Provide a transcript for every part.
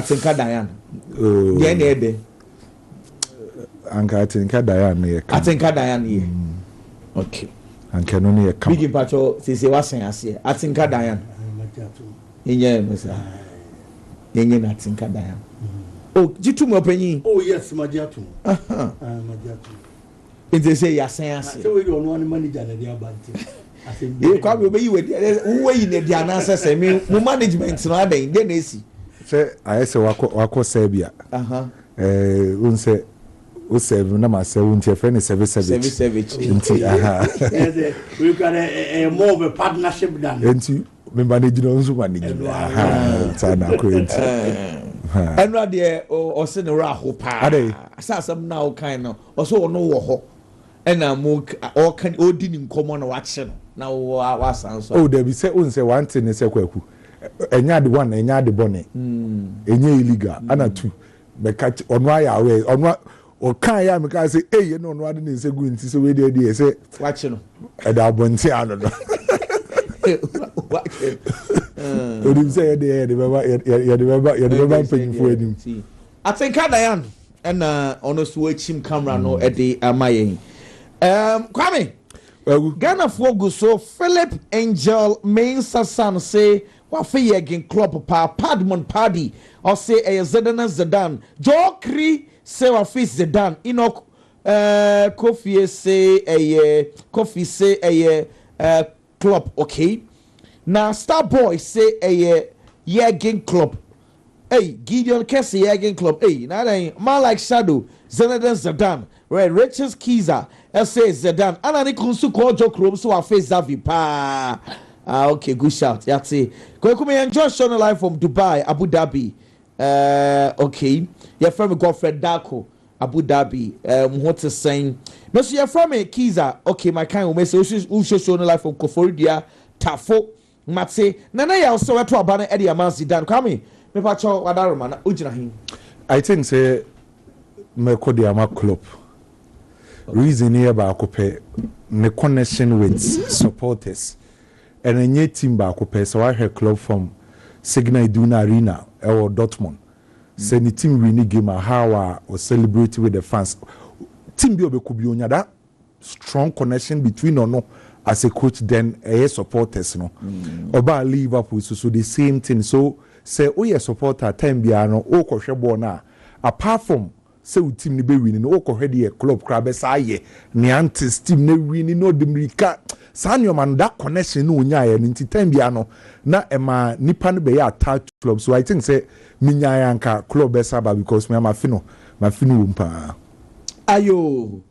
Atinka Diane. The end. Anka Atinka Diane. Atinka Diane. Okay. Anka no ne come. Big Pacho say was saying Atinka Diane. Yeah, Mister. Yenye Atinka Diane. Oh, jitu mo penyi. Oh yes, Majatu. Majatu. It say yasen ase. So we don't want manager na dia banti. You come we you who way in the answer say me management no adan dey na esi. Say I say wako Serbia. Unse o serve na ma say unti friend service. Unti Yes, we got a more of a partnership than. Unti me manage no unso manage. Sana ko unti. Enra de o se ne ra ho pa. Asasam na o kan no. O so no wo ho. Ena mo o kan odi ni nkomo na wa che no. Na wo asan so. Oh, there be say unse one thing ne say kwaku. Enya de one, enya de bone. Enya illegal. Ana two. Me catch ono aya we ono o kan ya me ka say eh no ono ade ne say go nti so we dey say wa che no. E da bonti ano no. Wa che. Odim say the baba penny for him. I think Diane and ono so achim camera no e dey amayen. Kwame Ghana for go so Philip Angel main Sasan say wa fe yegin club pa Padmon Paddy or say Zidane Jokri say wa fe Zidane Enoch Kofi say Kofi say club okay. Now Star Boy say yegin club. Hey, Gideon Kessie yegin club. Hey, now man like Shadow Zidane right Richard Kiza say Zidane anani kunsu ko Jokrom so wa face Zavi pa. Okay, good shout. That's it. Come enjoy showing live from Dubai, Abu Dhabi. Okay. Your friend Godfred Darko, Abu Dhabi. What is saying? No, so your friend Kiza. Okay, my kind of message. Who show showing live from Koforidia, Tafo, Matse. Nana ya also went to Abana Eddie Amansi Dan. Come me pacho wadaruma. Ujina him. I think say me kodi ama club. Reason here ba akope me connection with supporters. And a new team back so I heard club from Signal Iduna Arena or Dortmund. Say the team winning game how or celebrate with the fans. Team be onya that strong connection between or no as a coach then a supporters no. Oba Liverpool so the same thing. So say oh yeah supporter time be no o kohwe ball na apart from say team ni be winning o kohwe the club crab say ye niantes team ne winning no demrika. Sanyo man that connection no nya ya nti time bia no na ema nipa no be ya attached club so I think say minya ya nka club besaba because me ma fino umpa ayo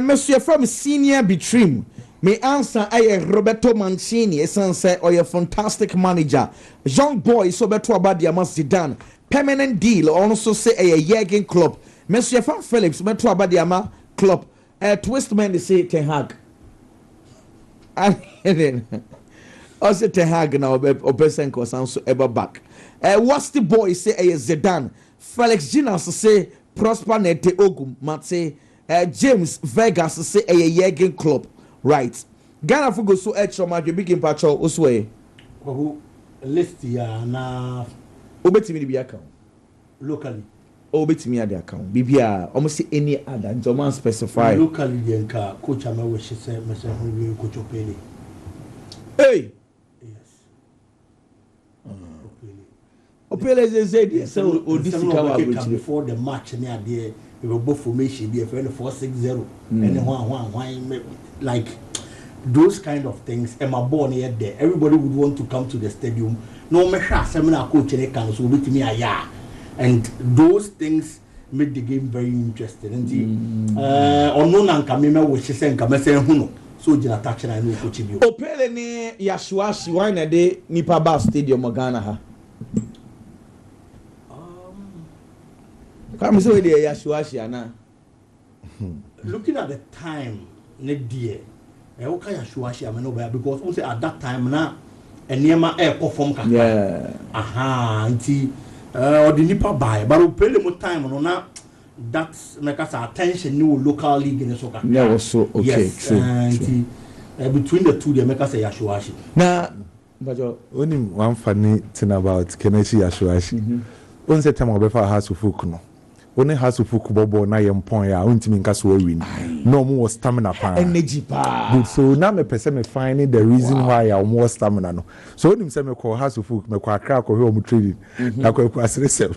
monsieur from senior betrim me answer Roberto Mancini esanse or your fantastic manager young boy so beto about the Zidane permanent deal also say a Jurgen Klopp monsieur from Phillips beto about the club twistman they say Ten Hag. Also Ten Hag now Obesenko sounds so ever back. What's the boy say Zidane? Felix Ginas say Prosper Nete Ogum Mate James Vegas say Jurgen Klopp. Right. Ghana for go so extra match big in patrol oswe. Who list ya na obetimi di bi account locally. Obetimi at the account. Bibia almost any other German specify. Locally yenka coach ama we she say me say coach Opele. Hey. Yes. Opele said so Odisika before the match near there we were both formation be a 4-6-0 and one like those kind of things am I born here there everybody would want to come to the stadium no me sha seminar coach any can so with me aya and those things made the game very interesting and ono na nka me we say nka me say hu no so jina touch na no coach bi Opele ni Yashuashi why na de nipa ba stadium Ghana ha come so de Yashuashi ana looking at the time ne dear o ka Yashuashi am no because we say at that time na enema e perform kaka nti or the nipa buy but Opele mo time no na that make us attention new local league in soccer yeah was so okay yes, true. Between the two they make us say Yashuashi na but only one funny thing about Kelechi Yashuashi on say time obefa House of Folk no only House of Folk bobo na yem pon ya untimi nka so win no mo stamina pa energy pa good so na me pese me finding the reason why I more stamina no so onim say me call House of Folk me kwa kra ko he o trading na kwa asire sel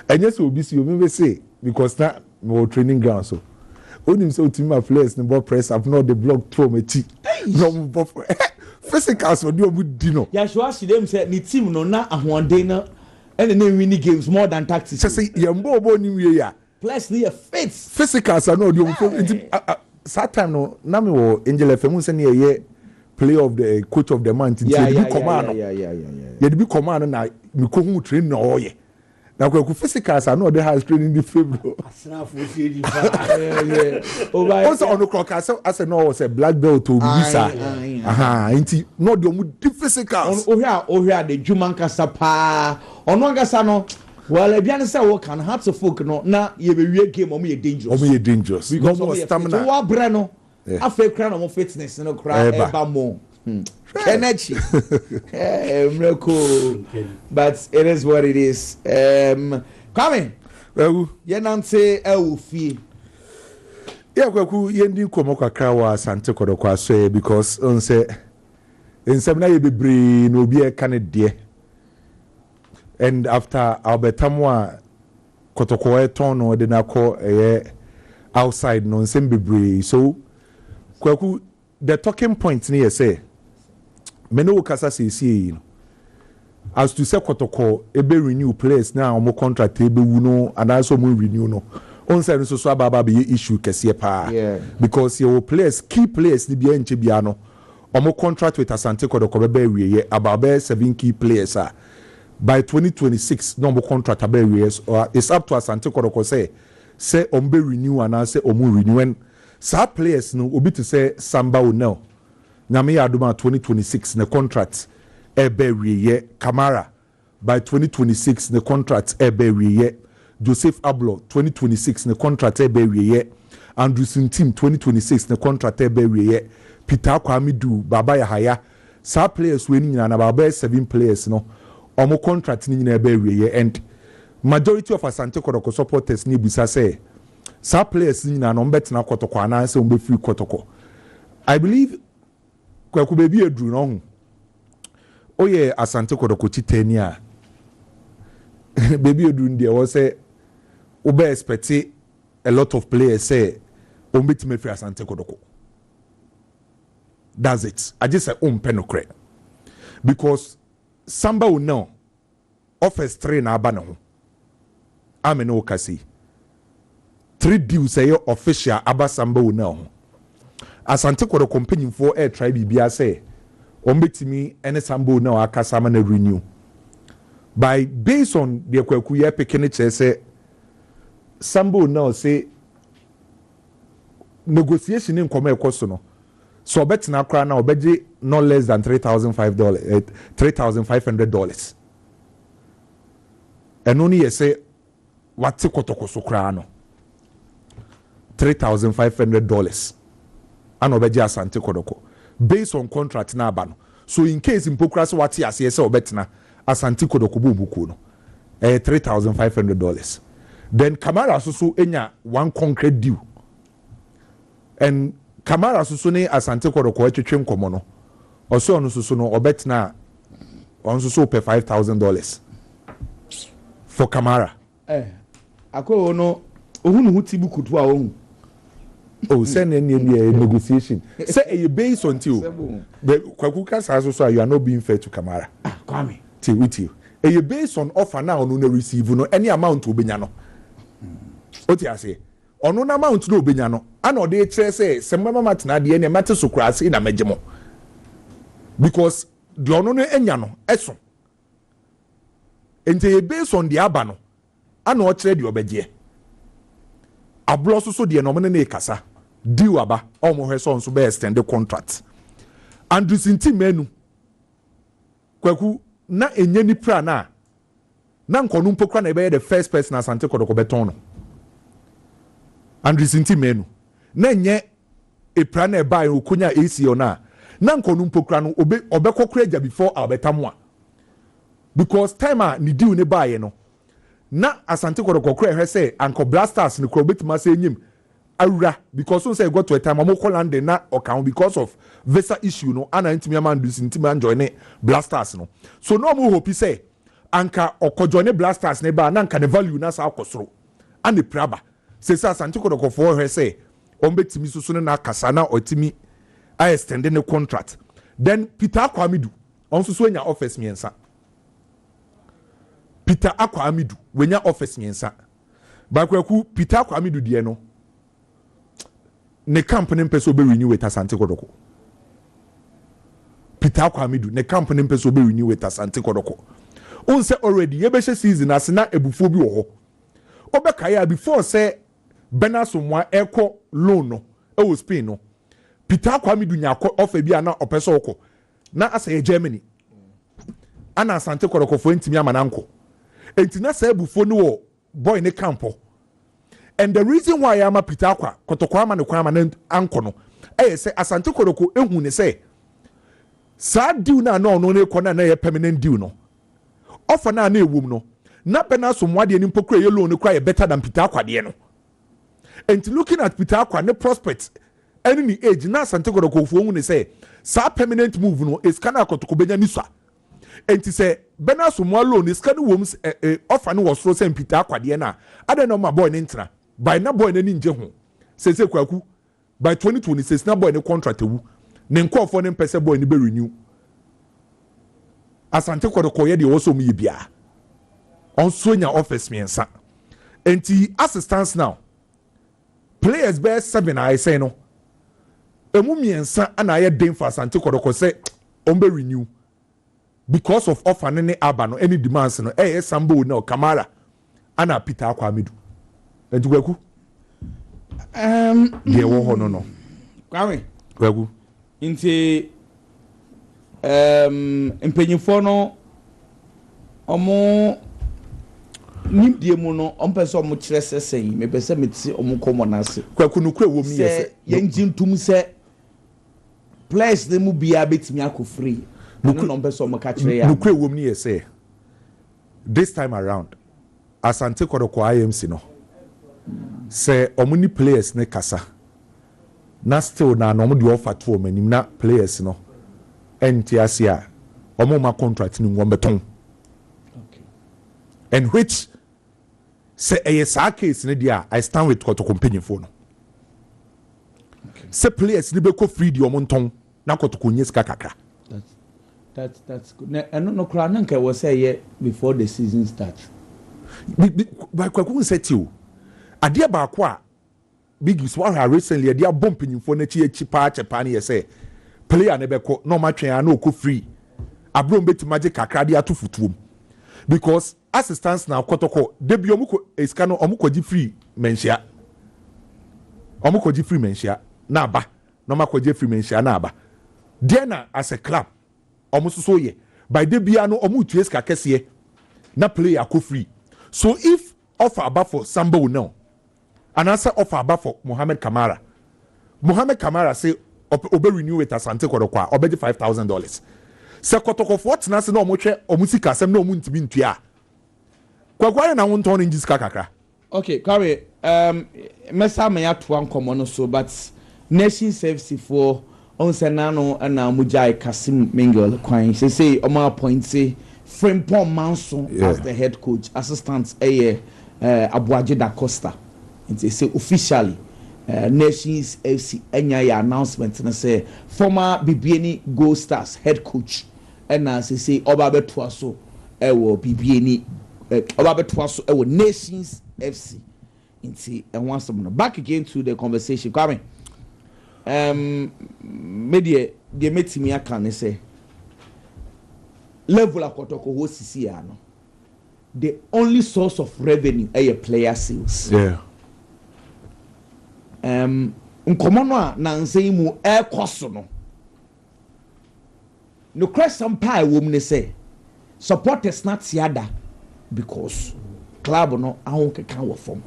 enye so obi si o me say because na me training ground so onim say utimi ma players ni ball press up no the block throw me ti no mo physical so do obu di no ya show us them say ni team no na ahoɔden na and then winning games more than tactics. Just say yambo ni we ya. Plus near faith. Physicals are no the that time no na me wo Angel FM say na ye play of the coach of the month yeah. You be command na me ko hu train na oye. Na ko physicals are no the has training the favor. Asrafo see the over. Also on the clock as no say black belt to visa. Aha, inti no the mu physicals. Oh here the Juman kasa pa. Ono angasa no well ebiane say wo kan Hearts of Folk no na ye be wie game omo ye dangerous because no more stamina so wa bre no afa kra no mo fitness no kra eba mo energy miracle but it is what it is coming ye nante ewufie yeah kwaku ye ndi komo kwakra wa Asante Kotoko aso because on say ensem na ye bebre no obi e kan de. And after Albertamwa Kotoko Tono de Nako outside non sembebre. So kwaku the talking point near say Meno Kasa see as to say Kotoko ebe renew place now mo contract ebe wuno and also mo renew no. On say so baba be issue kese pa. Because your place key place ni bia nche bia no. Omo contract with Asante Kotoko be we about 7 key players are. By 2026, number contract about years, or it's up to Asante Kotoko say ombe renew and I say omu renew. And some players no obi to say Samba Onel. Nyame aduma 2026 the contract ebe ye Kamara by 2026 the contract ebe ye Joseph Ablo 2026 the contract ebe ye Andrew Sintim 2026 the contract ebe ye Peter Kwamidu Baba Yahaya. Some players winning and about 7 players no. Omo contract ni nyina be wiye and majority of Asante Kotoko supporters ni bisa say sa players ni nyina no mbetena Kotoko ana say ombe free Kotoko. I believe kwaku bebi edru no hu oye Asante Kotoko chitani a bebi edru ndi wo say obe expect a lot of players say ombe time free Asante Kotoko. That's it. I just say penokre because Samba will know offers 3 na aba ne ho amene o kasi 3 deals say official aba Samba will know Asante Kotoko company for air try bibia say ombetimi ene Samba will know akasa ma na renew by based on the kwaku ye pekene che say Samba will know say negotiation in come ekoso no so betina kra na obeje no less than $3,500. And only you say what Kotoko so kra no $3,500 and obeje Asante Kotoko based on contract na aba no so in case impokra so what ya say obetina Asante Kotoko bubuku no $3,500. Then Kamara so enya one concrete deal and Kamara susu ne Asante Kotoko etwetwe nkomo no oso ono susu no obetna on susu pay $5,000 for Kamara akọ no ohunu huti bukutu a ohun oh send any negotiation say e based on you kwaku kasa so you are not being fair to Kamara kwame ti with you e based on offer now no receive no any amount obenya no oti ase ono na amount no obenya no ana ode kire say sembama matena de ne mate so kurase na magemo because the ono no enya no eso ente based on the aba no ana o kire de obegye ablo so de no mo ne kasa deal aba o mo hwe so nso be extend the contract and sinti menu kwaku na enye ni pra na nkonu mpokra na be the first person Asante Kotoko beton no and sinti menu na nye epra na eba okunya AC ona na nkonu mpokra no obekokra ja before Albertamwa because time ni deal ne buy no na Asante Kotoko kra say Anko Blasters ni kro betima say nyim awura because so say go to a time am call land na account because of visa issue no ana ntimi man do ntimi an join Blasters no so no mo hope say anka okojoine Blasters ne ba na anka ne value na sa akosoro and the praba say Asante Kotoko for her say on betimi so na kasa na otimi I extend the contract then Peter Akwamidu on so nya office miensa Peter Akwamidu wenya office miensa bakwaku Peter Akwamidu die no ne company mpeso be renew with Asante Kotoko Peter Akwamidu ne company mpeso be renew with Asante Kotoko on say already yebehye season asena ebufo bi wo ho obekaya before say Benasomwa eko loan no e wo Spain no Peter Akwamidu nya offer bi ana opeso okọ na asa Germany ana Asante Kotoko fo ntimi amananko entina sa ebufo no wo boy ne campo and the reason why am Peter Kotoko ama ne kwama na anko no say Asante Kotoko ehu ne say sa deal na no ne kọ na ye permanent deal no offer na ewum no na Benasomwa de ni mpokra ye loan no kwa ye better than Peter Akwade no and looking at Peter Akwa ne prospects any age na Asante Kotoko fo hu ne say sa permanent move no is kana Kotoko benya niswa enti say Benasomwa loan is kana woms offer no was say Peter Akwade na ada no ma boy ne ntra by na boy ne nje ho say kwaku by 2026 na boy ne contract ewu ne nkofo ne mpese boy ne be renew Asante Kotoko ye de also mu yibia on so nya office miensa enti assistance now players be 7 I say no emu miensa ana ye den for Asante Kotoko say on be renew because of offer ne aba no any demands no Sambo no Kamara ana Peter Akwamidu enti kwaku de wo ho no Kwame kwaku nti empenyifo no omo nimdie mu no ompese omo kire sesen me pese meti omo komo na ase kwaku no kura wo mi yese yenjintum se players de mu bia betimi akọ free no ompese omo ka kire ya no kura wo mi yese this time around Asante Kotoko IMC no say omo ni players ne kasa na still na no omo de offer to omo nim na players no NTSA omo ma contract ni ngom beton okay and which say a case in dia I stand with Kotoko company for no say players ni be ko free di omo nton na Kotoko nyesika kakra that's good na no kra na nka we say before the season starts by kwaku set you ade ba ko a big swallow recently dia bomb nyimfo na chi pa chepa na say player ne be ko no ma twen na ko free abro betima je kakra dia to futuom because assistance na Kotoko debi omuko eska no omuko ji free menhia na aba no makọ ji free menhia na aba there na as a club omuso ye by debia no omu tu eska kese na player ko free so if offer aba for Sambo now and answer offer aba for Mohamed Kamara say obe renew with Asante Kotoko obe $5,000 se Kotoko for na se na omotwe omusika sem na omuntimi ntua kwakware na wonton no ngisika kakra okay Kare mesa me ato ankomo no so but nation service for on se na no na mujai Kasim Mingel kwan say omo appoint Frimpong Manson as the head coach assistant Abuaje da Costa and they say officially Nations FC enya announcement and say former BBN Gold Stars head coach and as they say oba beto so ewo BBN oba beto so ewo Nations FC inti and once back again to the conversation coming media they metimi aka ne say level Kotoko ho sisi ya no the only source of revenue player sales nkomo no a na nsen mu ekoso no question pie wo mu ne say supporters not tiada because club no ahon keka wo form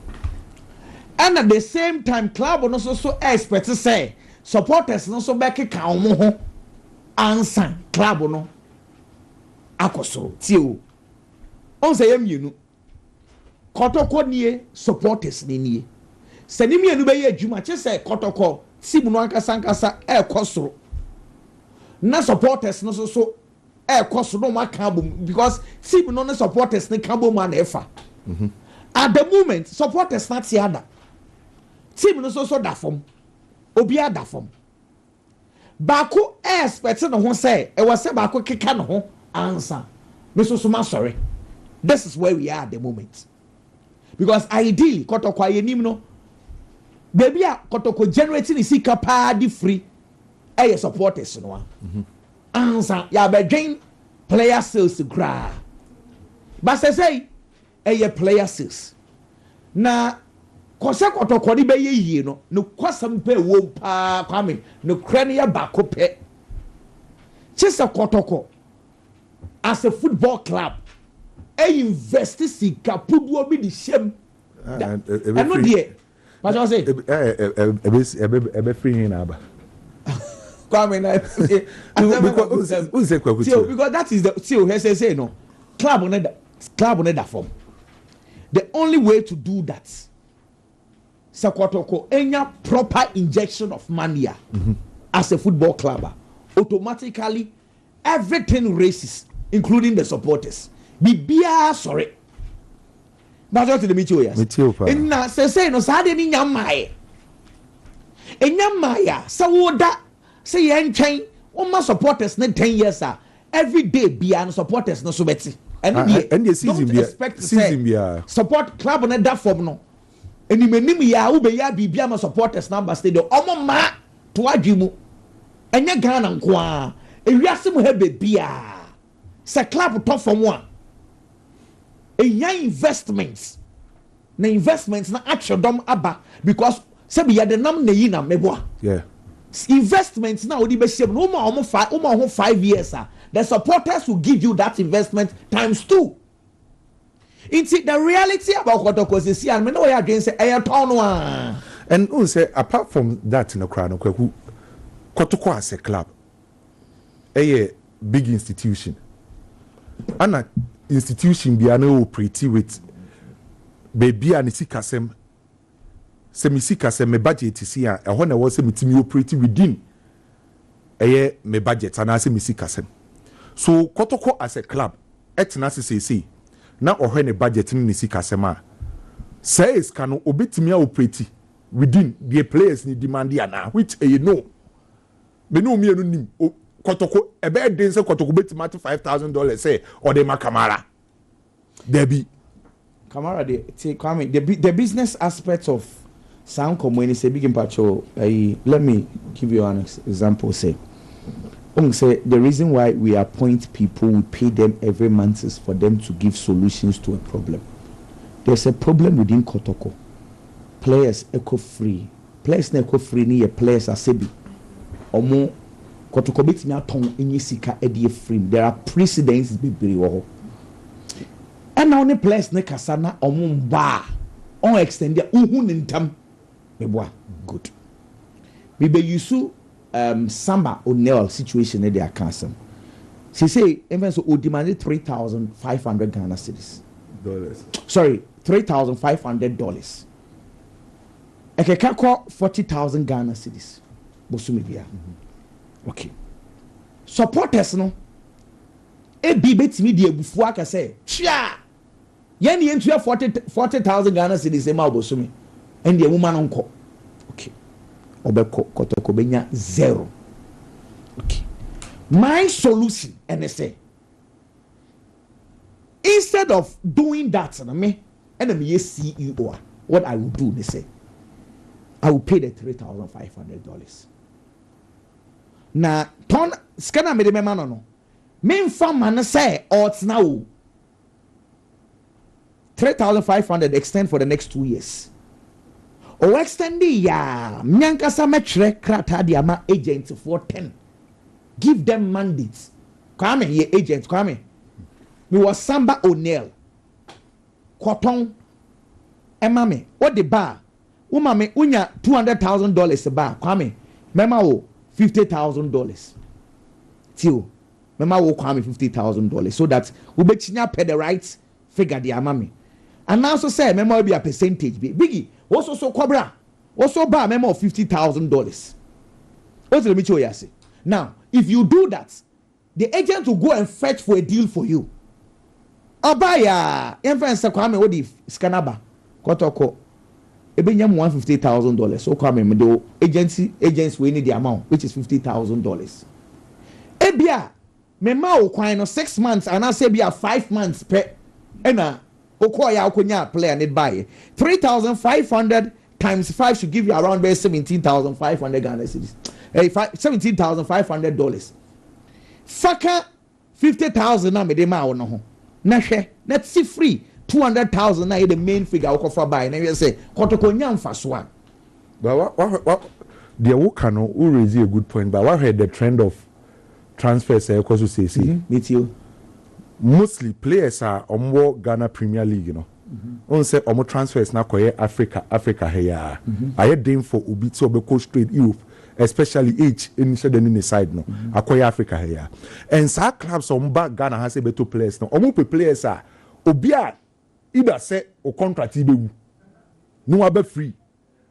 and at the same time club no so expect say supporters no so back keka wo ho ansan club no akoso tio on say yenu kotoko nie supporters nie se ni mienu be ye adwuma che se kotoko team no ankasa ekosoro na supporters no so ekosoro no maka bom because team no supporters ne ka bom na efa at the moment supporters not tiada team no so da fom obi ada fom baako expect no ho say e was say baako keka no ho answer me so ma sorry this is where we are at the moment because ideally kotoko ayenim no baby a kotoko generating is capacity free e supporters no answer ya be gain player sales to gra but say e player sales na kose kotoko ni be yie no kwasam pe wo pa kwame no krane ya bako pe chese kotoko as a football club e invest sika puduo bi di shem eno de but I say ebe free hin aba kwame na because that is the say no club on that form the only way to do that Sakotoko enya proper injection of money as a football club automatically everything races including the supporters bibia sorry but just the meet and na say no sade ni nyamae enyamaya sawoda say yentwen o ma supporters na 10 years every day bia no supporters no so beti and the season bia support club na that form no enimenim ya wo be ya bibia ma supporters number stadium omo ma to adwimu enye Ghana nko a ewiase mu ha bebia se club to form a enya investments na actually aba because se be ya the nam na yi na meboa investments na odi be shame no ma omo 5 years the supporters will give you that investment times 2. It's the reality about Kotoko is see and me know you against a town and say apart from that in the crowd Kotoko as a club a big institution and an institution be an pretty with baby and sikasem me budget is here a honor was a meeting pretty within a me budget and I say me sikasem so Kotoko as a club etna say na ohwe ne budget ni sikasem says can obetimi operate within the players ni demand na which you know me no me no nim Kotoko ebe den say Kotoko betima $5,000 say or the Kamara there be Kamara they Kwame the business aspects of sound community big impact. Let me give you an example. Say the reason why we appoint people, we pay them every month is for them to give solutions to a problem. There's a problem within Kotoko. Players eco-free. Players eco-free ni players are sebi. Omo Kotoko bit me aton inyi sika edie free. There are precedents bibiri wo. And now the players ne kasa na omo mba on extend their uhun ntam meboa good. Bibe yusu Samba O'Neil situation in their council. She say even so demanded $3,500 Ghana cedis. Sorry, $3,500. Ekeka 40,000 Ghana cedis. Bosumibia. Okay. Supporters no. E bi betimi die bufu aka say, "Chia! Yen ye ntua 40,000 Ghana cedis e ma bosumi." And the woman unko. Okay. Obeko Kotoko benya 0. Okay. My solution and I say instead of doing that and me CEO what I will do they say I will pay the $3,500. Now turn scanner me the man no me farm man say ought now $3,500 extend for the next 2 years. O extendi ya myankasa metre krata di ama agents for 10 give them mandates kwame ye agent kwame me was Samba O'Neil Koton emame what the bar umame unya $200,000 bar kwame mema wo $50,000 till mema wo kwame $50,000 so that we be chinya pay the right figure the amami. And also say memo will be a percentage. Biggie, also so cobra, also buy a memo of $50,000. What's the mutual yasi? Now, if you do that, the agent will go and fetch for a deal for you. Abaya, influence Kwame what if scanaba, kotoko. Ebenyam $150,000. So Kwame do agents we need the amount, which is $50,000. Ebia, mema o kwano 6 months and I say be a 5 months per ena okoya okonya player need buy 3,500 times 5 should give you around $17,500 Ghana cedis. $17,500. Faka 50,000 na me de ma no ho. Na hwe, na see free 200,000 na the main figure okofa buy na we say kotokonya mfaso a. But what the Wokano who raise a good point, but what heard the trend of transfers because say meet you. Mostly players are on more Ghana Premier League, you know. On say omo transfers na koye Africa here. I dem for obi to be coach trade Europe, especially age in the side no. Akoye Africa here. And sa clubs on back Ghana has a better players no. Omo players are obia either say o contract ibe no abe free.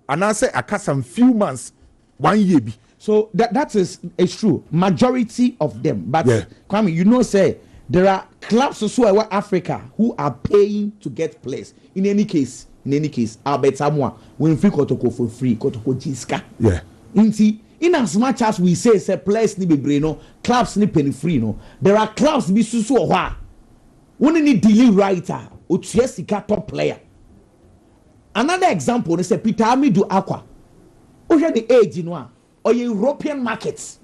And I say aka some few months 1 year be. So that is it's true. Majority of them, but Kwame, you know, say there are clubs also in Africa who are paying to get players. In any case, Albert Samoa when free kotoko for free, kotoko jiska. Yeah. In as much as we say players ni be no, clubs ni penny free no. There are clubs be susu owa. One ni dealing writer, otuesika top player. Another example is Peter Amidu Aqua. Oje the age no or European markets.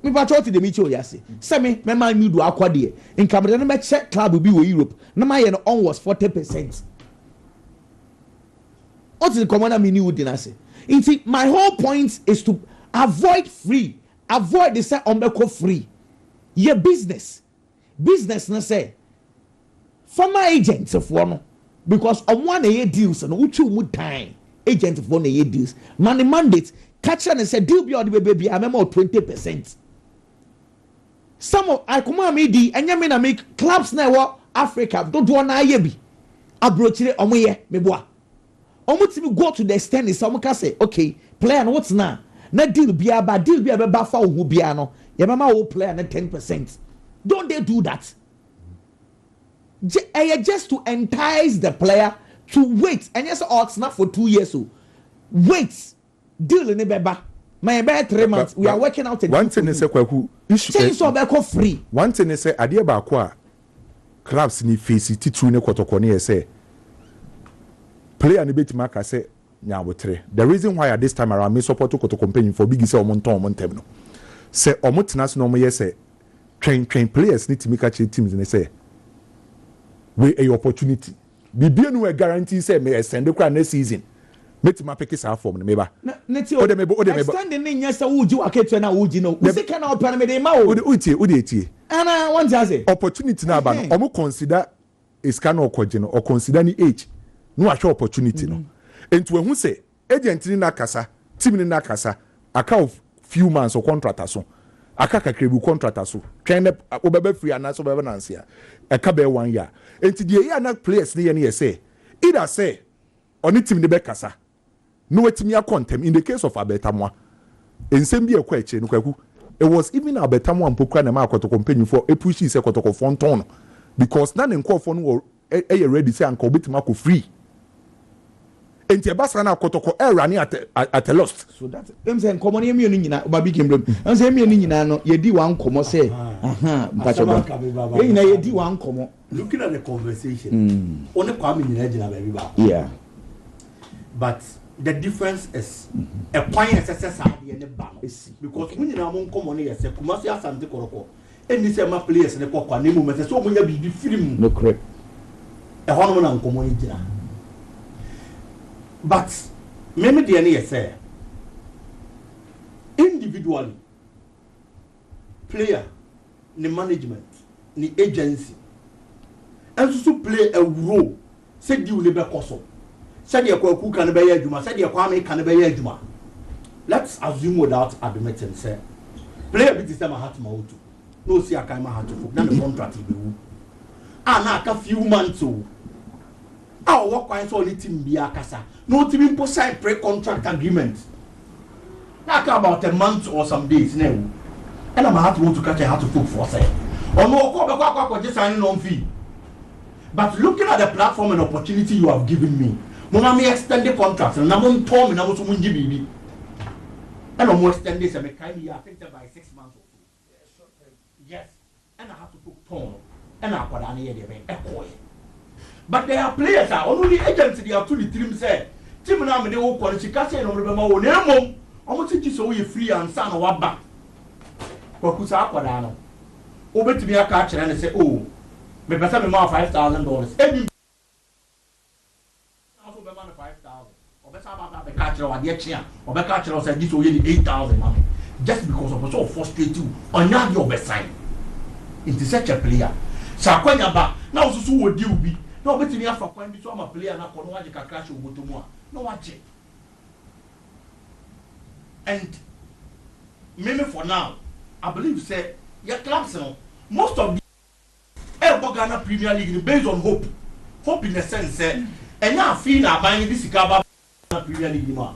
Me patrol to the Micho Yasi. Semi, me man me do aqua de. In Cameroon, me check club will be with Europe. No my on was 40%. What is the commander me new dinner say? My whole point is to avoid free. Avoid the say ombeko free. Your business na say. Former agents of one because on one year deals and uchu mu time. Agent of 1 year deals. Money mandate. Catch and say deal be on the baby. I remember 20%. Some of I come on me di and you make clubs now Africa don't do na ye bi. Abrochire omoye meboa. Omo go to the extent is some can say okay player what's now? Na deal be about deal be about for who be no. Your mama will play na 10%. Don't they do that? Just to entice the player to wait and yes odds not for 2 years so wait deal in beba my about 3 months we are working out one thing is kwaku issue change so be free one thing is ade ba ko a clubs ni face titru ne kotoko ne say player ni betima ka say nyabotre the reason why at this time around me support kotoko company for big say omonton omontem no say omotena so no mo say train players need to make actually teams and say we a opportunity Bibi no guarantee say me extend the next season. Meti ma pick sa form me ba. Neti o de me extend ni nyasa wuji aketu na wuji no. We say kana open me dey ma o. Utie. Ana want to say opportunity na ba no. Omo consider iska na okoje no or consider ni age. No ahwe opportunity no. Enti we hu say agent ni na kasa, team ni na kasa, aka of few months or contract so. Aka kakrebu contract so. Train obebe free and so obebe nanse a. Eka be 1 year. Enti the year na players ni ye say either say oni team ni be kasa no wetimi akontem in the case of Abetamwa ensem bi ekwa eche no kwaku it was even Abetamwa mpokra na ma akoto company for e push say kotoko fonton because na nkofo no e ready say anka obetima ko free enti e basa na kotoko e run at a lost so that em say nkomo ne emi nyina oba big emblem em say emi nyina no ye di wan komo say mpacho ye nyina ye di wan komo looking at the conversation only Kwame nyina gina baby ba yeah but the difference is a point SSS ade ne ba because when nyina mo nkomo ne yese Kumasi Asante Koroko eni say ma players ne kokwa ne moment so mo nya bi film no correct e hono na nkomo ni gina but maybe the any say individually player ni management ni agency and so play a role said you live a said you can be a juma said you can be a juma let's assume without admitting say player bit is heart mouth no see a kind of heart to the contract na aka few months o a work kwai so only team bi akasa no team impo sign pre-contract agreement na about a month or some days na and I'm have to want to catch a how to cook for say or no ko just sign no fee. But looking at the platform and opportunity you have given me, when me extend the contract and I'm told me now so munji bibi and I'm extend this and I think that by 6 months or so. Yes, and I have to put tone and I put an ear there. But there are players are only agents they have to the team say team now me dey wo kwani sika say no remember wo na mom almost just so you free and san wa back kwaku sa akwada no obetimi aka kire and say oh me pesa me ma $5,000 any also be man $5,000 obesa ba be ka kire wa de chia obeka kire say this oye $8,000 mama just because of so frustrate you onya de obesign into such a player sa kwanya ba na osusu wo di ubi no betimi afa kwan bi so ama player na kono waje ka crash obotomu a no waje. And maybe for now I believe say your clubs no most of the Ghana Premier League based on hope in the sense say and now feel na buying this Ghana Premier League man.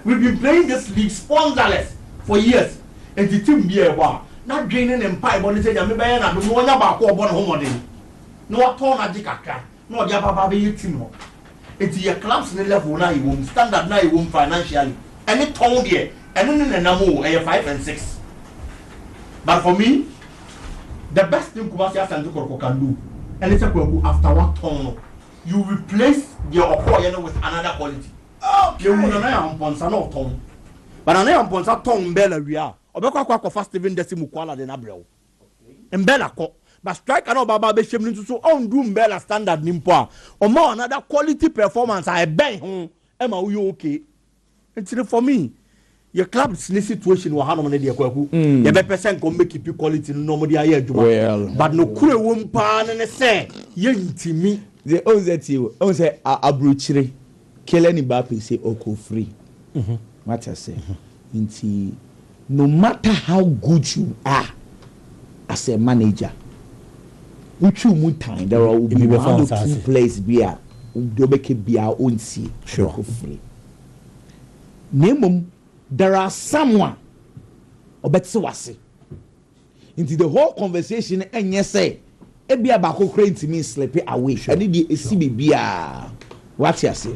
We've been playing this league sponsorless for years and the team be a bar not draining empire but say me buy na do no nya ba ko obo no homode no wa turn ajikaka no dia baba be team no it your clubs in level na you standard na you financially and it turn there and no 5 and 6 but for me the best thing Kumasi Asante Kotoko can do and it's after one turn you replace your Okoye with another quality. Okay. You will not have no turn but I am ponsa turn Bella Ria Obeko kwa fast Steven Desimu Kwala de Nabrel Mbella ko but strike no baba be shame so on do Mbella standard nimpo or more another quality performance I bang home am you okay it's for me. Your club's situation was hard on the Kwaku. You better send come make keep quality no more well, but no kure won't pan and say, young me. The OZT, say Abruchiri, Kelly Mbappe say Oko free. What I say, no matter how good you are as a manager, which you would time there will be 1 or 2 players be a be our own see sure free. Name there are someone obetse into the whole conversation and yes say e bia ba ko create me slip away and the esi bia what you say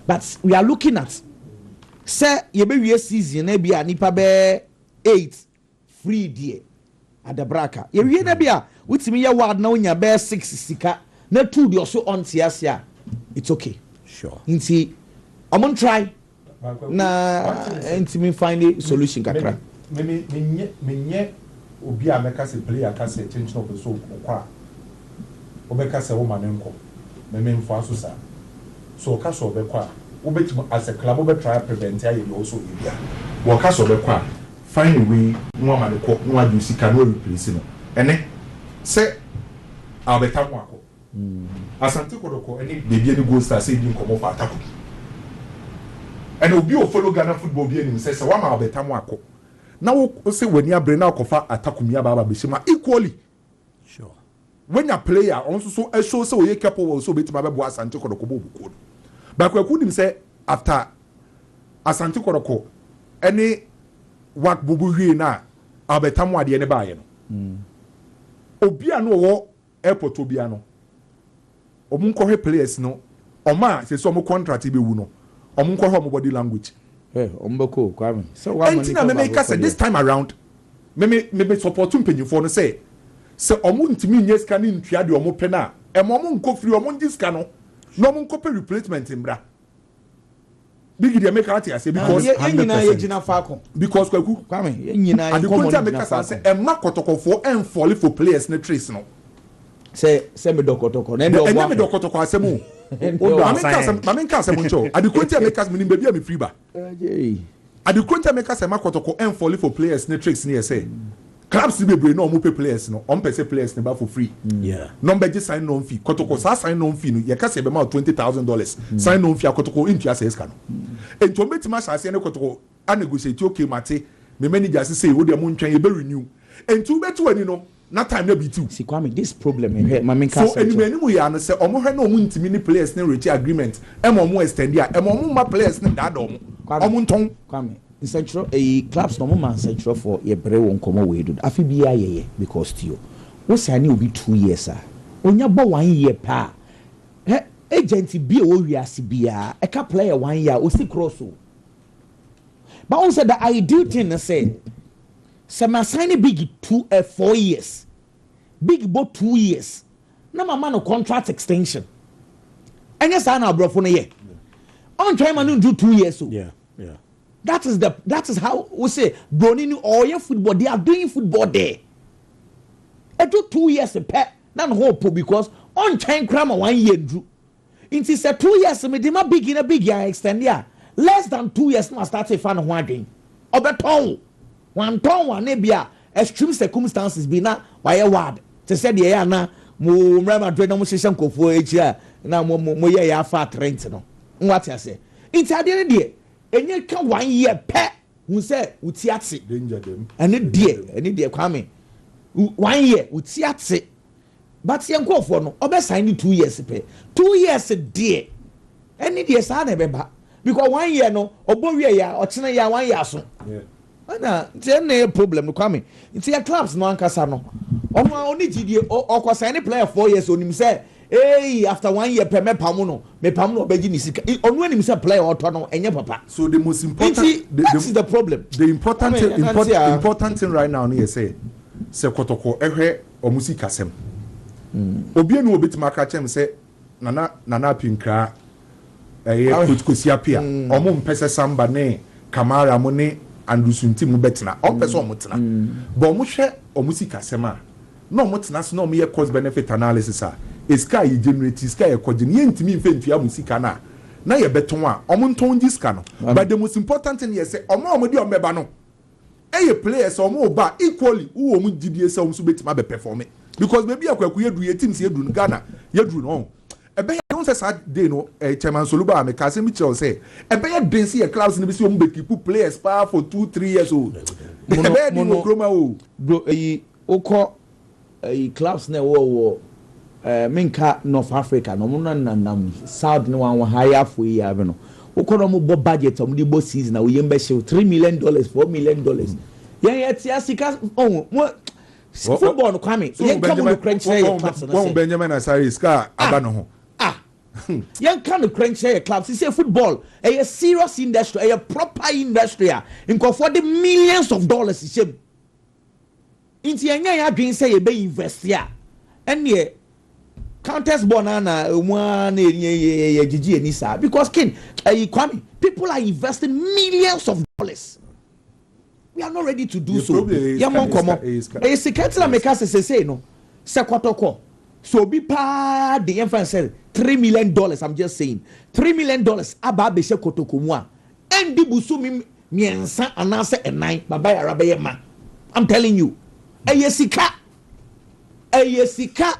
but we are looking at say ye be wie season na bia nipa be 8 free there at the braka ye wie na bia witimi ye ward na onya be 6 sika na 2 de so on tiasia it's okay sure nti amon try na intimi find a solution kakra me obi a meka se player ka se change no so kwa obeka se wo manenko me mfo aso sa so ka so obekwa obetim as a club obe try prevent ya you also ibia wo ka so obekwa find a way no manenko no adu sika no replace no ene se abeta mo akọ Asante Kotoko any baby any go star say din come for attack. And obi o follow Ghana football bi anim say wa ma obeta mo akọ. Na wo say wani abre na akofa atakumia baba beshima equally. Sure. When a player also so show say we capable so betima bebo Asante Kotoko bo buko. Ba kwaku nim say after Asante Kotoko any work bubu hwe na obeta mo ade ne baaye no. Obi anu wo airport obi anu. Omunkohe players no oma se so mo contract be wu no. Omunkohe body language. Omboko kwame. So why me make say this time around me support mpanyifo no say omu ntimi nye ska ni ntua de omu pe na e mo nko free omu ndiska no no omu nko pe replacement mbra. Big dey make out say because because kwaku kwame nyina and the content make say emma kotokofo en fall for players na trace no. Say me dokotoko na ndo me dokotoko asemu mami nka asemu ncho adikonti make us mini baby am free ba adikonti make us makotoko en fall for players na tricks na say clubs be bre no mo pay players no on pay players na ba for free yeah number just sign no fee kotoko sa sign no fee no ye ka say be ma $20,000 sign no fee kotoko intua say ska no ento metima say na kotoko a negotiate okay mate me manager say wo de mo ntwan ye be renew ento betu ani no na time na be too see Kwame this problem here mama so anybody ya no say omo hwe na omo ntimi ni players na reach agreement omo extend ya omo ma players na da omo nton Kwame central clubs no man central for ye bre won komo we do afi bia ye because tio wo say na obi 2 years onya bo 1 year pa agent bi o wiase bia e ka player 1 year o si cross o but on said the ideal thing na say some sign big 4 years big about 2 years na mama no contract extension enya sa na abrofo no ye on try man do 2 years so yeah that is how we say broni or your football they are doing football there e do 2 years pe na no hope because on time crama 1 year do it is a 2 years me dey ma big in a big year extend ya less than 2 years na start to fan ho adwen obeton one ton one bia extreme circumstances be na why word te said ye ya na mo mrama dwe na mo hyehyem kofo echi a na mo ye ya fa trent no what I say it ade ne enye ka 1 year pe hu say uti ate danger dem ene de Kwame 1 year uti ate but ye nkofo no obe sign 2 years pe 2 years de ene de sa na beba because 1 year no obowie ya ochena ya 1 year so ana tie problem no Kwame nti ya clubs no ankasa no omo oni gidie okwasa any player 4 years onim say hey after 1 year per me pam no obeji ni sika onu anim say player oto no enye papa so the most important that's the problem the important thing right now no say kotoko ehwe omusika sem obi enu obetima ka chem say nana pinkra coach Kosiapia omo mpese samba ne Kamara mo ne Andrusunti mu betina o pese o mutena but o mu hwe o musika sema no mutena so no me cost benefit analysis iska ye generate iska ye kogene ye ntimi mfentua musika na ye beton a o mu nton diska no but the most important thing ye say o mo de o meba no eye players o mo ba equally wo mu gidie se o so betima be perform because maybe akwaku ye du ye teams ye du Ghana ye du no ebe don't say sad day no chairman Soluba me ka se mi tell say ebe ye den see clubs ni be see o be keep players pa for 2-3 years old ebe di mo kroma o bro oko clubs na wo minka North Africa no mo na South no one higher for year no oko no mo bo budget o mo di bo season na we yembe show $3 million $4 million ye tia sika oh football no Kwame ye come no crunch say clubs na say Benjamin Asari ska aba no ho young kind of crunch share clubs. He say football a serious industry, a proper industry. In for the millions of dollars. He say, "Inti anya ya dream say be invest here." And ye Countess Bonana one ye Gigi Nisa because King Kwame people are investing millions of dollars. We are not ready to do so. Yamon komo. E sikatla meka say no. Sekwatoko. So be pa the infant said $3 million. I'm just saying $3 million. Aba be se kotokumwa. Endi busu mi ensa anase enai baba ya rabe ma. I'm telling you. Eyesika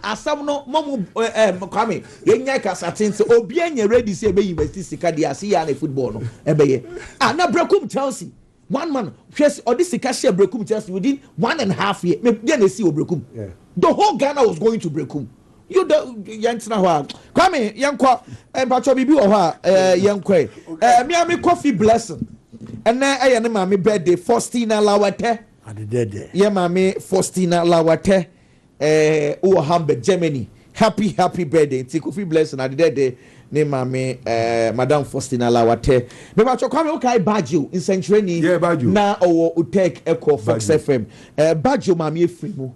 asam no momu Kwame yenya kasatin se obi anya ready say be invest sika dia ase ya na football no ebeye. Na Brekum Chelsea. One man, or this Sika Brekum Chelsea within 1.5 years. Then they see Brekum. Yeah. The whole Ghana was going to Brekum. You don't yantina wa. Kwame yankwa pacho bibi o ha yankwe. Me coffee blessing. And na na mama birthday Faustina Lawate. Adede. Yeah mama Faustina Lawate o Hamburg Germany. Happy birthday. Ti coffee blessing adede ne mame Madam Faustina Lawate. Me ba Kwame okay Baggio in Century yeah, Baggio. Na o Utek Echo Fox FM. Baggio mame Efrimo.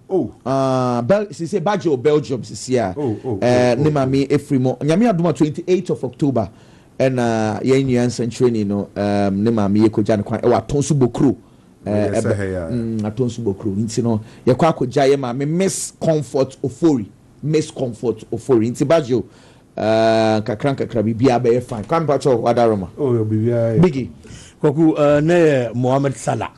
She say Baggio Belgium this year. Ne mame Efrimo. Nyame aduma 28th of October. And ye Century no ne mame Ekoja ne kwan e wa Tonsu Bokro. Tonsu Bokro. Nti no ye kwa akogya ye mame Miss Comfort Ofori. Nti Baggio kakra bibia be fine kan pacho wadaroma bibia bigi koku ne Mohamed Salah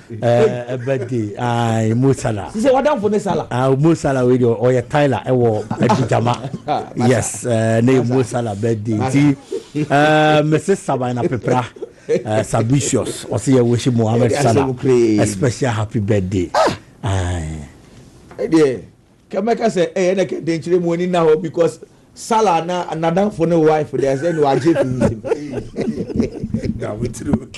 birthday Mo Salah say wadam for ne Salah Mo Salah we do oya Tyler e wo Abidjama yes ne Mo Salah birthday ti Mrs. Sabina Pepra Sabicious o say wish Mohamed Salah a special happy birthday Yeah. Kameka say na kente nchire mu ni na ho because Salah na another for no wife there say no aje him. Yeah, we true.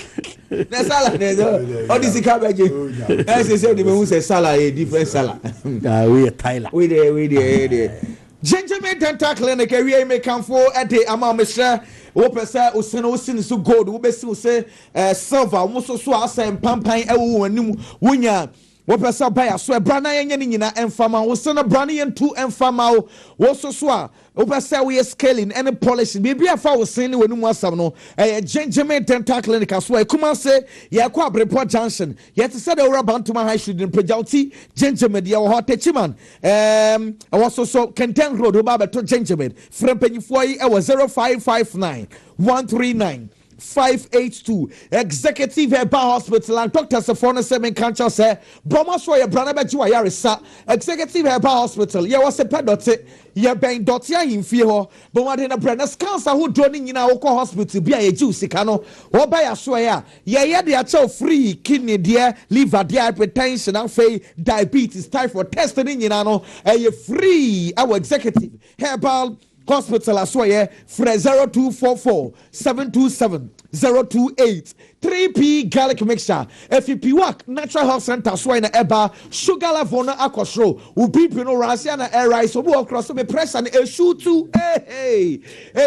Na Salah na all this cabbage. I say the man say Salah a different Salah. We Tyler. We there. Gentlemen Dental Clinic we make come for at the ama mesra wo pesa o sene o sin so gold wo besi o say silver wo so asem pampan e wo anim wonya wo pesa buy so e bra na yenye ni nyina emfama wo sene bra na yen tu emfama wo so a wo pesa we scaling any polish bibi afa wo sene wonum asam no Gentlemen Dental Clinic so e kuma say ye kwa Abreport Junction ye te say the Bantuma High Street in Pejauti Gentlemen ye wo hotechiman so Kenten Road wo ba beto Gentlemen frempanyifo yi e wo 0559 139 582 Executive Herbal Hospital and Dr. Safona Semen Cancer say Broma so ye brana be jiwa yaresa Executive Herbal Hospital ye was a pedote ye ben dot ya imfie ho but what in a brana cancer who drowning in our hospital be a ju sika no wo ba ya so ya ye de a free kidney there liver there hypertension and fa diabetes typhoid testing in no free our Executive Herbal Hospital aswaye fre 0244 727 028 3P garlic mixture FP work natural health center aswaye na eba sugar level na akosro ubi no rasia na air rice obu across me pressure na eshu tu hey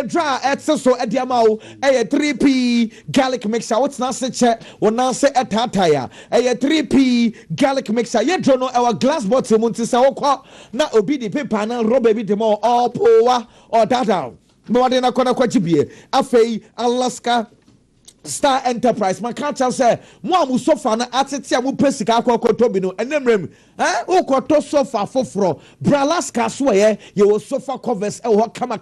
dra etso ediamao 3P garlic mixture what's na se che wona se etataya 3P garlic mixture ye dro no our glass bottle munti se wokọ na obi di paper na rubber bi de mo opowa or data no de na kona kwachibie afei Alaska Star Enterprise man can't say mo amu sofa na atete amu pesika akokoto bi no enemrem ukoto sofa foforo Bralaska so ye wo sofa covers e ho kama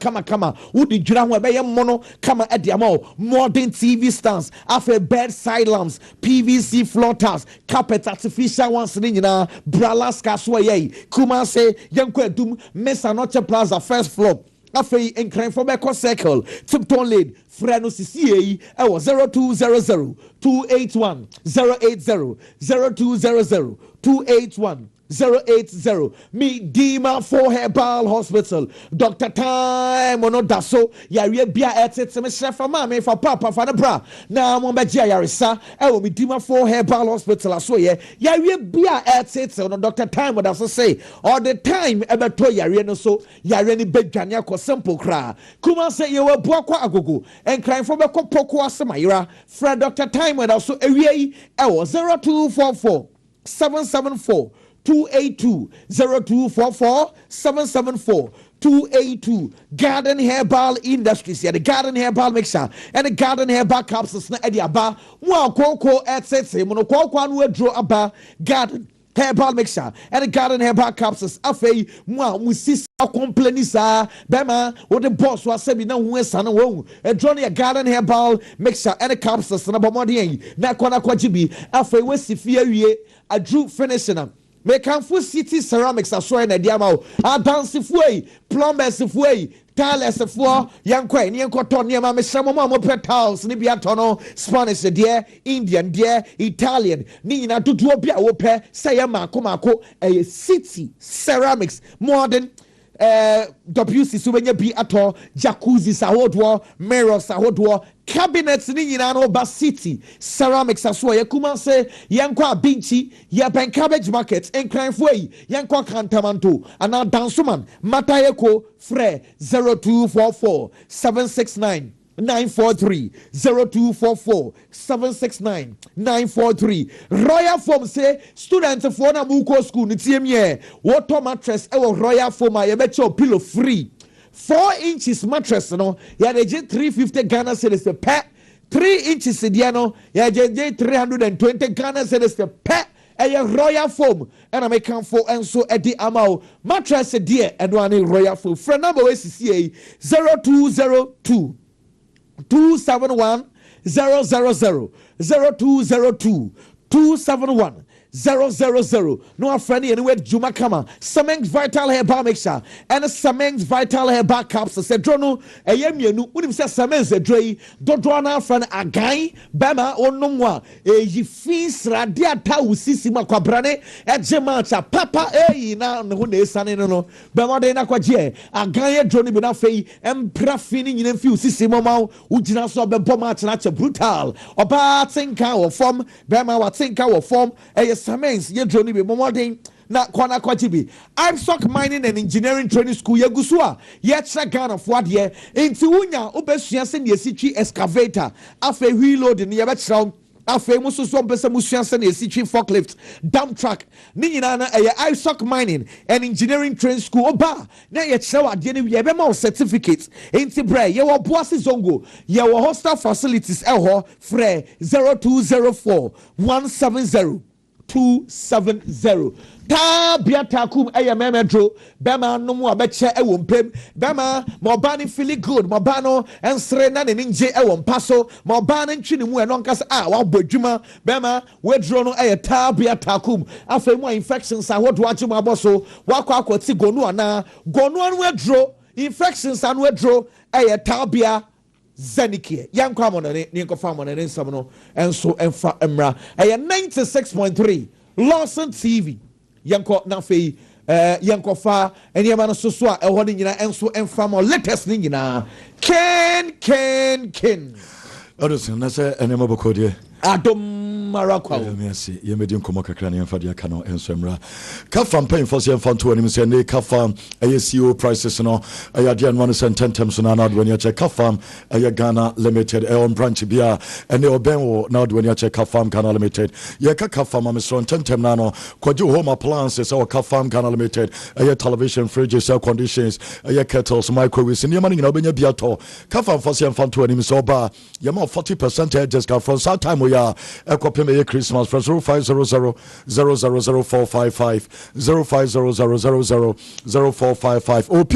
wudi dwira ho be ye mono kama e de ama modern TV stands after bedside lamps PVC floor tiles carpet artificial ones ni nyina Bralaska so ye kuma say yenko adum Mesa Noche Plaza first floor afei enkran for Beko Circle Tipton Lane Freno CCA I was 0200 281 080 0200 281 080 me Dima for Herbal Hospital Dr. Time ono daso yare bia etete me chef me for papa for the bra na mo be gia yaresa e wo me Dima for Herbal Hospital aso ye yare bia etete ono Dr. Time wo daso say all the time e beto yare no so yare ni bedwane akọ simple kra kuma say ye wo boakwa agogo enkran for be kopoko asemayira fra Dr. Time wo daso ewie e wo 0244 774 282 0244 774 282 Garden Herbal Industries the Garden Herbal Mixture and the Garden Herbal Capsules na ediaba mo akoko etsetse mo no kwakwa no adro aba Garden Herbal Mixture and the Garden Herbal Capsules afei mo musisi complain sa bema what the boss was say na hu esa na wo edro na Garden Herbal Mixture and the Capsules na bomodien na kwana kwajibi afei wasifi awie adru finishing Mekanfo City Ceramics asoe na diama o adansefo plumbers fo tiles fo yankwa ni enkoto niema me hyemo mo petals ni bia tono Spanish de Indian de Italian ni nyina dodo bia wo pe say mako City Ceramics modern WC so benya bi ato jacuzzi sahodwo mirrors sahodwo cabinets ni nyina no ba City Ceramics aso ye kuma se yenkwa binchi ye ben cabbage market enkranfo yi yenkwa kantamanto ana dansoman matayeko fre 0244 769 943 0244 769 943 Royal Foam say students for na muko school ni tiemye water mattress e Royal Foam a ye becho pillow free 4 inches mattress no ya de 350 Ghana cedis per 3 inches dia no ya je 320 Ghana cedis per Royal Foam and I make come for and so at the amount mattress dear and one Royal Foam friend number is 0202 271 000 0202 271 000. No friend anywhere Juma Kama. Samengs Vital Herbal Mixture and Samengs Vital Herbal Capsules. Drono, a yemianu, when him says Samengs a dray, Dodwana friend a guy, Bama or Nomwa, a Yifis Radia Tau Sissima Quabrane, at Gemacha, Papa, now the one is Sanino, Bama de Naquaje, a guy at Johnny Benafe, and Prafini in a few Sissimo, Ujina Sobe Bomach Nacha Brutal, or Batsinka or form, Bama Watsinka or form, a Samens, ye Johnny be Momoding. Na kwana kwachibi Ibstock Mining and Engineering Training School yegusua yetra Ghana for de enti wunya obesua se ne esitwi excavator afa wheel load ne yebechraw afa muso so mpese musua se ne esitwi forklift dump truck ni nyina na Ibstock Mining and Engineering Training School oba na yechraw ade ne yebema certificate enti bre ye wo boase zongo ye wo hostel facilities ho frɛ 0204 170 270 Tabia takum memedro bema no mu abeche e wompem bema mobani feel good mobano ensrena ne ninje e wompaso mobani ntwini mu eno nkasa wa bodwuma bema wedro no tabia takum afei mu infections ahodo agye aboso wakwa akwati gonu ana wedro infections an wedro tabia Zenikie, young common and Nico Farmer and Insamino, and so Emfa Emra, 96.3 Lawson TV, Yanko Nafi, Yanko Fa, and Yamana Suswa, a holding and so Enfamo, latest Nina, Ken. Odison, that's a name of a code. Adam Marako. Merci. You made him come a cranium for the cano and Semra. Kafam paying for some fun to him and they Kafam ASCO prices and all. I had 110 times on an when you check Kafam, a Ghana Limited, on branch Bia, and they obey now when you check Kafam Ghana Limited. Yaka Kafam, I'm strong 10 time nano. Could you home appliances or Kafam Ghana Limited? A television, fridges, air conditions, a kettles, microwaves, and your money in Albania Biato. Kafam for some fun to him so bar. You're 40% just got from some time we are. Merry Christmas for 0500 0000455 0500 OP.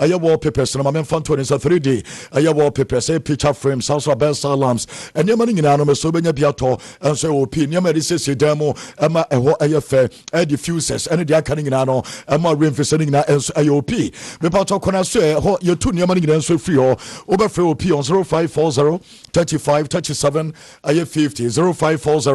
Your wallpapers and my man Fanton is a 3D. Your wallpapers, a picture frames, house of best lamps, and your money in anonymous so many biato and so OP. Your medicine demo, Emma, a fair, a diffusers, and the canning in ano, and my reinforcing that as IOP. The part of Conasue, your two near money and so free or over free OP on 0540 35 37 50 0540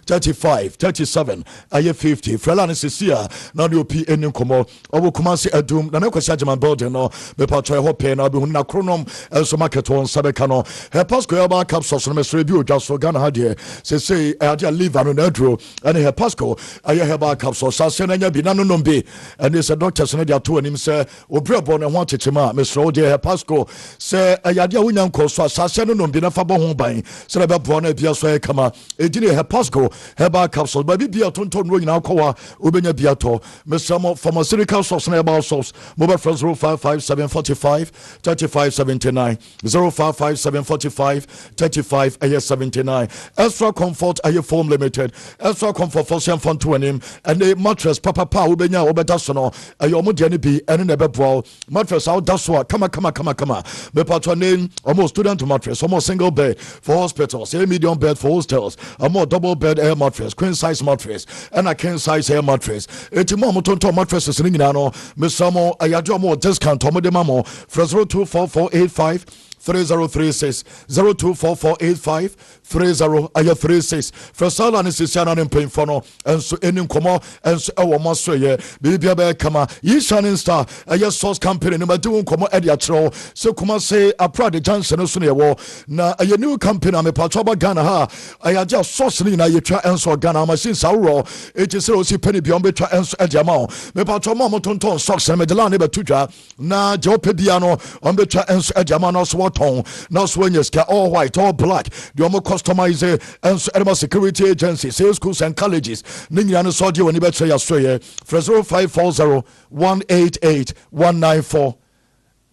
35 37 50 Frelan is here now the OP ending come owo Kumasi Adum na kwesi agema building no me pa try hope na be hunna kronom so market on sabeka no he pasco yaba capsules no mesre bi odwa so Ghana ha de say ade live anu na dro and he pasco aye heba capsules sase na nya bi na no nombe and say doctors no dia to anim say obrebo no ho tetema mesre ode he pasco say ayade awunya nko so sase no nombe na fa bo ho ban say be bo na bia so e kama edine he pasco heba capsules ba bibia tonton no nyina akwa obenya biato mesamo pharmaceutical source na about source mobile phone 055745 3579 055745 35 79 extra comfort aye foam limited extra comfort for some fun to him and the mattress papa obenya obeta so no aye omode ne bi ene na bebo mattress out that's what come me patron name almost student mattress almost single bed for hospitals a medium bed for hostels a more double bed air mattress queen size mattress and a king size air mattress eti mo tonto mattresses ni nyina no mesamo ayajo mo discount mo de mamo 024485 3036 024485 3036 Frasala and Sisiana and Painfono and so any comma and so our master ye Bibia Kama Yishanin Star a yes source company no doing comma ediatro so come say a Pride Johnson Sunia war na a new company I'm a Patraba Ghana ha I just source na you try and so Ghana machine sauro it is also penny beyond betra and so ediamao me Patrama Motonton socks and Medalani Betuja na Joe Piano on betra and so ediamano swat now when you all white all black the almost customize and security agency sales schools and colleges Ningan Saudi when you better your story 0540 188 194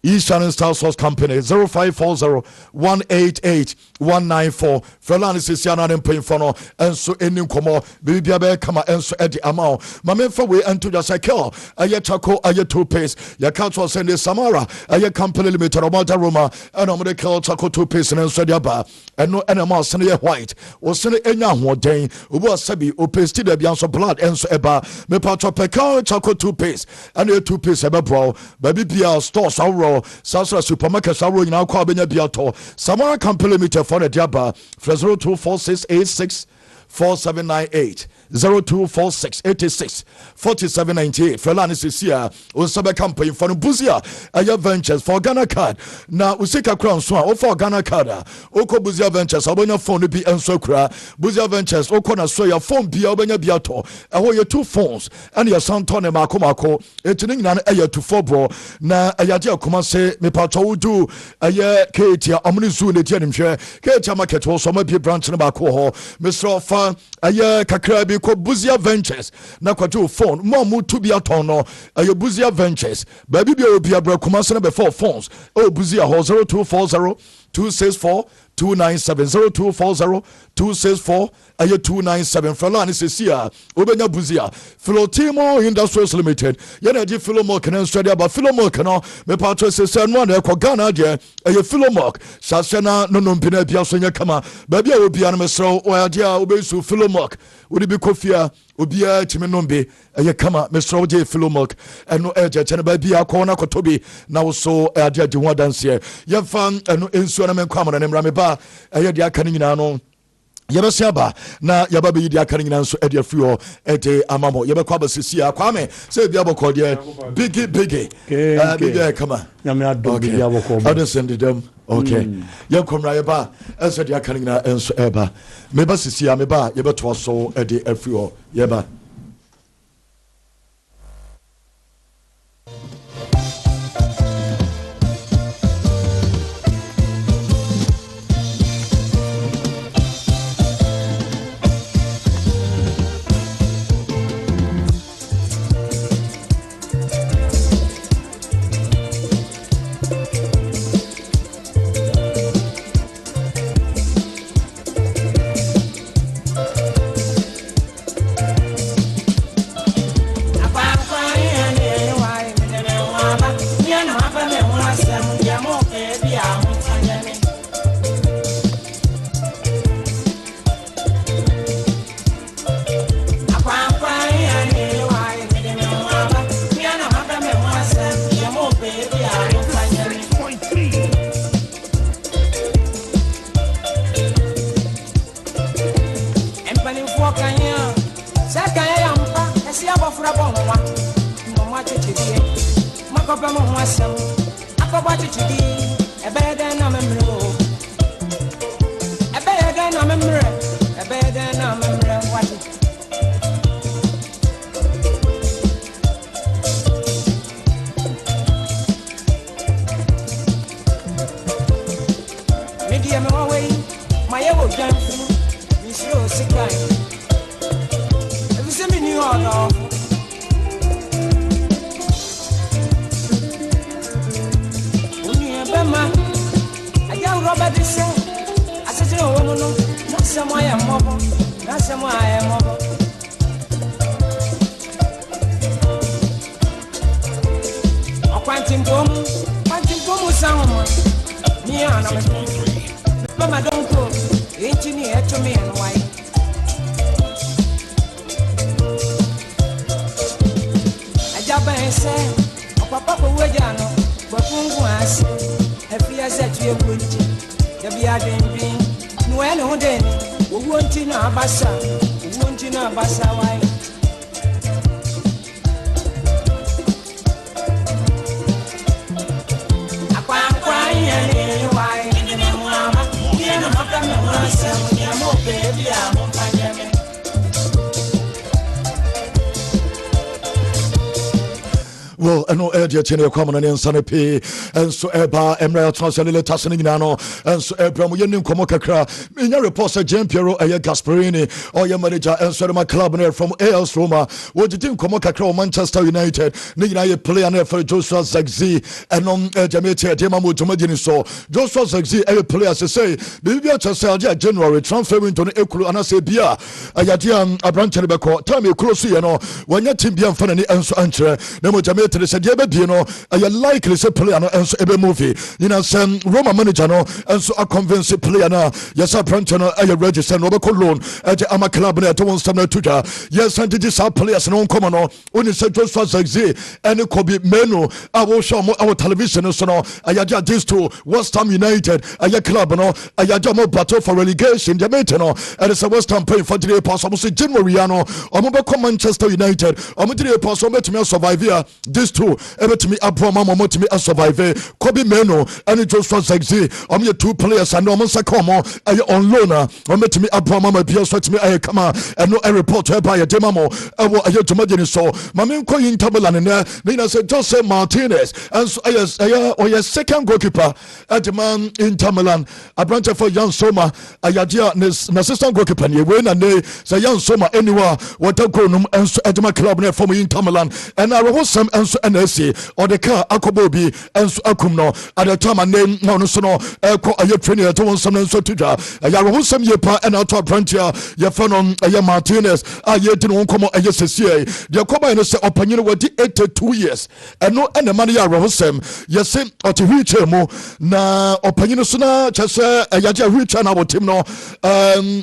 Eastern Star Source Company 0540 188 194 Frelan is Siana and Painfono and so ending como Bibia Kama and so Eddie Amao Mamefa way and to the cycle Ayatako Ayato Pace Yakato Sende Samara Aya Company Limited Omata Roma and Omade Kel Taco 2 Pace and Sodiaba ɛno ɛna ma ɔsene yɛ white ɔsene enya ahoɔden obi asabi opesti da bia nso blood enso ɛba mepatɔ pɛka chako toothpaste ɛna yɛ toothpaste ɛbɛboa baabi bia stores aworo sasra supermarket aworo nyinaa kɔ abɛnya bia tɔ Samara Company Limited for the diaba 0246864798 0246864798 Felani Sisia Usabe campaign for Buzia Aya Ventures for Ghana card na usika crown so for Ghana card oko Buzia Ventures abanya phone bi enso kra Buzia Ventures oko na so your phone bi abanya biato ɛho ye two phones and your son Tony Makomako etini nyina ɛyɛ to four bro na ɛyade akoma se me patro wudu ɛyɛ Ketia omni zoo ne tia nimhwe Ketia market wo so ma bi branch ne ba ko ho Mr. Ofa ɛyɛ kakra bi ko Buzia Ventures na kwato phone mo to bi aton no ɛyɛ Buzia Ventures baby bi obi abrakoma se na be four phones oh Buzia ho 0240 264 297 0240 264 297 Falani Sesia Obenya Buzia Philotimo Industries Limited Yana di Philomok and Australia but Philomok no me patro se no na ko Ghana de Philomok Sasena no mpina bia so nya kama ba bia obi an mesro o dia obesu Philomok wodi bi kofia obia timi nombe kama mesro de Philomok eno eje chene ba bia ko na kotobi na wo so adia di ho danse ye fan eno ensu na menko amana ne mra me ba dia aka nyina no yebesiaba na yaba be yidi aka nyina nso ade afuo ede amamo yebekwa basisia kwame se bia bokọ de bigi kama nyame adom bia bokọ I don't send them okay yekomra yeba enso de aka nyina enso eba me basisia me ba yebeto so ede afuo yeba Well, I know Edia Chene Common and Sanape, and so Eba, Emra Transalile Tassanino, and so Ebram Yenim Komokakra, in your reporter, Jean Piero, Aya Gasparini, or your manager, and Sodoma Club from AS Roma, what did you Komokakra, Manchester United, Nina play an for Joshua Zagzi, and on Jamaica, Demamu Tomadini. So Joshua Zagzi, a player, as I say, Bibi Chasadia, January, transferring to the Ekulu, and I say, Bia, Ayadian, a branch of the time you close, you know, when your team be unfunny and so answer, Nemo Jamaica. expect the said be no likely say player no and so ebe movie you know some Roma manager no and so a convince player na yes apprentice no register no be loan ama club na to one some na tuja yes and this players no come no oni say Joshua Zexi and Kobe Meno I will show our television so no ayaja this to West Ham United club no ayaja mo battle for relegation the mate no and it's a West Ham playing for the pass almost January no omo be come Manchester United omo the pass omo to me survive here this two ebe to me aboma omo to me survive Kobe Meno and Joshua Zexi omo two players and omo say come on loan omo to me aboma ma bia so to me come and no a report by a demamo ewo tomageni so mame ko Inter Milan na say Jose Martinez and so yes second goalkeeper at the man Inter Milan a branch for Jan Soma ayadia na assistant goalkeeper ne we na ne say Jan Soma anywhere water go num and so at my club ne from Inter Milan and I was some and so NSC or the car akobobi and so akum no at the time name no so no ko ayo trainer to one some so tuja ya was some yepa and out of branch ya fanon Martinez aye didn't won come aye sesie the koba no say opanyin wadi 82 years and no and the money ya rohosem yes ot wheelchair mo na opanyin so na chese ayaje wheelchair na botim no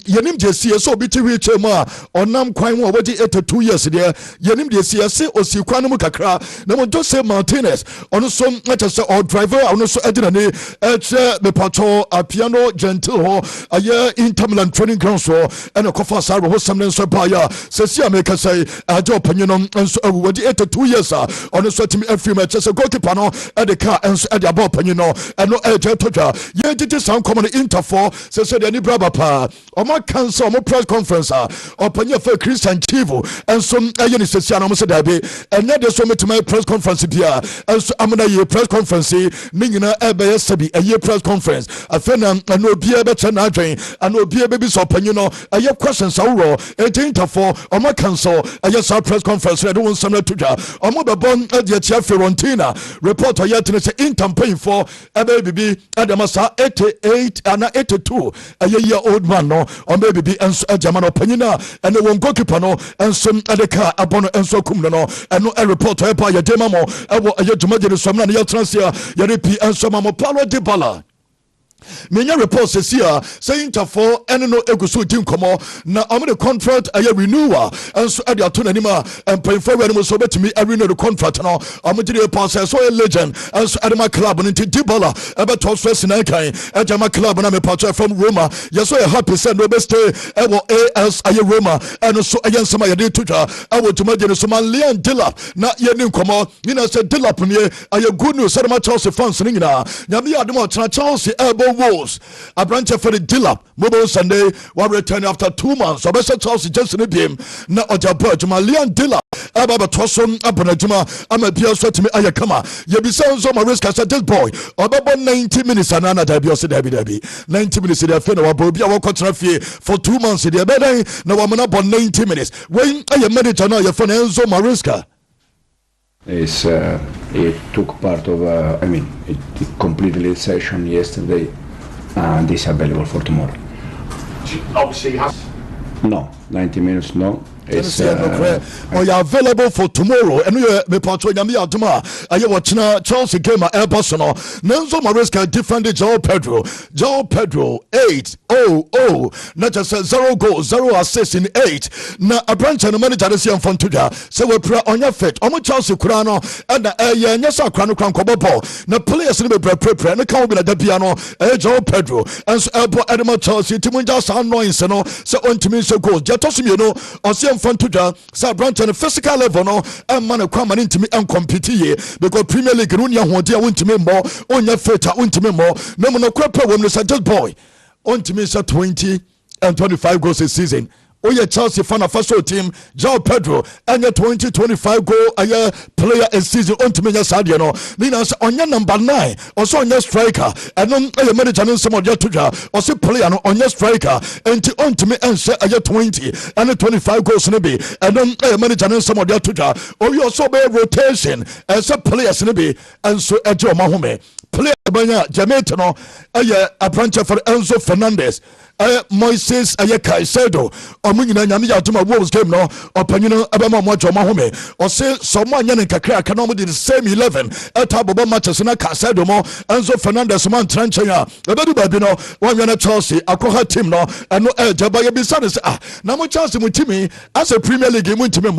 yenim jesie so biti wheelchair mo onam kwan mo wadi 82 years there yenim jesie se osi kwan no kakra na mo Jose Martinez ono so chese or driver ono so edina ne me pato a piano gentle ho aye Inter Milan training ground so and a kofa sa rohosem ne so ba ya sesia make say ajo panyin no so wadi 82 years ono so timi every match chese goalkeeper no e the car and so e the ball panyin no and no eje toja ye titi sound common Inter for say the ni braba pa o ma cancel o press conference o panyin for Christian Chivo and so aye ni sesia no so da be and dey so metima press conference dia and so amna ye press conference ni nyina e be yesabi aye press conference afena no bia be che na adwen and no bia be so panyin no aye questions awro e Inter for o ma cancel aye so press conference they don't some to ja o mo be bon e dia chia Fiorentina report yet to say Inter paying for baby adamasa 88 and 82 a year old man no or maybe and so German opinion and the one goalkeeper no and some other car abon and so kum no and no a report by your demamo a jumajin some na ya transfer ya repeat and some mo Paulo Dybala menya report says here say Inter for eno no eguso din komo na am the contract aye renewal and so ade ato nanima and pay for when so betimi renew the contract no am the report say so a legend and so adema club no Dybala ebe to first na kan adema club na me part from Roma yes so a happy say no be stay ewo AS aye Roma and so ayen sama ye dey tuja awo tumagene so man Liam Delap na ye nin komo you know say Delap ne aye good news say ma Chelsea fans ni nyina nyame adema tena Chelsea Wolves. A branch for the Delap Mobile Sunday will return after 2 months. So Bessa Chelsea just in the game. Na Ojabo Liam Delap Ababa Tosson Abonajuma Ama Pia so to me Ayakama. Yebisa so my risk as this boy. About 90 minutes and another Debbie 90 minutes in the fin of Bobia Wakotrafi for 2 months in the bed. No woman about 90 minutes. When I am manager now your friend Enzo Maresca. It took part of it completed the session yesterday and is available for tomorrow. Obviously no 90 minutes no. It's available for tomorrow and me patro nyame adoma aye watchna Chelsea game Airbus no Nenzo Maresca defended João Pedro 8-0 not just 0 goals 0 assists in 8 na a branch and manager this year from Tuja so we pray on your fit omo Chelsea kura no and nyesa kura no kran ko ball na players no be prepare na kan be na da bia no João Pedro and so Edema Chelsea timunja sa annoyance no so ontimi so goals jetosumi no o Fantuja, Sir Branton, physical level, no, and man of common into me and compete here because Premier League, Runia, won't you to me more, on your feta, won't to me more, no, no, crapper when you said just boy, on to me, 20 and 25 goals a season. Oye Chelsea fan of first team João Pedro and your 20-25 goal a year player a season on to me sadia no nina on your number 9 also on your striker and on a manager and some of your tuja or say player on your striker and on to me and say a year 20 and 25 goals maybe and on a manager and some of your tuja or you also be rotation and some players maybe and so a Joe Mahome player banya Jamaica no apprentice for Enzo Fernandez Moises Caicedo omunyina nyame ya tuma Wolves game no opanyino abema mo adwoma home o say someone nya nkakra ka no mo the same 11 etabobo matches na Caicedo mo Enzo Fernandez man tranche ya ebedu ba bi no wanwa na Chelsea akoha team no eno ejaba ye bisa ne na mo Chelsea mo team as a Premier League mo team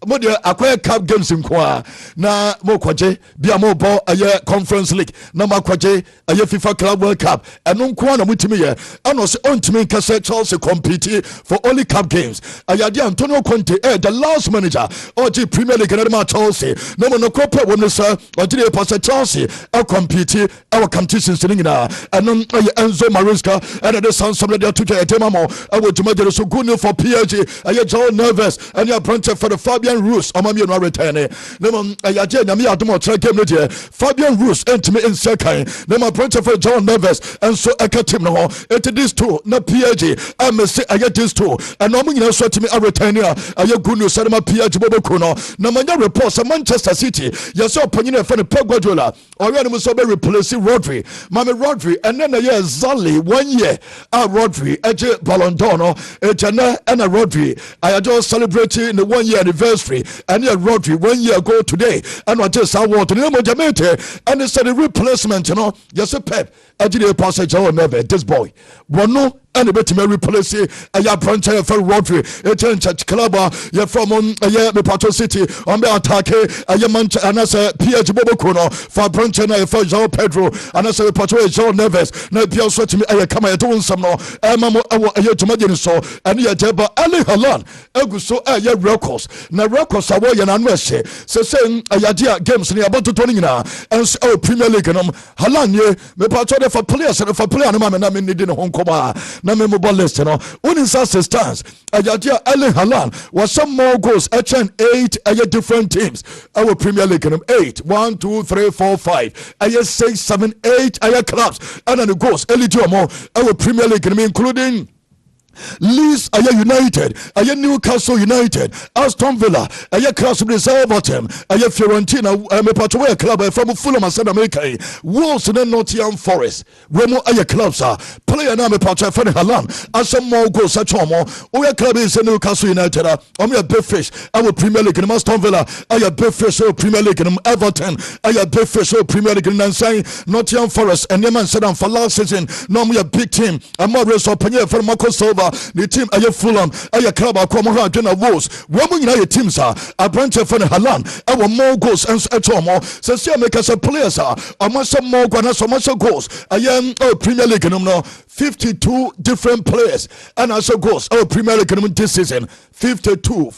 mo de akwai cup games nkoa na mo kwaje bia mo bo aye Conference League na mo kwaje aye FIFA Club World Cup eno nkoa na mo team ye eno se ontimi nkase Chelsea compete for only cup games ayade Antonio Conte the last manager of the Premier League na Chelsea no mo no kopa won sir odire pass Chelsea compete our competitions nyina eno aye Enzo Maresca and the sound some de to tema mo awo tumajere so good for PSG aye João Neves and your apprentice for the Fabian Ruiz amami no return nem ayaje nyame adom o game no de Fabian Ruiz entime insekan nem apprentice for João Neves and so ekatim no it this two na PSG amese aye this two and no nyina so timi return aye good news say ma PSG bobeko no na manya report say Manchester City yes opanyina for the Pep Guardiola or we no so be replace Rodri mame Rodri and then aye Zali 1 year Rodri eje Ballon d'Or no ejana and Rodri ayajo celebrating the 1 year anniversary and yeah Rodri 1 year ago today and what just award no mo Jamaica and it's the replacement you know yes Pep ajide pass João Neves this boy wono and the better replace a branch for Rodri a church club you from the Pato City on the attack a manch and as a PSG Bobokuno for branch and for João Pedro and as a Pato João Neves no Pio so to me I come doing some no mamo a to imagine so and ya Jeba Ali Halan Eguso a records na records are yan anwese so saying a yadia games near about to 20 now and Premier League Halan ye me Pato for players and for player no man in the home coba na memorable list no when stands ayadia Erling Haaland was some more goals at 8 different teams our Premier League 8 1 2 3 4 5 6 7 8 clubs and then the goals eligible our Premier League including Leeds United, Newcastle United, Aston Villa, Crystal Everton, Fiorentina, Mepatoya club from Fulham and South America, Wolves and Nottingham Forest, Remo clubs are player name Patrick Haaland, and some more goals at Tomo, Oya club is Newcastle United, a big fish, our Premier League in Aston Villa, big fish, Premier League in Everton, big fish, Premier League in Nansai, Nottingham Forest, and Yemen Sedan for last season, normally a big team, and more race up for Marco Silva. The team aye Fulham aye club akomo ha adwena Wolves womu nyina ye teams a branch for Haaland our more goals and etomo so see make us players almost more goals so much goals aye Premier League no 52 different players and also goals Premier League this season 52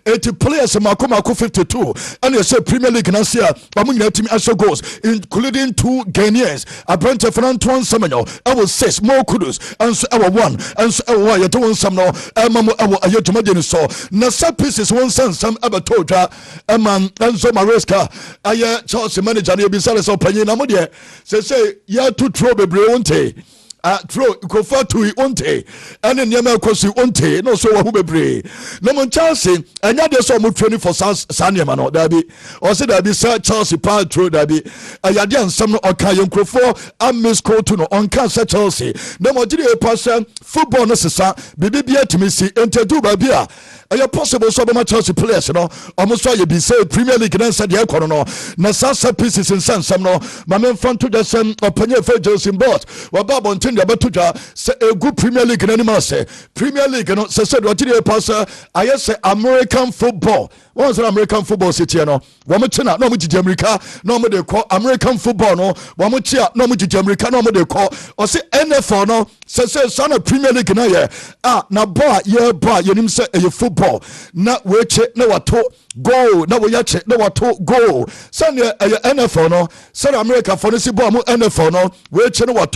80 players makoma 52 and you say Premier League na sia womu nyina team also goals including 2 Ghanaians a branch for Antoine Semenyo our 6 more kudos and so our 1 and so you doing some no mamo ayo tumageni so na some pieces one sense some abatoja man Enzo Maresca aye Chelsea manager na ebisale so panyin na mo de say ya to throw bebre wonte throw kofa to onte and nyama kosi onte no so wo bebre no mon Chelsea anya de so mo training for Sanyama no dabi o se dabi sa Chelsea pa throw dabi ayade ansam no oka yenkrofo amis ko to no onka sa Chelsea no mo gire pass football no sesa bibia timisi entedu ba bia aye possible so be Chelsea players no almost so you be say Premier League na sa de ekono no na sa pieces in sansam no ma men front to the same opinion for Jose Bolt wa babo the Batuja say a good Premier League in animal say Premier League no said what did you pass I say American football what's American football city no one china no much America no more they call American football no one much no much America no more they call or say NFL no say son of Premier League na yeah na bar yeah bar you say a football na we check no what goal na we check no what goal son NFL no say America for this ball NFL no we check no what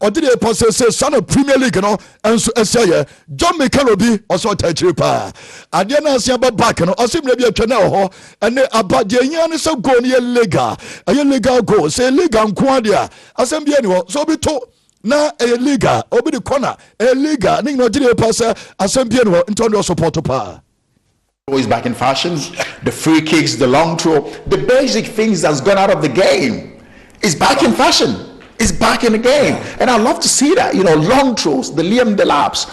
or did they pass say son of Premier League no and so say John McCarroby also touch pa ade na sia ba back no osim na bi atwa na ho ene abade yan so go ne legal legal goal say legal nko ade asem bi ani ho so bi to na legal obi the corner legal ning no did they pass asem bi ani ho into no support pa always back in fashion, the free kicks, the long throw, the basic things that's gone out of the game. is back in fashion. It's back in the game, and I love to see that. Long throws, the Liam Delap's.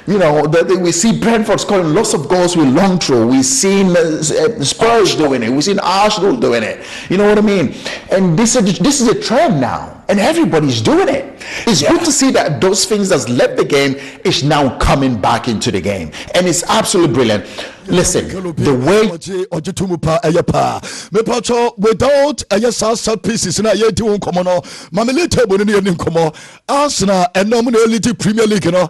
We see Brentford scoring lots of goals with long throw. We've seen Spurs doing it. We've seen Arsenal doing it. You know what I mean? And this is a trend now, and everybody's doing it. It's good to see that those things that's left the game is now coming back into the game, and it's absolutely brilliant. Listen, the way without a set pieces in a year to Comono, Mamily table in the Como, Arsenal and nominality Premier League, her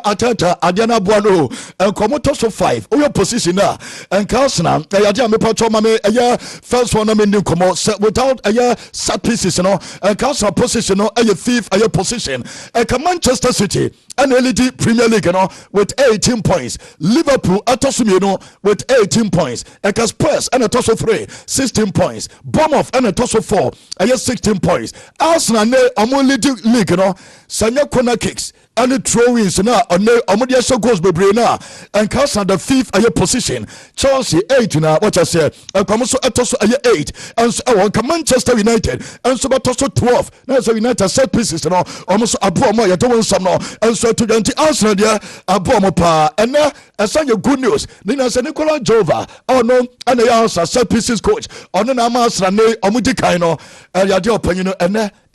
Atata, Adriana Buano, and Comotos of 5, or your position now, and Carsana, Ayajame Pacho Mame, a year first one in Como, without a year set pieces, and Carsana position, a year thief, a year position, and Manchester City, and LED Premier League, with 18 points, Liverpool, Atosumino, with 18 points. Ekas Spurs and a toss of 3, 16 points. Bournemouth and a toss of 4, 16 points. Arsenal ne amuli league Sanya corner kicks and the throw-ins na omodia so goals bebre na and Arsenal the 5th aye position. Chelsea 8 na what I say. Come so etoso aye 8 and so Manchester United and so etoso 12. Na so United set pieces almost abo mo ya do some no and so to the Arsenal there abo mo pa and na asanya good news. Nina say Nicola Jova no and the answer set pieces coach ono na Arsenal ne omudi kan no ya de opanyino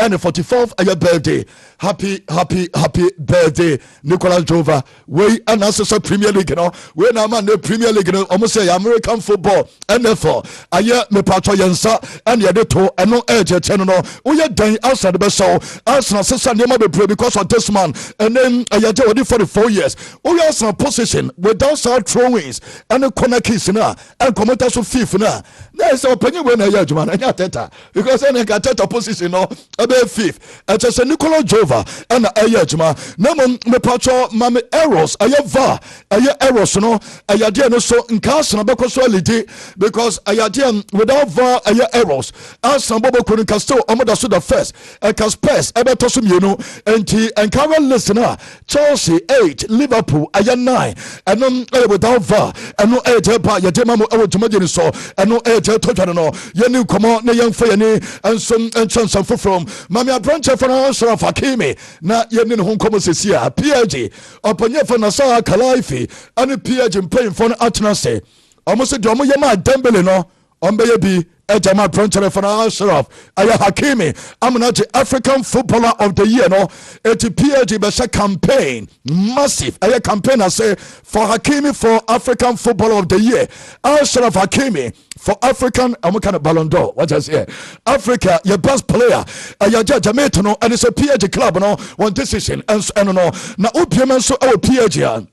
and the 44th aye birthday. Happy birthday, Nicola Jova. We and also Premier League, we now man the Premier League, almost say American football, and therefore, I hear me patro Yensa, and the to and no edge at Channel. We are dying outside the best show. Arsenal says never be because of this man, and then I had already for 4 years. We are some position without side throw-ins and the corner kicks now, and commenters of FIFA now. There's an opinion when I hear man, and Teta, because then I got Teta position, about 5th. I just say Nicola Jova. And ayajma namon me pacho mame errors ayava errors ayade no so nkas na bekoso alidi because ayade without var errors asan bobo kunu casto omoda so the first Spurs ebeto so mienu enti encourage listener Chelsea 8 Liverpool 9 and without var and no pa yade mamo ewojumageni so and no to no yenu komo na yemfa yeni and some chance from mame abranche for answer of Hakim na yemni no nkomo sesia PG opanye for na sa Kalaifi and PG playing for Atnase almost do mo yema Dembele no ombeye bi ejama prontere for Ashraf aya Hakimi amna the African Footballer of the Year no et PG be campaign massive aya campaign I say for Hakimi for African Footballer of the Year Ashraf Hakimi for African kind of Ballon d'Or. What I say? Africa, your best player. Your Jamaican, and it's a PG club, one decision. And no, now OPM so our PG.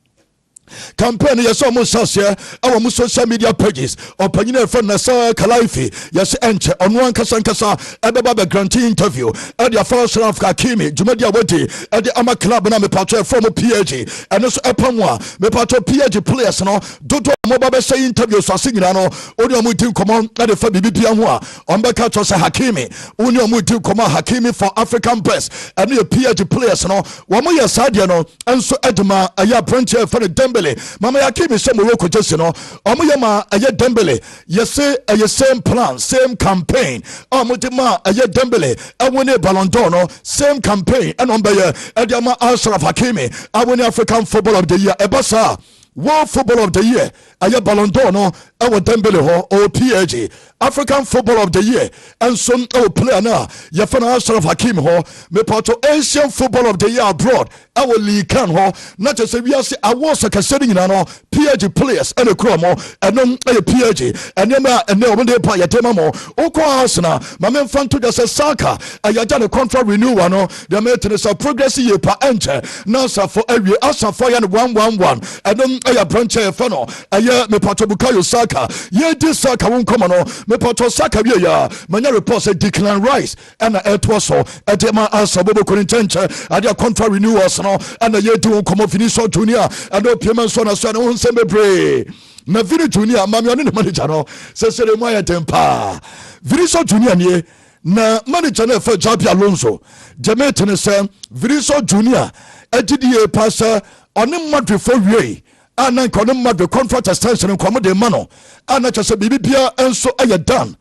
Campaign yes almost here our social media pages opinion from Nasa Kalaifi yes enche on one kasankasa ebeba granting interview at the first round of Hakimi Jumadia Wati at the Ama Club na me patro from PG and also epamwa me patro PG players no dodo mobile say interview so singina no odi omutin common at the BBP anwa on beka to say Hakimi uni omutin common Hakimi for African best and the PG players no wo mo yes adia no enso eduma aya branch for the Dembele Mama Hakimi say Morocco just omuyama aye Dembele yese aye same plan same campaign omudima aye Dembele awone Ballon d'Or no same campaign and ombeye ediama Ashraf Hakimi awone African Football of the Year ebasa World Football of the Year aye Ballon d'Or no ewo Dembele ho o PG African Football of the Year and some player na yefana Ashraf Hakimi ho me pato Asian Football of the Year abroad our league can ho not just we say awards ka setting na no PG players and a chromo and no PG and no when they pa yetema mo oko Arsenal ma men fan to just Saka ayaja the contract renewal no the maintenance of progress year pa enter now for every Arsenal for 111 and no aya branch fa no aya me pato Bukayo Saka ye this Saka won come no me pato Saka we ya manya report say Declan Rice and etwaso etema Arsenal bobo konintenche ade contract renewals no and ye do come finish junior and opieman so na so na won sembe pray na Vini Junior mami oni manager no se sere mo ayetempa Viniso Junior nie na manager na fa Jabi Alonso Jamaican say Viniso Junior agidie pasa oni madwe for wie ana nkono madwe contract extension nkomo de mano ana chese bibia enso aye dan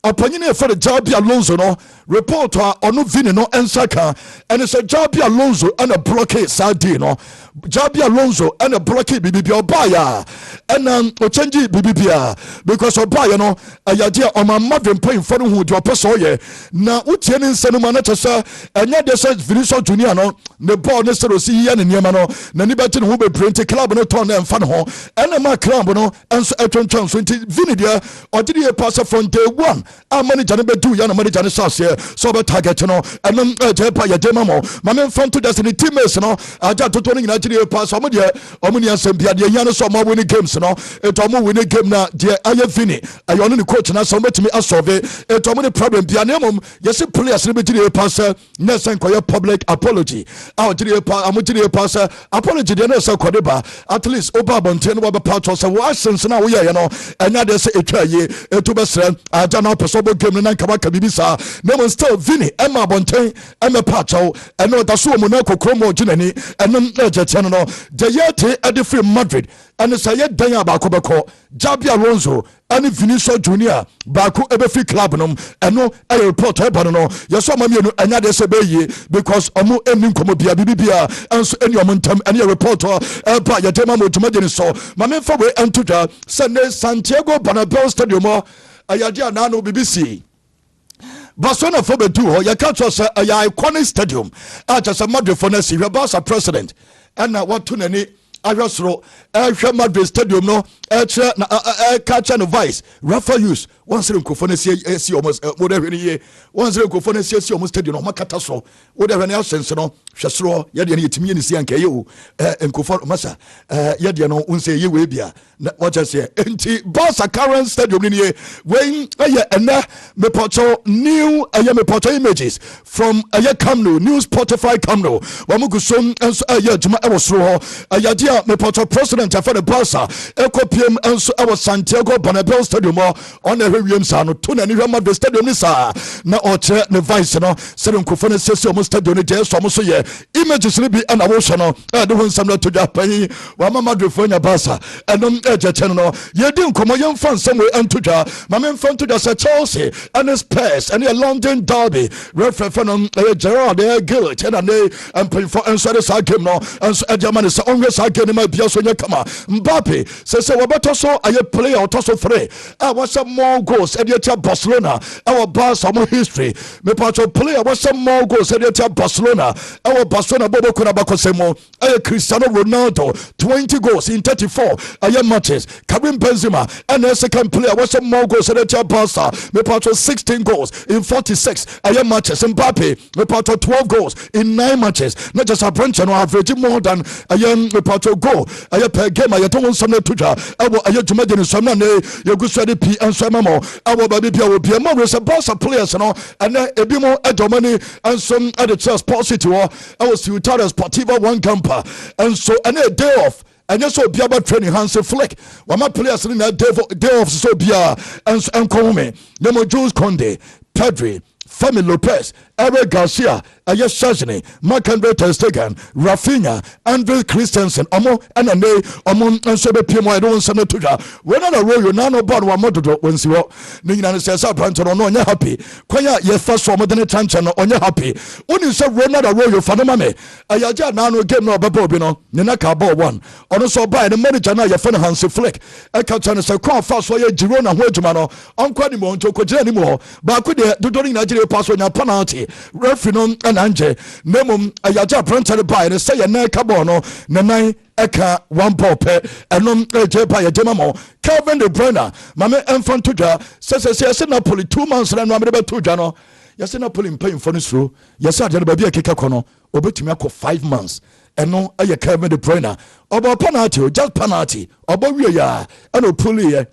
opanyine for Jabi Alonso no report ono Vini no ensaka and it's a Jabi Alonso and a blockade Sardino Jabi Alonso and a blockade BBB Obaya and Ochenji BBB because Obaya no ayadia on my mother paying for who do a person na utieni senumana chasa and yet there's Vinicius Junior no the ball necessary see and Yamano Nanibatin who be print club no turn and fan ho and a macram no and so Etron Chance Vinidia or did he pass from day one our money Janabe do Yana money Janisas here so be target no and then Jepa Yademamo my man from to just in the teammates no I just to turning Nigeria pass Omodia Omonia Sembia the Yana so more winning games no it almost winning game na dear Aya Vini I only the coach na so me a survey it almost problem bianemum yes players Nigeria pass next and public apology our Nigeria pass apology the next Kodeba at least Oba Bonten wa part of so since now we you know and now they say etwa ye to be sre aja na person game na nkaba kabibisa no still Vini Emma Bonten Emma Pacho and no that's wo na kokromo ginani and no no the yete at the free Madrid and say dan abako beko Jabi Alonso and Vinicius Junior baku ebefi club nom and no a report eba no yeso mami no anya de se be because omo enim komo bia bibia and so any omontam and a reporter eba yetema mo tumade so mame for we entuja Sunday Santiago Bernabeu Stadium ayadia na no BBC Barcelona for bedu ho ya catch us a iconic stadium just a Madrid for next year Barca president and what to nani Ajasro Madrid stadium no catch and vice Rafa use once in Kofone see almost whatever year once in Kofone see almost stadium no makataso whatever else sense no Shasro yadi timi ni si anke you and Kofone masa yadi no unse ye we bia what I say enti Barca current stadium ni when and me porto new me porto images from Camp Nou new Spotify Camp Nou wamugusom and juma e was ro yadi me porto president for the Barca ekopiem enso e was Santiago Bernabeu stadium on the Williams ano to na ni Madrid stadium ni sa na oche ne vice no se nkofo na sese o stadium ni je so mo so ye images ni bi na wo hwe no de ho nsam na to Japan wa Madrid fo nya Barca enom ejechen no ye di nkomo ye mfa nsam we antodwa ma me mfa ntodwa se Chelsea and Spurs and a London derby referee no Gerard Gillett and they for enso de sa game no enso Germany se onwe sa game ma bia so nya kama Mbappe se wabeto so aye player to so 3 what's some more goals at the Barcelona our Barca more history me pacho player what's some more goals at the Barcelona our Barcelona bobo kuna bakosemo Cristiano Ronaldo 20 goals in 34 matches Karim Benzema and the second player what's some more goals at the Barca me pacho 16 goals in 46 matches Mbappe me pacho 12 goals in 9 matches not just a branch no average more than me pacho goal per game don't some tuja aye jumade ni some na you go study P and some more our baby will be a more Barca players no and ebi mo edomani and some at the Sports City I was to Italia Sportiva one camper and so and a day off and so be about training Hansi Flick one my players in that day off so be and come me Nemo Jules Conde Pedri Femi Lopez Eric Garcia Ayes Chazini Marc-Andre ter Stegen Rafinha Andre Christensen Omo and and so be PM I don't send to ja when on a row you no bad one modo when see what Nina says up no nya happy kwaya ye first for modern chancha no onya happy when you say run a row you fana mame ayaja na no game no babo bi no nina ka ball one ono so buy the manager na ye fan Hansi Flick e ka chane say kwa fast so ye Girona ho adwuma no onkwa ni mo nto ko gina ni mo ba ko de dodori Nigeria pass on penalty referee no and anje nemum ayaja printed by and say na ka ball no na nine eka one ball pe enom ejepa yejema mo Kevin De Bruyne mame enfant to ja say Napoli 2 months na no amebe to ja no yesi Napoli paying for this through yesi ade ba bia keka kono obetumi akọ 5 months eno eye Kevin De Bruyne obo penalty just penalty obo wie ya eno puli ye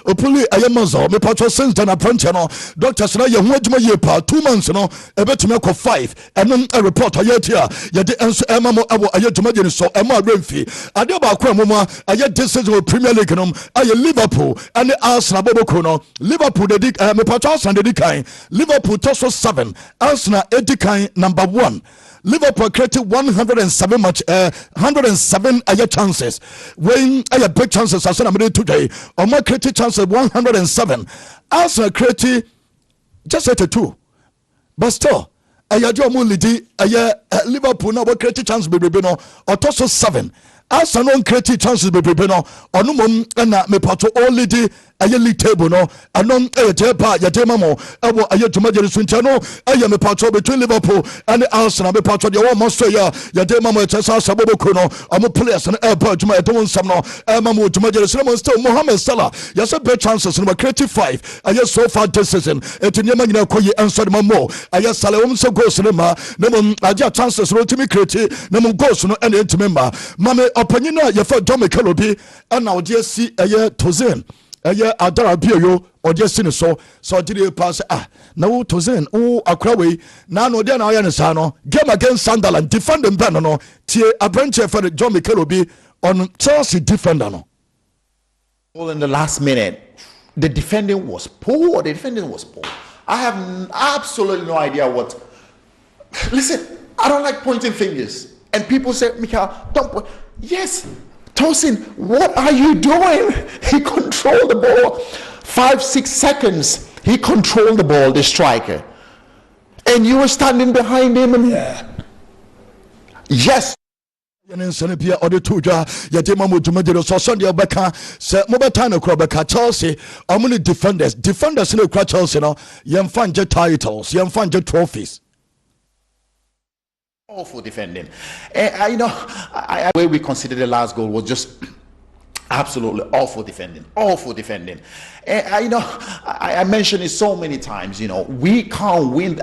Opuli ayamazo me patro since then apprentice no doctors na ye ho adwuma ye pa 2 months no ebetumi akọ 5 eno a report ayetia ye de enso emamo abo ayedwuma je so ema remfi ade ba akọ amoma aye decision Premier League no aye Liverpool and Arsenal boboko no Liverpool de me patro Arsenal de kan Liverpool toso 7 Arsenal edikan number 1 Liverpool created 107 chances. When big chances, I said I'm today. Or more created chances 107. Arsenal created just 82. but still ɛyɛ mo lidi ɛyɛ Liverpool na wo create chance bebrebe no ɔtɔ 7 Arsenal create chances bebrebe no ɔno mom na mepato all lidi ɛyɛ league table no ɛno ɛyɛ tepa yɛde ma mo ɛwɔ ɛyɛ dwumagyere so ntia no ɛyɛ mepato between Liverpool and Arsenal mepato deɛ wɔn mo so yɛ yɛde ma mo ɛkyɛ sɛ asaboboko no ɔmo players no ɛba adwuma ɛde wɔn nsɛm no ɛma mo dwumagyere so mo still Mohamed Salah yɛsɛ best chances no create 5 ɛyɛ so far this season ɛti nneɛma nyinaa kɔ yi ɛnsɔ de ma mo ɛyɛ Salah wɔn sɛ goals no ma na mo agye chances no timi create na mo goals no ɛna ɛntimi ma mame ɔpanyin no a yɛfɛ John Mikelobi ɛna ɔde asi ɛyɛ Tozen ɛyɛ Adara Bioyo ɔde si ne so ɔde pass na wo Tozen wo akora wei na no de na ɔyɛ ne saa no game against Sunderland defender bɛn no tie abranche for John Mikelobi on Chelsea defender no all in the last minute. The defending was poor. I have absolutely no idea what. Listen, I don't like pointing fingers, and people say, Michael, don't point. Yes, Tosin, what are you doing? He controlled the ball 5-6 seconds. He controlled the ball, the striker, and you were standing behind him. And yes. nsane bia ɔde to dwa yɛde ma mo dwumagyere so Sunday bɛka sɛ mobɛta no kora bɛka Chelsea ɔmo ne defenders ne kora Chelsea no yɛmfa ngye titles yɛmfa ngye trophies awful defending. And the way we considered the last goal was just absolutely awful defending. And I mentioned it so many times. We can't win.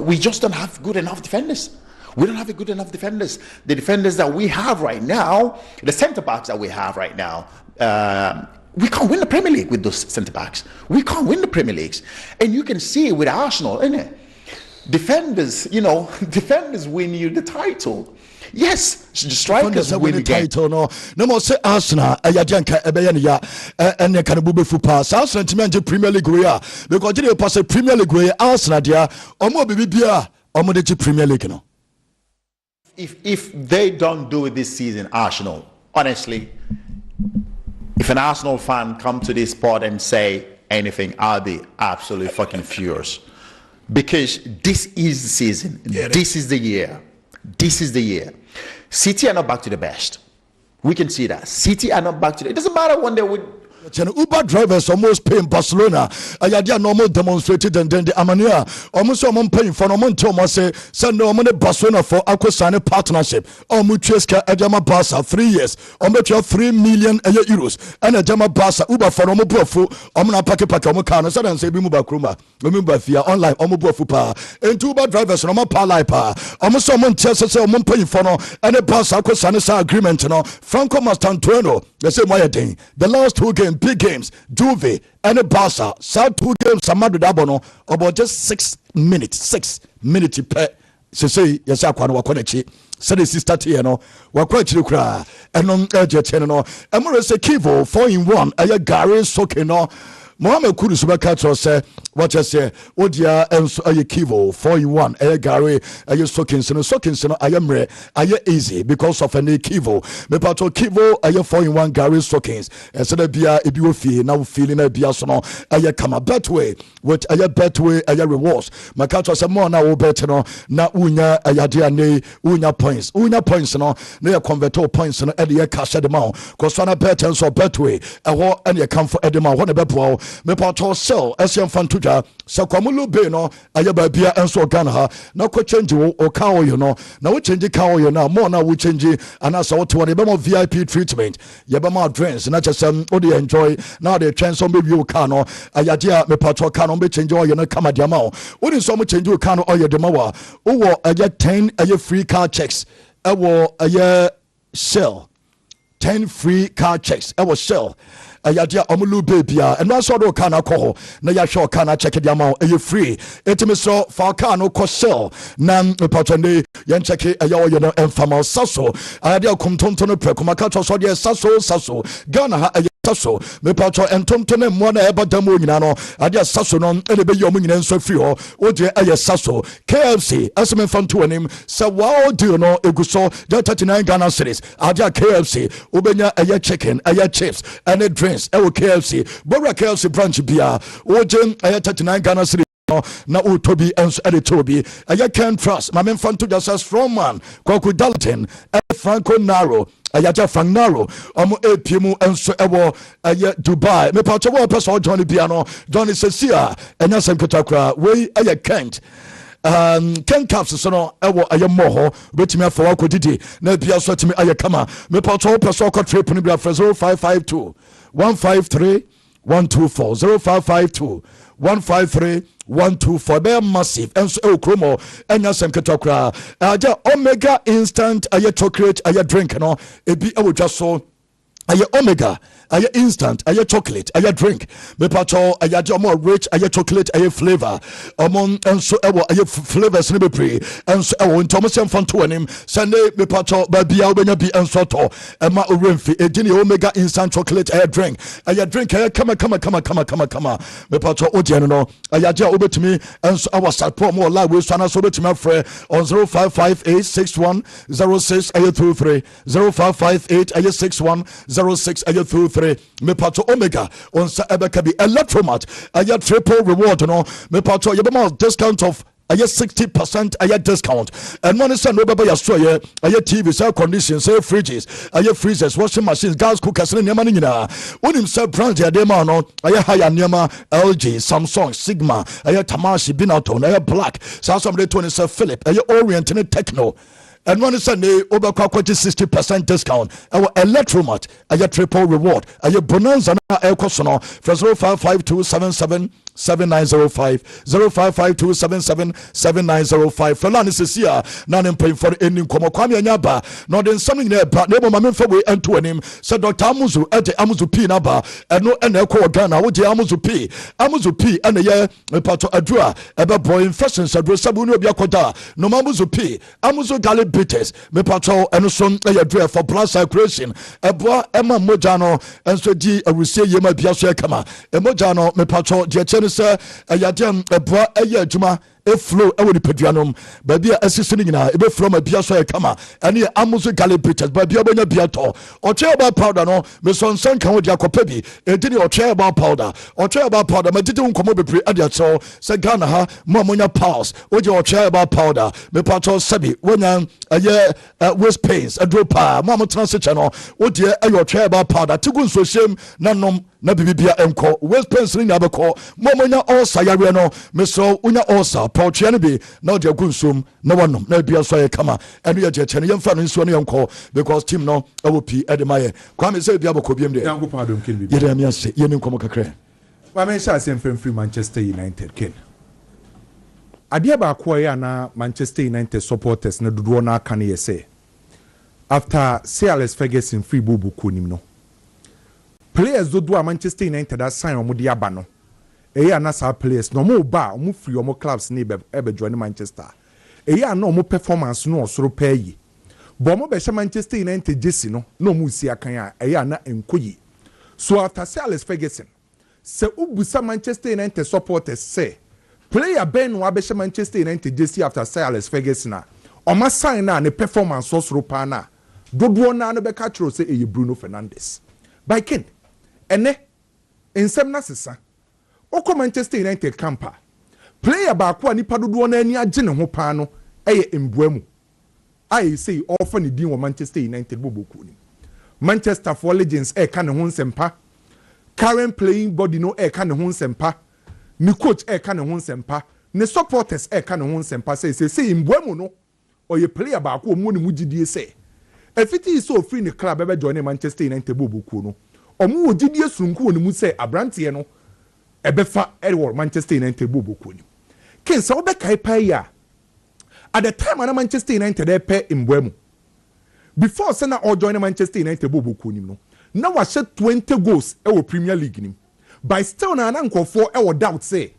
We just don't have good enough defenders. We don't have good enough defenders. The defenders that we have right now, the centre backs that we have right now, we can't win the Premier League with those centre backs. We can't win the Premier Leagues, and you can see it with Arsenal, innit? Defenders win you the title. Yes, the strikers win the title. No more say Arsenal. Ayajanka ebeya ene kan bube fupa. Arsenal team anje Premier League we are because they pass Premier League we Arsenal dia. Omo bibia omo de Premier League no. If they don't do it this season, Arsenal, honestly, if an Arsenal fan come to this spot and say anything, I'll be absolutely fucking furious. Because this is the season. This is the year. City are not back to the best. We can see that. City are not back to the... It doesn't matter when they would... Uber drivers almost paying Barcelona. Ayadia normal demonstrated and then the Amania almost paying for no say send no money Barcelona for Aquasane partnership. Mutueska Ajama Barca 3 years. Ometria 3 million euros. And Ajama Barca Uber for no bofu. Omna pake omukano. So then say Bimuba Kruma. Remember via online omubofu pa. And Uber drivers no pa pa. Almost say paying for no and a Barca Aquasane agreement. Franco Mastantueno. The same way thing. The last 2 games. Big games, Juve and Barca. Sad 2 games, Samadu Dabono, about just 6 minutes. 6 minutes per. Say, yes, I can't walk on a cheek. Said his sister Tiano, walk quite to cry. And on Edge Channel. And more as a Kivo, 4-in-1, a Gary Sokeno. Mohamed Kudus Bakato say, what I say, Odia and a Kivo, 4-in-1, a Gary, a Sokinson, I am rare, I am easy because of any Kivo. Me pato Kivo, a 4-in-1 Gary Sokins, and said a beer, if you feel now feeling a biasono, a come a bet way, with a bet way, a rewards. Makato say more now better no, na unya, a yadia ne, unya points, no, near converto points and a cash at the mount, because one a bet and so bet way, a war and you come for Edema, one a bet well. Me pato sell SM Fantuja so kwamulu be no ayaba bia enso Ghana ha na ko change o kawo you know na we change kawo you now more na we change anasa what one be more VIP treatment ye be more drinks na chesem o dey enjoy now dey trend some be you car no ayadia me pato car no be change o you no kama dia ma o dey so mo change o car no o ye de ma wa o wo aya 10 aya free car checks e wo aya sell 10 free car checks e wo sell ayadia omulu babia and one sort of kana ko na ya show kana check the amount e free etimi so for car no ko sell nan patone yen check ayawo you know enfama saso ayadia komtonto no prekoma ka to so de saso Ghana ha saso me pato entonto ne mo na eba damo nyina no adia saso no ele be yom nyina nso free ho o de saso KFC asem fanto anim sa wow deal no eguso 39 Ghana cedis adia KFC obenya chicken chips and drinks e wo KFC Bora KFC branch bia o je 39 Ghana cedis na utobi enso ede tobi aya Ken Trust ma men fanto just a strong man Kwaku Dalton Franco Naro aya Frank Naro omo epiemu enso ewo aya Dubai me pa chobo person Johnny Biano Johnny Sesia enya semketakra we aya Kent Ken Caps so no ewo aye moho betimi afa akodidi na bia so timi aye kama me pa chobo person ko trip ni bia 0552 153 124 0552 153 124 be massive enso e okromo enya sem ketokra aja Omega instant aye chocolate aye drink no ebi e wodwa so aye Omega aye instant aye chocolate aye drink me pacho aye more rich aye chocolate aye flavor among enso ewo aye flavors ne be pre enso ewo ntomo sem fanto anim sende me pacho ba bia obenya bi enso to ema oremfi edini Omega instant chocolate aye drink aye kama me pacho odie no aye obetimi enso awa support more live we so na so obetimi afre on 05586106 aye 23 0558 aye 6106 aye 23 me pato Omega on sa ebeka bi electromat aya triple reward no me pato yebema discount of aya 60% aya discount and money say no baba ya so ye aya TV say conditions say fridges aya freezers washing machines gas cookers ne nyama nyina onim say brand ya dem no aya higher nyama LG Samsung Sigma aya Tamashi Binaton aya Black so some dey 20 say Philip aya Orient ne Techno. And one is a over 60% discount. Our Electromat, a triple reward. A bonanza air cosono for 0552777905 0552777905. For Lanis is here, none paying for any Kwame Nyaba. Not then something there, but never my for we and to him. Said Dr. Amuzu at the Amuzu P number and no and echo Ghana with the Amuzu P and a year Pato Adua, about boy in fashion, said Sabuno Biakoda, no Mamuzu P, Amuzu Galib bitters me patrol and son a dread for blood circulation a boy Emma Mojano and so di a receive yema biasha kama a Mojano me patrol Jachenisa a yadam a boy a year juma a flow a would pedianum baby assisting a bit from a biasha kama and here Amuzu Galib bitters by Biabana Biato or chair about powder no me son can with Jacopebi a dinner or chair about powder or chair about powder my didn't come up pre adia so said Ghana ha Mamonia pals or your chair about powder me patrol Sabi when waist pains a drop mama transit channel what dear your chair about powder to go so shame nanom na bibia enko waist pains ni abeko momonya osa yare no meso unya osa pouchia ne bi na de gunsum na wanom na bia so ye kama enu ye chene yemfa no nso ne enko because team no awopi edemaye kwame say bia bako biem de yango padom ken bi ye dem ya se ye ne nkomo kakra wa men sha sem free Manchester United ken adia ba ko ya na Manchester United supporters na dodo na aka ne say after Sir Alex Ferguson free bobu konim no players dodo a Manchester United assign omo de aba no eya na sa players no mo ba omo free omo clubs ne be join Manchester eya na omo performance no osoro payi bo omo be Manchester United jesi no omo si akan a eya na enkoyi so after Sir Alex Ferguson se ubusa Manchester United supporters say player Ben wa be Manchester United jesi after Sir Alex Ferguson na oma sign na ne performance osoro pa na dodo na no be ka tro say eye Bruno Fernandes by ken ene ensem na sesa oko Manchester United camper player ba ko nipa dodo na ani age ne ho pa no eye embuamu I say offer ne din wo Manchester United boboku ni Manchester for legends ka ne ho nsempa current playing body no ka ne ho nsempa ni coach ka ne ho nsempa ne supporters ka ne ho nsempa say embuamu no oye player ba ko mu ne mugidie say efiti so free ne club ebe join Manchester United boboku no omu ogidie sunku ne mu say abrante no ebefa Edward Manchester United boboku ni ken so be kai pa ya at the time na Manchester United pe embuamu before say na all join Manchester United boboku ni no na wa she 20 goals e wo Premier League ni by still na nkofo e wo doubt say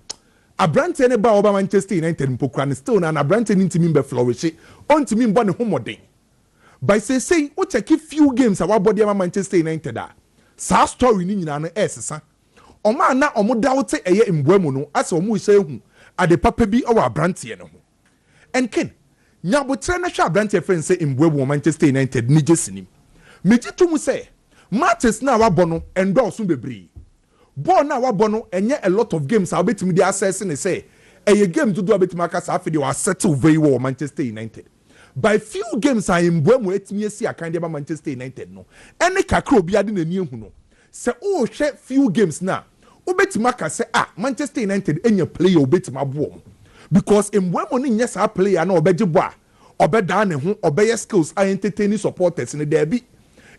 abrante ne ba oba Manchester United mpokura ne still na abrante ni ntimi be flourish ontimi mbo ne homoden by say o check few games our body Manchester United da sa story ni nyina no esesa oma na omo doubt eye embuamu no ase omo hye hu ade papa bi o abrante ne ho and ken nyabotre na hwa abrante friend say embuamu Manchester United ni jesinim meji to mu say matches na wa bono endorse bebre ball na wa bono enye a lot of games a betimi dey access ne say a game to do a bit Marcus after they were settled very well Manchester United. By few games I am when we see a kind of Manchester United no. Any kakro be adding a new no. Say oh share few games now. Obet Marcus say Manchester United any play obet my boom. Because in when money yes I play I know obeje boa. Obe down and obey skills I entertain supporters in the derby.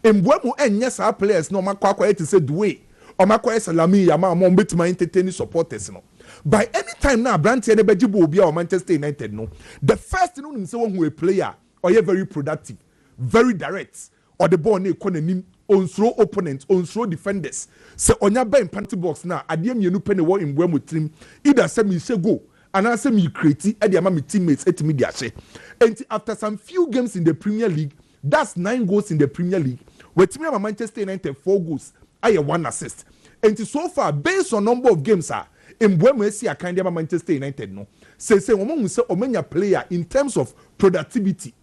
In when mo yes our players no makwa to say way. Or makwa salami yama mo bet my entertaining supporters no. By any time now, Branty and Bejibo will be our Manchester United. No, the first thing you say who a player or you very productive, very direct, or the ball ne economy on throw opponents, on throw defenders. So on your bench penalty box now, I deem you no penny war in Wemo team. Either say me say go, and I say me create. I deem my teammates at me say. And after some few games in the Premier League, that's 9 goals in the Premier League. With me, Manchester United 4 goals, I have 1 assist. And so far, based on number of games, in when see a kind of Manchester United no say we say omenya player in terms of productivity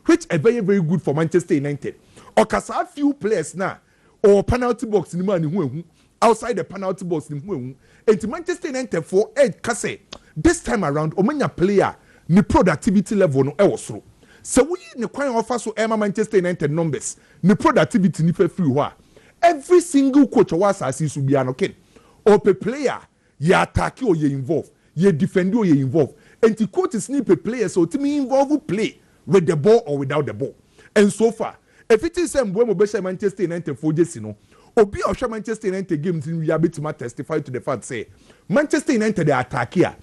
which are very very good for Manchester United or kasa few players now or penalty box ni man hu outside the penalty box ni hu and Manchester United for kase this time around omenya player ni productivity level no e so we ne kwan offer so Manchester United numbers ni productivity ni free ho every single coach was as su bia no ken or player ye attack or ye involve, ye defend or ye involve. And the coach is need a player so to me involve play with the ball or without the ball. And so far, if it is when we Manchester United for this, Obi or Manchester United games in we are able to testify to the fact say Manchester United they attack here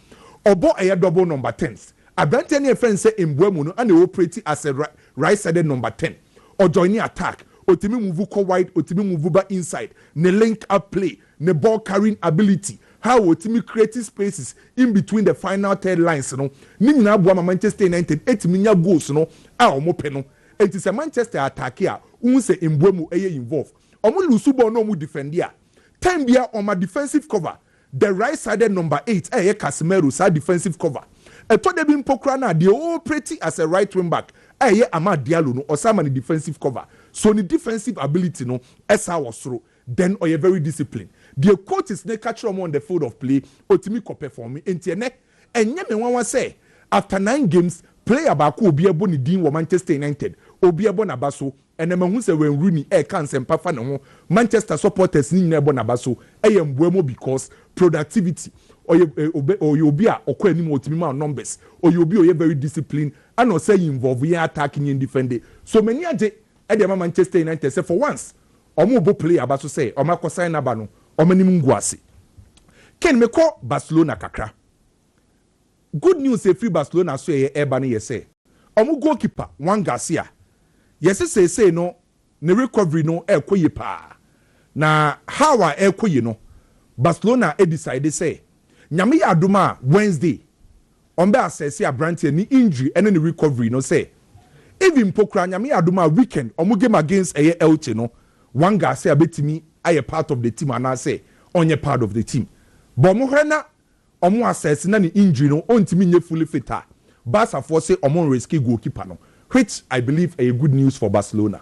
or ball a double number 10s. A brand any friend say in Buemono and they operate as a right-sided number 10 or joining attack. Otimi move ko wide, Otimi move back inside. Ne link up play, ne ball carrying ability. How Otimi creating spaces in between the final third lines, Nini na buama Manchester United 8 million goals, omo peno. It is a Manchester attack here. Unse Mbwemu eye involved. Omo lusubo no mu defend here. Time bia on my defensive cover. The right-sided number 8 eye Casemiro sa defensive cover. Eto de bin pokra na they all pretty as a right wing back. Eye Amad Diallo no or some defensive cover. So the defensive ability no esa was through. Then or you very disciplined. The coach is ne catch on the field of play. Otimi ko perform entiene. And nyame wan say after 9 games player baako obi ebo ni din wo Manchester United. Obi ebo na baso. And them who say when Rooney can sempa fa ne ho Manchester supporters ni na ebo na baso. Mbwemo because productivity or you be a okwa anim otimi ma numbers or you be very disciplined and no say involve in attacking and defending. So many ade Manchester United say for once omo bo play abaso say o makosa na ba no o manim nguase ken me ko Barcelona kakra good news say free Barcelona so e eba no say omo goalkeeper Juan Garcia yes say no ne recovery no ekoye pa na how a ekoye no Barcelona decide say nyame ya adoma Wednesday on be assess ya branch ni injury and the recovery no say even pokra nyame ya adoma weekend omo game against Elche no Juan Garcia betimi aye part of the team and I say onye part of the team but mo hena omo assess na ni injury no ontimi nye fully fit Barca for say omo risky goalkeeper no which I believe a good news for Barcelona.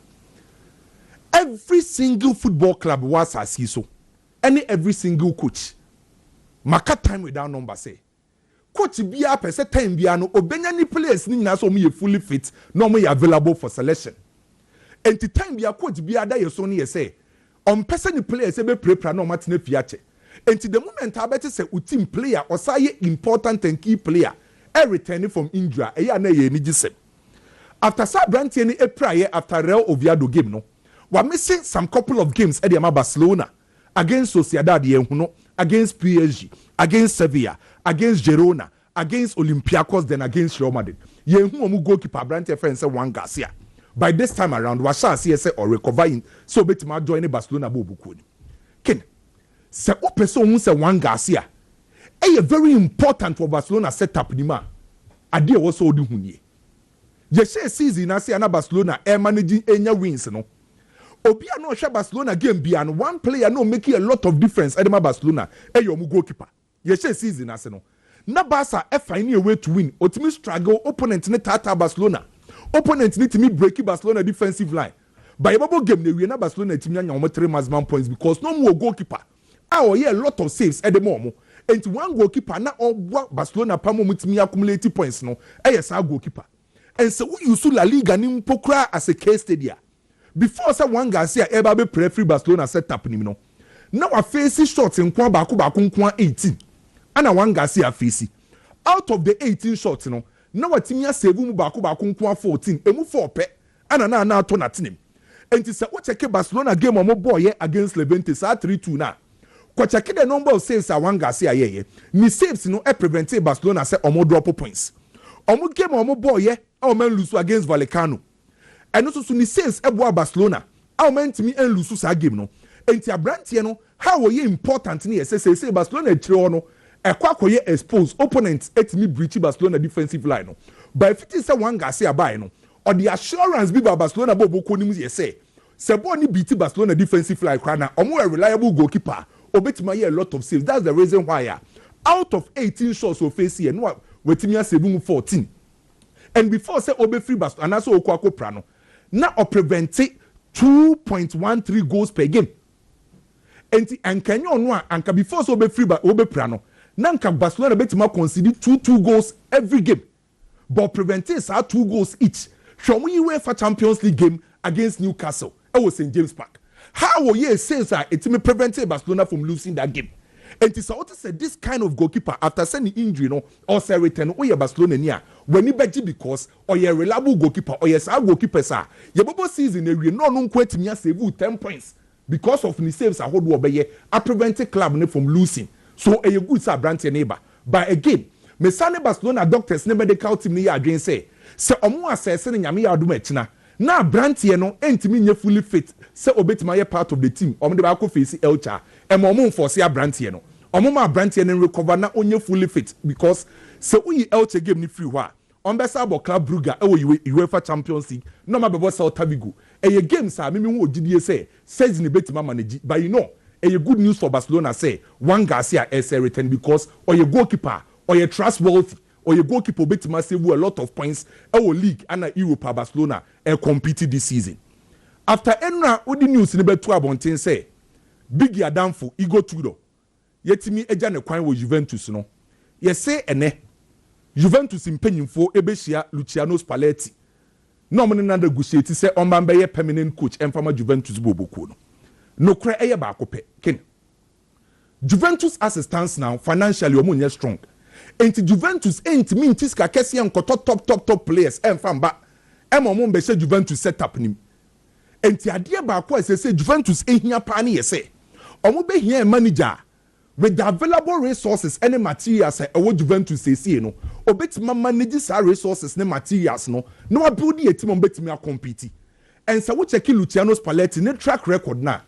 Every single football club was as so every single coach maka time without number say coach bia pese time bia no obenya ni players ni na so me fully fit no me available for selection and the time bia coach bia da yeso ni say on person ni players be prepare no matena fiache and the moment abete say team player or say important and key player returning from injury e ya na ye ni gisem after sa brantie ni April after Real Oviedo game no we missing some couple of games at the Barcelona against Sociedad Yehuno, against PSG, against Sevilla, against Girona, against Olympiacos, then against Real Madrid. Yehuno goalkeeper Branty friend say Juan Garcia. By this time around, Washa say or recovering so betima join Barcelona bobu kodi. Ken say o person who say Juan Garcia. A very important for Barcelona setup ni ma. Ade also odi hunye. Ye say season na say na Barcelona managing enya wins no. Obi no share Barcelona game bi and one player no making a lot of difference at Barcelona your goalkeeper ye share season ase no na Barca find a way to win otimi struggle opponent ne tata Barcelona opponent need to me break Barcelona defensive line by babo game na we na Barcelona timi anya 3 maximum points because no more goalkeeper a lot of saves at the moment and one goalkeeper na obo Barcelona pamo mutimi accumulate points no sa goalkeeper and so we use La Liga ni mpokra as a case study before say one Garcia eba be prefer Barcelona setup ni no now a face shots in kwa baako 18 ana one Garcia face out of the 18 shots no now a team ya save mu baako 14 emu 4 pe ana na to na team and say what check Barcelona game omo boy against Levante sa 3-2 na kwa check the number of saves a one Garcia ye ni saves no prevent Barcelona say omo drop points omo game omo boy omo lose against Vallecano and also ni saves eboa Barcelona omo ntimi en lose sa game no enti abrantie no how ye important ni say Barcelona tire no ekwakoye expose opponents etimi breach Barcelona defensive line no but if it is one Garcia buy no or the assurance be by Barcelona bobo konim ye say Sebo ni beat Barcelona defensive line krana omo a reliable goalkeeper obetima ye a lot of saves. That's the reason why out of 18 shots we face here no wetimia sebu 14 and before say obe free Barcelona so okwako prano na o prevent 2.13 goals per game enti ankanyo no anka before so obe free obe prano na anka Barcelona betima concede 2 goals every game but preventing sa 2 goals each from UEFA Champions League game against Newcastle was St. James Park. How will you say that it may prevent Barcelona from losing that game? And it's what to say this kind of goalkeeper after sending injury no or say return or your Barcelona near when you bet because or your reliable goalkeeper or yes our goalkeeper sir your bubble season area no quite me save 10 points because of the saves I hold over I prevented club from losing. So a good sir branch your neighbor. But again, me sane Barcelona doctors ne medical team ni adwen say omo assess ne nyame ya adom akina na brantie no entimi nye fully fit say obetima ye part of the team omo de ba ko face Elcha e mo omo force ya brantie no omo ma brantie no recover na onye fully fit because say uyi Elcha game ni free wa on be sa Club Brugge e wo UEFA Champions League no ma be bo Celta Vigo e ye game sa me hu ogidie say says ni betima manage but you know e good news for Barcelona say one Garcia is return because or your goalkeeper or your trustworthy or your goalkeeper betima save a lot of points our league and Europa Barcelona compete this season. After enra odi news ni beto abonten say Big Adamfo Igor Tudor yetimi eja ne kwan wo Juventus no ye say ene Juventus mpanyimfo ebehia Luciano Spalletti no mo ne na negotiate say on ban be ye permanent coach emfama Juventus boboko no no kra eye ba akopɛ ken Juventus as it stands now financially omo strong. Enti Juventus enti mintis ka kese enkoto top players enfamba emom be se Juventus setup nim enti ade ba akwa se Juventus ehia pa ne yese omo be hia manager with the available resources and materials ewo Juventus sesi no obetima manage sa resources ne materials no na build a team obetima compete and so we check Luciano Spalletti ne track record na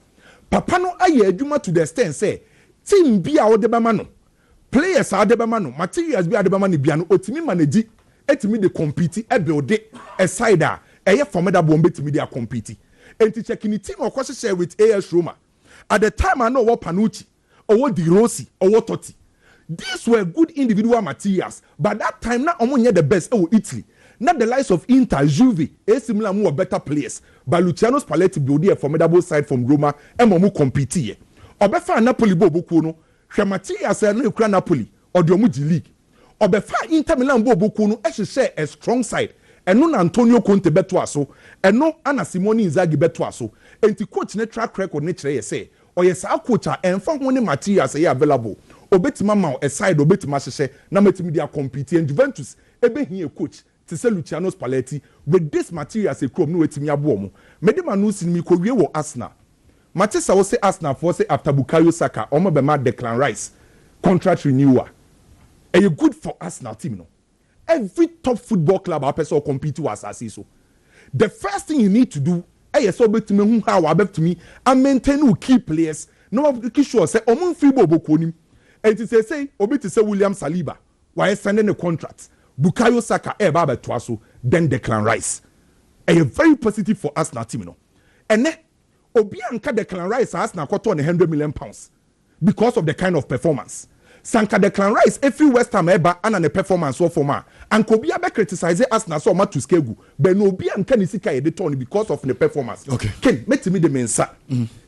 papa no aye adwuma to the extent say team bia wo de bema no players are the man, materials be at the man, Biano, Otimi manage, etimi de compete, a build a side, a formidable bomb to media compete. And to check in the team of course share with AS Roma. At the time I know what Panucci, or what Di Rossi, or what Totti. These were good individual materials, but that time not only the best, Italy. Not the likes of Inter, Juve, similar more better players, but Luciano Spalletti build a formidable side from Roma, and Momu compete. Obefa Napoli Bobokuno. Materials no ukra Napoli or the Omuji League or befa Inter Milan boboku no share a strong side and no Antonio Conte beto aso and no Ana Simone Inzaghi beto aso enti coach ne track record ne kire say or yes our coach and fa ho ne materials available obetima ma a side obetima hye na metimi dia compete and Juventus ebe hia coach to say Luciano Spalletti with this materials e krom no wetimi abo mo medema no sin mi ko wie wo Arsenal Matissa will say Arsenal for say after Bukayo Saka, Omo Bema Declan Rice contract renewal. Are you good for Arsenal team? No, every top football club our person compete to assassin. So the first thing you need to do, so to me how to me and maintain key players. No, I'm sure say Omo free bobo konim. And to say obi to say William Saliba, why sending a contract? Bukayo Saka baba twaso then Declan Rice. Are you very positive for Arsenal team? No, and then. Obi anka Declan Rice has na kwato on £100 million because of the kind of performance. Sanka Declan Rice every West Ham eba and a performance so forma. And Kobi abe criticize Arsenal so much to skegu. But no Obi anka ni sika yede turn because of the performance. Okay. Ken meti me de mensa.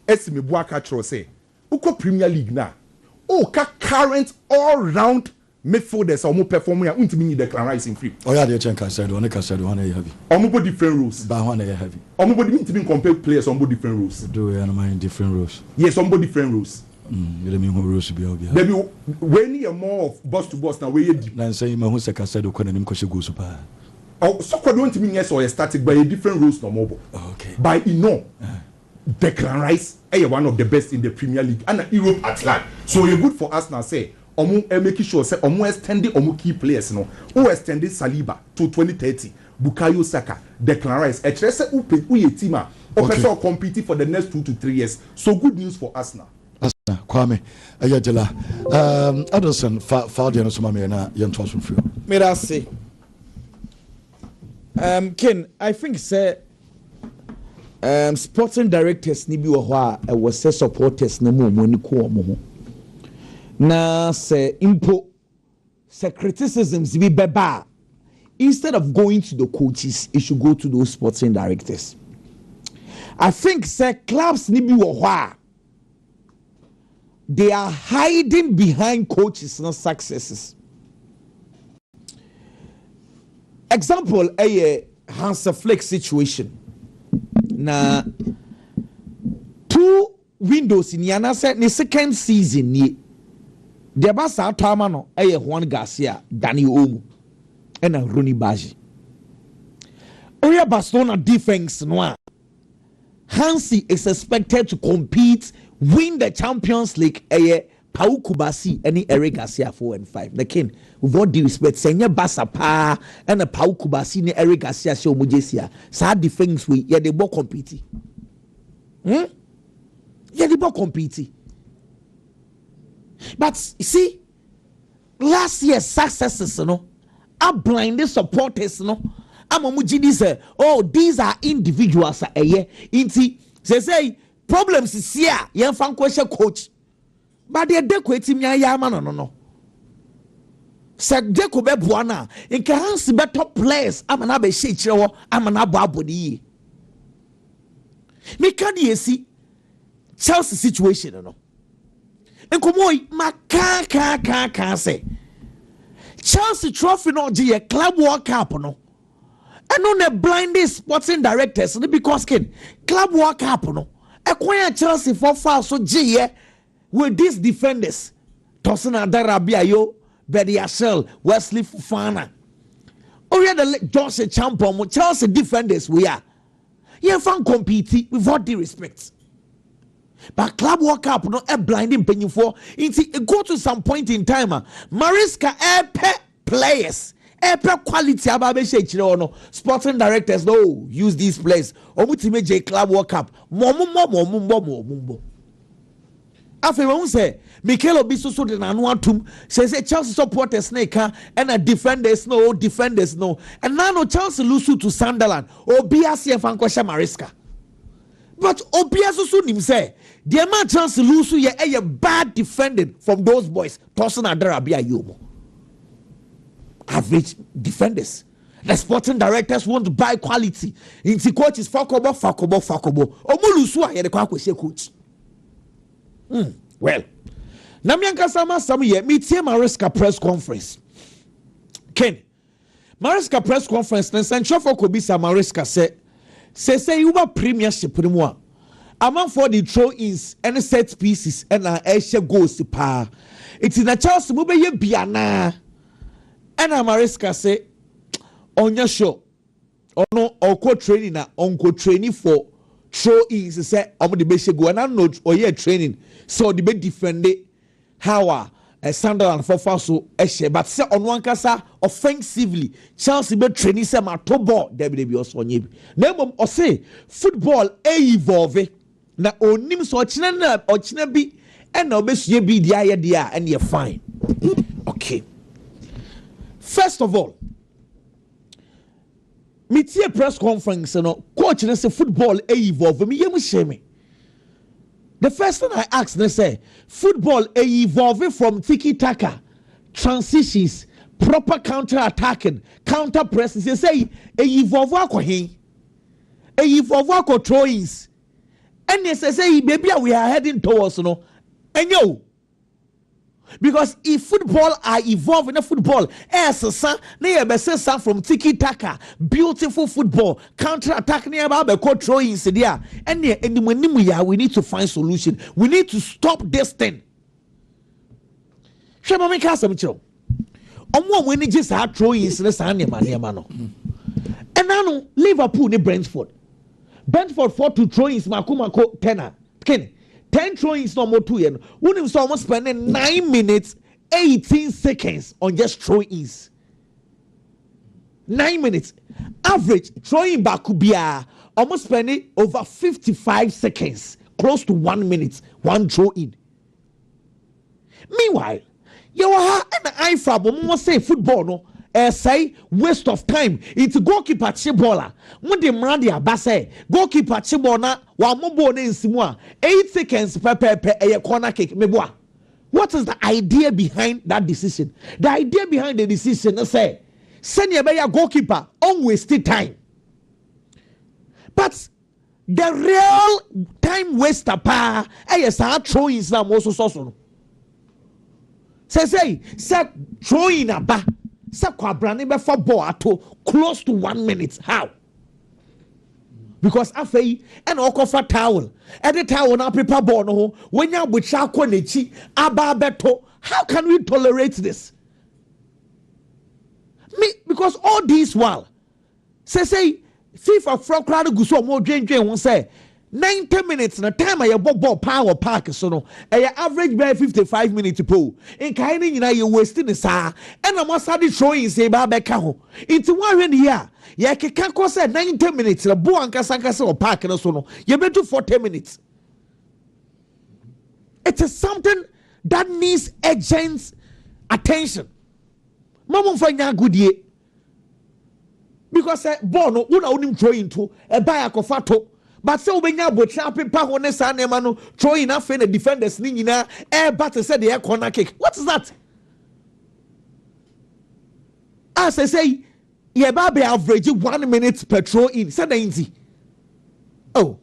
Esi me buaka tro say. Uko Premier League na. current all-round midfielders are more performing and untimi Declan Rice in free. Oh yeah, the Chenka said one heavy. Almost different rules. But one heavy. Almost mean compare players on both different rules. Do we mind different rules? Yes, on both different rules. You mean rules be obvious. Maybe when you more of boss to boss now, where you deep. Then say my Seka said you couldn't go super. Oh, so don't mean yes or static by a different rules no mobile. Okay. By Declan Rice one of the best in the Premier League and Europe at large. So you're good for us now. Say, making sure say extending key players no. Who extended Saliba to 2030, Bukayo Saka, Declan Rice. A trace who ye team or competing for the next 2 to 3 years. So good news for us now. Kwame Ayajela Adelson Fadia no Somame na yentwa so frio. Me da say Ken, I think say sporting directors ni bi wo ho a was say supporters na mo ni ko omo ho na say impo say criticisms bi beba instead of going to the coaches it should go to those sporting directors. I think say clubs ni bi wo ho a they are hiding behind coaches and successes. Example, a Hans Flick situation. Na 2 windows in Yana said the second season ni the basa tamano Juan Garcia, Danny Olmo, and a Rooney Baji. Oya Barcelona defense noir. Hansi is expected to compete, win the Champions League. Pau Kubasi and Eric Garcia 4 and 5. The king, with all due respect, Senya Basa Pa and a Pau Kubasi and Eric Garcia show Mujesia. Sad defense we they both compete. Yeah, they both compete. But you see, last year's successes, are blinded supporters, Amamujidi say, oh, these are individuals. Inti say problems is here. Yan fan question coach, but they decorating me. No. Said Deco Bebuana in Kahansi better players. I'm an abe shitro. I'm an ababodi. Me can you see Chelsea situation? No. And come on, ma can say Chelsea trophy no G club World Cup no. And on the blinded sporting directors because club World Cup no acquire Chelsea for far so G with these defenders Tosin Adarabia Betty Ashell Wesley Fofana or the Josh Champion Chelsea defenders we are fan compete with all due respect. But club World Cup no a blinding penny for it go to some point in time Mariska players quality no sporting directors no use these players J club World Cup mo after when say Mikel Obi so de na no atum say Chelsea supporters na ka and defenders no and now Chelsea lose to Sunderland Obi asef ankwasha Mariska but Obi so nim say the man Chelsea lose ye a bad defending from those boys Tosin Adarabia yomo average defenders. The sporting directors want to buy quality. Inti coach is fakobo. Omulusu ya de kwa kwese coach. Well. Namyanka sama ye meetie Mariska press conference. Ken. Mariska press conference na Central for Kobisa Mariska say you premiership ni mo. Among for the throw-ins and set pieces and air goals pa. It's in a Chelsea mo be ye biana. And Mariska say, on your show, or no, or training na uncle training for throw-ins. Say, I'm the best go and I know or yeah training. So the big defend it. How a Sunderland for Faso Eshe, but say on one kasa offensively, Chelsea be training say my top ball. Debbie also on you. Name or say football evolve. Na onim so ochina bi and now be dia and you're fine. Okay. First of all, meeting press conference, coach and say football evolve. Me yemu shame. The first thing I asked, they say football evolve from tiki taka, transitions, proper counter attacking, counter presses. They say evolve ako throw-ins, and they say maybe we are heading towards and yo. Because if football are evolving in football, from tiki taka, beautiful football, counter attack nearby throw in there. And we need to find solution. We need to stop this thing. Shema some show. When it just had throwing in the and now Liverpool ni Brentford 4 to throw in Makumako 10 throw-ins no more 2 yen. Wouldn't so almost spending 9 minutes 18 seconds on just throw-ins. 9 minutes. Average throwing back could be almost spending over 55 seconds, close to 1 minute, one throw-in. Meanwhile, you are an eye frab, must say football no. Say waste of time. It's goalkeeper chibola. When the Mradi Abase, goalkeeper chibona, while Mobone in Simua, 8 seconds per a corner kick. Meboa. What is the idea behind that decision? The idea behind the decision is say, send your goalkeeper on wasted time. But the real time waster pa, yes, I throw in some also so. Say, throwing a ba. Sakwabrani for ball close to 1 minute. How? Because after and offer towel, and the towel now paper ball no when you with Chakonechi Ababeto. How can we tolerate this? Me because all this while say FIFA from crowd go so more drain won say 90 minutes na time I ball power park so no average by 55 minutes po in kind you wasting the sa and I must have the showing say ba be ka ho into one here ya keka ko say 90 minutes na bo anka so park no so no you better 40 minutes. It is something that needs urgent attention. Mama fanya goodie because ball no una unim throw into e buy akofato. But so when you put up in power, throwing enough in the defenders, Nina, air batter said the air corner kick. What is that? As I say, yeah, Baby average 1 minute per throw in. Said easy. Oh,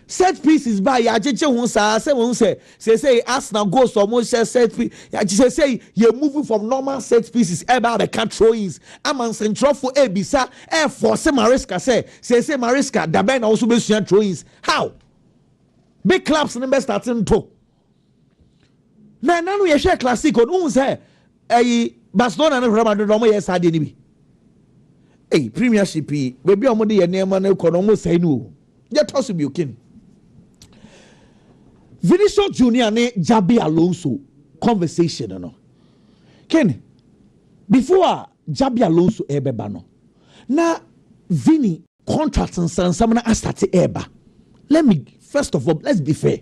set pieces by Yajicha won't say, Arsenal goes almost set piece. Say, you're moving from normal set pieces about the cat throw-ins. I'm central for Ebisa, Air Force Mariska say Mariska, the band also be throw-ins. How? Big clubs number starting to. Now we share classic on who's here. Barcelona and Real Madrid no yes had any. Hey, Premiership, baby, I'm going to name and almost say no. Just toss you can. Vinicius Junior and Jabi Alonso conversation no. Ken, before Jabi Alonso ebeba na Vini contract and some na start eba. Let me first of all let's be fair.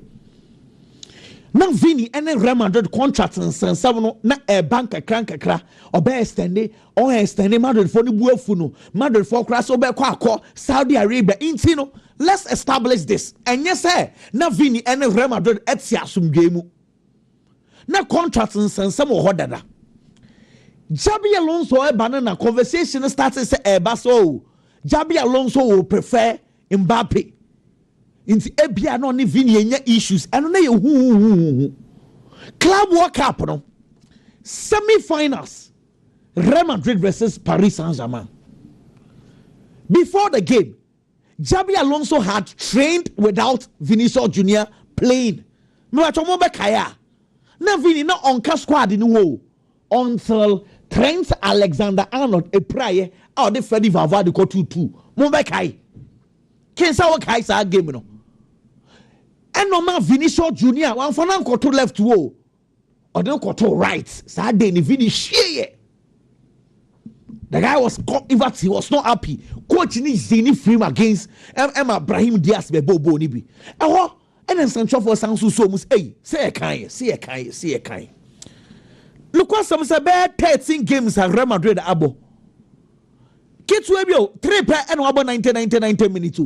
Now Vini and Real Madrid contract and some na bank kakra obe extend Madrid for ni buafu Madrid for crash obe kwa Saudi Arabia intino. Let's establish this. And yes, sir. Now Vini and Real Madrid etia sumgemu. Na contract and some more dada. Jabi Alonso e banana conversation started say baso. Jabi Alonso will prefer Mbappe. Inti ebia no ni Vini enya issues. And na ye Club World Cup no. Semi-finals. Real Madrid versus Paris Saint-Germain. Before the game, Jabi Alonso had trained without Vinicius Junior playing. Now Vini not on squad in the world until Trent Alexander-Arnold a prayer or the Freddy Valverde go 2-2. Mobekai. Kensa wakai sa game no. And no man Vinicius Junior one for now to left wall or then go to right. Sa day ni Vini share. The guy was he was not happy. Coaching is Zini film against Emma Brahim Diaz Bobo Nibi. And then Sancho for Sansu Somus. Hey, say a kind. Look what some say bad 13 games at Real Madrid Abo. Kids will 3 per and about 90 minutes.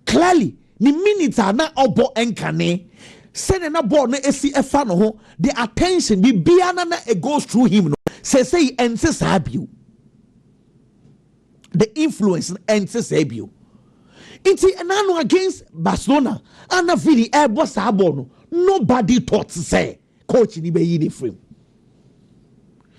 Clearly, the minutes are not obo enkane. Sending a ball na SCF no the attention be biana it goes through him. Say and says you. The influence and says you. It's an against Barcelona and a Vini boss abono. Nobody thought to say coach ni be yi ni frame.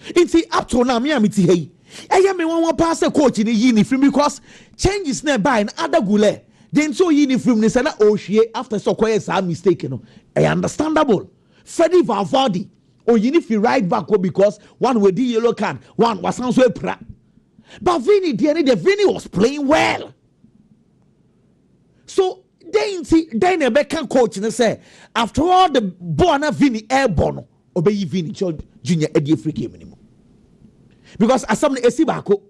Inti up to now me amiti hey. Eya me one pass a coach ni yi ni frame because changes na by in other gule. Then so yi ni frame ni say na ohwie after so quiet sa mistake no. Understandable. Freddie Valverde or you need to right back because one with the yellow card, one was so pra. But Vinny, the Vinny was playing well. So then a Beckham coach and say, after all the Bona Vinny airborne, obey Vinny Junior Eddie free game anymore. Because as some Esibako,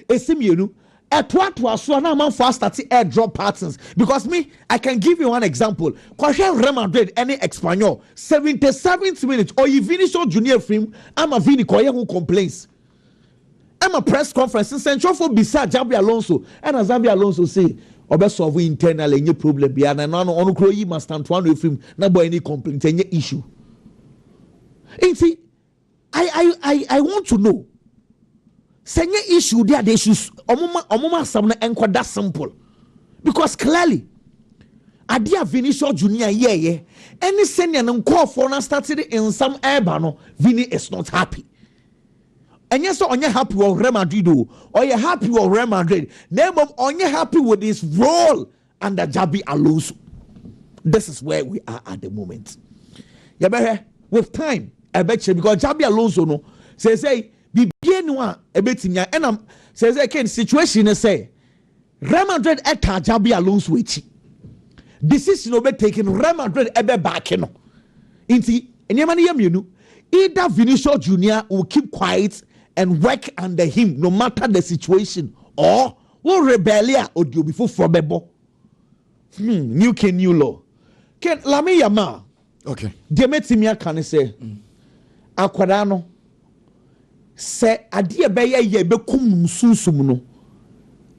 Esimienu, at what was so now fast at airdrop patterns. Because me, I can give you one example. Real Madrid, any Espanyol, 77th minute, or you finish your junior film, I'm a Vini Koya who complains. I'm a press conference in Central for beside Xabi Alonso, and as Xabi Alonso say, Obe solve internal any problem beyond and on Kroyi must stand to one film, not by any complaint, any issue. And see, I want to know. Send issue there, they should omuma samna enko that simple. Because clearly, Adia Vinicius Junior any senior and call for now started in some airbano, Vini is not happy. And yes, so on you happy with Real Madrid or you happy with Real Madrid. Name of on you happy with his role under Xabi Alonso. This is where we are at the moment. Yeah, with time, I bet you because Xabi Alonso no says Bibie no ebetinya enam says again situation is say Real Madrid eta Xabi Alonso echi decision obe taken Real Madrid ebe back no inti enyama ne yamienu either Vinicius Junior will keep quiet and work under him no matter the situation or will rebellia or do before frobebo new king new law ken Lamine Yamal okay demetimia can say akwada no say adie beye ye bekum sunsum no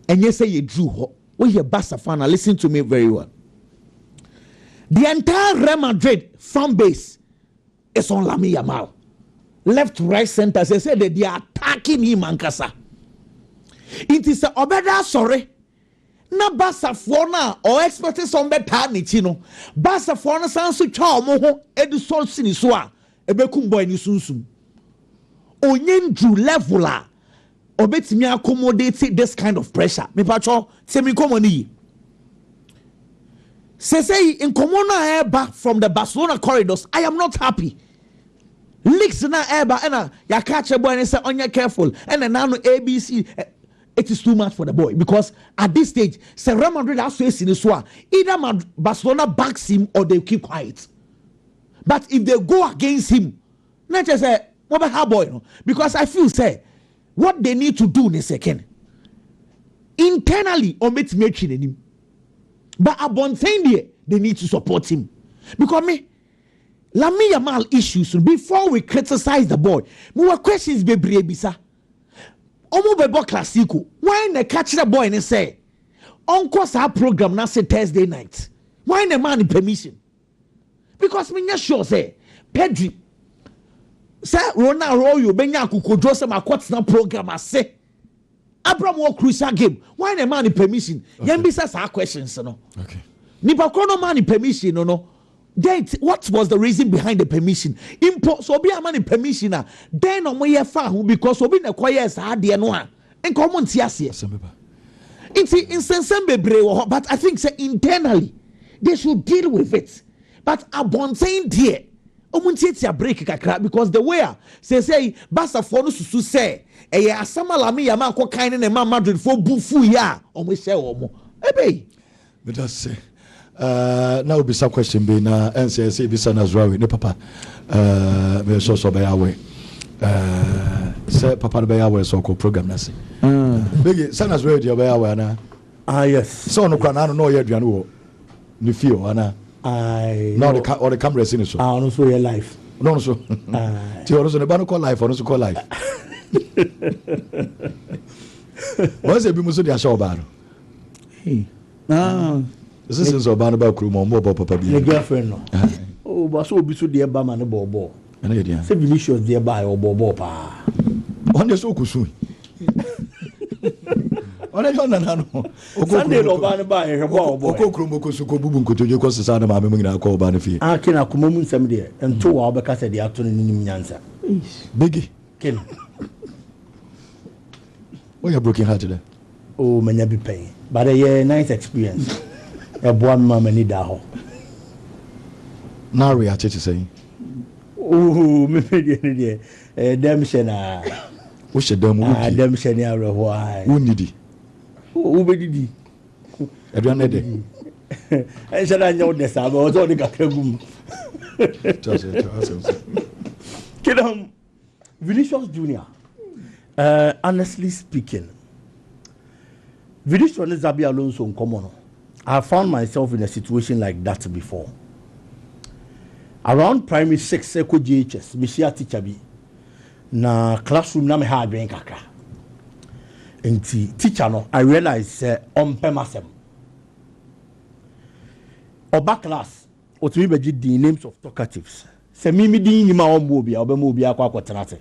enye say ye drew ho we hear Barca fan listen to me very well. The entire Real Madrid fan base is on Lamine Yamal, left, right, center. They say that they are attacking him ankasa. It is a obeda sorry na Barca for now or expecting some better ni chino Barca for na sanso twa omo ho edison sini so a ebekum boy ni sunsum onyen drew level a obetimi accommodate this kind of pressure me pacho say me come on say in common back from the Barcelona corridors I am not happy leaks na eba and ya catch a boy and say onya careful and now ABC it is too much for the boy because at this stage say Real Madrid has to see this one either Barcelona backs him or they keep quiet but if they go against him not just say what about boy no because I feel say what they need to do in a second internally or make him but Abontaine they need to support him because me Lamine Yamal issues before we criticize the boy more questions be bisa omo bebo classico why na catch the boy and say uncle sa program na say Thursday night why na man permission because me not sure say Pedri say Ronaldo you benya kukodro say makotna program ase Abraham wo crucial game why na man permission yan bisa sa questions no okay nipa kono man permission no then what was the reason behind the permission so be a man permission then omo ye fa ho because obi na kwaye sa ade no a enko omo ntiase it's insensem bebre wo but I think say internally they should deal with it but Abontaine there omo ntiatia break kakra because the way say Barca for no susu say asama Lamine Yamal ko kan ne ma Madrid for bufu ya omo share omo ebe me just say now be some question be na NCSA be sana Zrawi ne papa me so be yawe say papa be yawe so ko program na say big sana Zrawi be yawe na yes so no kwa na no ye aduane wo ni feel ana now the camera is in so no so your life no so ti oro so ne ba no call live oro so call live what's the be muso dia show ba no this is so ba no ba kru mo papa bi your girlfriend no oh but so obi so dey ba ma no bobo ana ye dia say Vinicius dey ba o bobo pa on dey so kusu Ona no no. Sunday no ba ne ba e hwebo obo. Okokrom ko so ko bubu nkotoje ko sesa na ma me ngina ko ba ne fie. Ah kina kuma mun nsem de ento wa obeka se de ato ne nim nyansa. Biggie. Ken. Oh, you're broken hearted. Oh, many be paying. But a nice experience. A boy, mamma, need that hole. Now we are saying. Oh, maybe them shena. What's your dumb? Them shena, why? Who need it? Who did it? Everyone had I said, I know this. I was only got a boom. Kid, Vinicius Junior. Honestly speaking, Vinicius and Xabi Alonso in common. I found myself in a situation like that before. Around primary 6, Eko GHS, Mishia teacher bi. Na classroom na me ha adwen kakra. Enti teacher no, I realized ompe masem. Oba class, otumi beji the names of talkatives. Se mimi di ni ma ombo bia, obemo bia kwa kwatenate.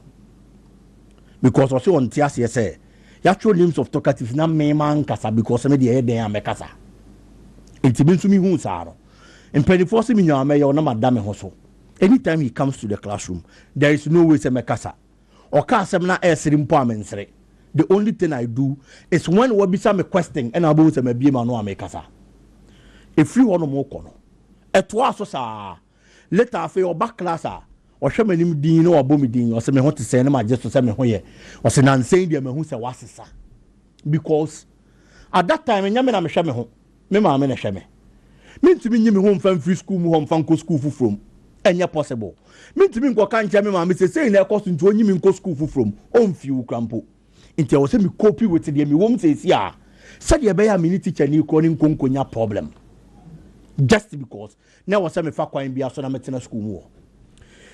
Because also on TSC say, you actual names of talkatives na me man kasa because me dey den am kasa. Enti bi nsumi hu sa no. Impedifo se me nyaa me yo na madam ho so. Anytime he comes to the classroom, there is no way say me kasa. Oka asem na esiri mpo amensere. The only thing I do is when we bisa me question and abo say me bie ma no am kasa. If you want mo kono. Eto aso sa. Later after your back class or show me din no abo me din or say me ho te say na ma just say me ho ye or say nan say dia me ho say wasesa because at that time nyame na me hwe me ho me ma me na hwe me ntimi nyi me ho mfan free school mu ho mfan ko school fu from enya possible ntimi nko kan nche me ma me say na ekoso nti onyi me nko school fu from on fiu krampo nti I say me copy with the me wom say sia said ye be ya me teacher ni ko ni nkonkonya problem just because now was me fa kwan bia so na metena school mu.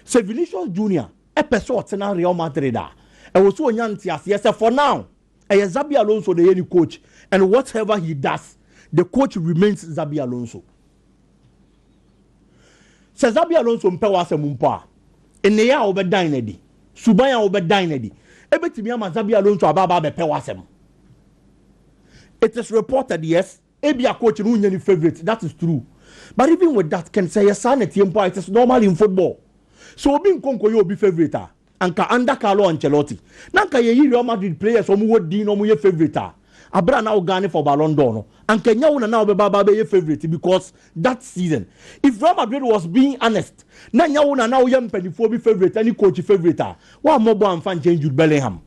So Vinicius Junior a person na Real Madrid e was so nyanti as for now Xabi Alonso the any coach and whatever he does the coach remains Xabi Alonso. So Xabi Alonso mpe wase mumpa ene ya obedan na di suban ya obedan na di ebetimi ama Xabi Alonso ababa be pe wasem. It is reported yes ebia coach no nya ni favorite, that is true. But even with that, can say yes, sanity it is normal in football. So being Conco you be favorite. Anka under Carlo Ancelotti. Nanka ye Real Madrid players omu wo din omu ye favorite. Abra now gane for Ballon d'Or. Anka nya now be baba ye favorite because that season. If Real Madrid was being honest, na nya now ye mpanyifo be favorite any coach favorite. Wa mobo amfan change Jude Bellingham.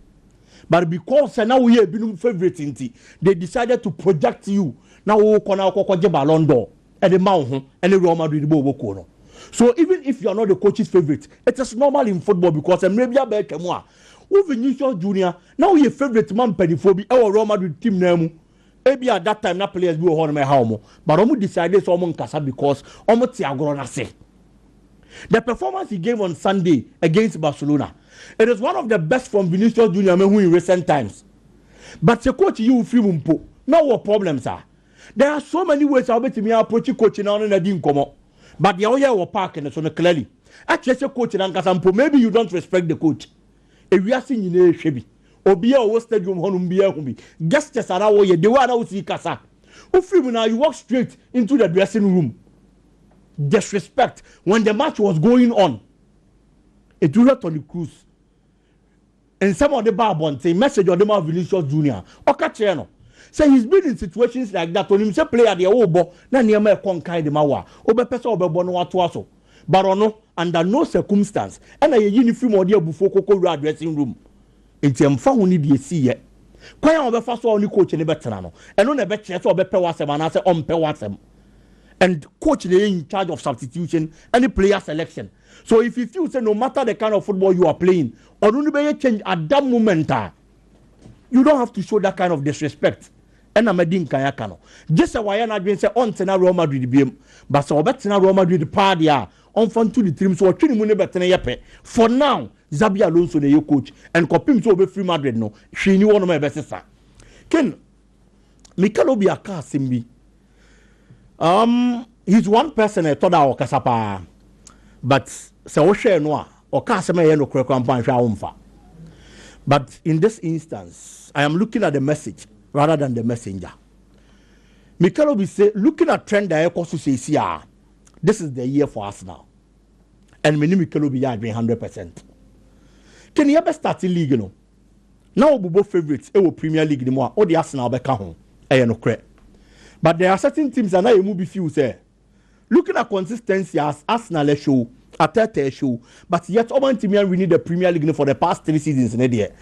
But because now we have been favorite inti, they decided to project you. Now we kona je Ballon d'Or. And the man and the Real Madrid bobo. So even if you are not the coach's favorite, it is normal in football because maybe a better more. Vinicius Junior now your favorite man pediphobe our Real Madrid team name. Maybe at that time na players go on my home, but almost decided someone kasa because almost Thiago say. The performance he gave on Sunday against Barcelona, it is one of the best from Vinicius Junior in recent times. But the coach you feel mpo, now what problems are. There are so many ways I'll bet me approach coaching on and I didn't come up. But the other will park and so clearly. Actually, coach and Kasampo, maybe you don't respect the coach. If we are seeing in a shabby, or be a stadium home be a home, guests just are away, the one out see Casa. Now you walk straight into the dressing room. Disrespect when the match was going on. It will not on the cruise. And some of the barbon say message or the man Vinicius Junior or Cacheno. So he's been in situations like that. When him say play at the obo, na near me conquer the mawa. Obe pesa obe bono watuaso. Barono under no circumstance. And a uniform or dear before Coco dressing room. It's found need the see yet. Quite on the first one coach in the veterano. And on the better so be pewasem and I say on pewasem. And coach in charge of substitution and the player selection. So if you feel say no matter the kind of football you are playing, or only be change at that moment, you don't have to show that kind of disrespect. And I'm a din kaya kano. Just a why na say on tena Real Madrid BM. But so betena Real Madrid party on fun to the team so trini mu ne betena yepe. For now, Xabi Alonso the coach and kopim so be free Madrid no. She knew one of my best sir. Ken Mikel Obi aka simbi. He's one person I thought our kasapa. But se o share no o ka se me no krekwan pan hwa umfa. But in this instance, I am looking at the message rather than the messenger. Mikel Obi say, looking at trend that Ekosu says, this is the year for us now. And many Mikel Obi are 100%. Can you ever start the league? No? Now we both favorites. It will Premier League anymore. All the Arsenal back home. But there are certain teams that now move few say. Looking at consistency as Arsenal show, Ateta show, but yet Oman team we need the Premier League for the past 3 seasons in there.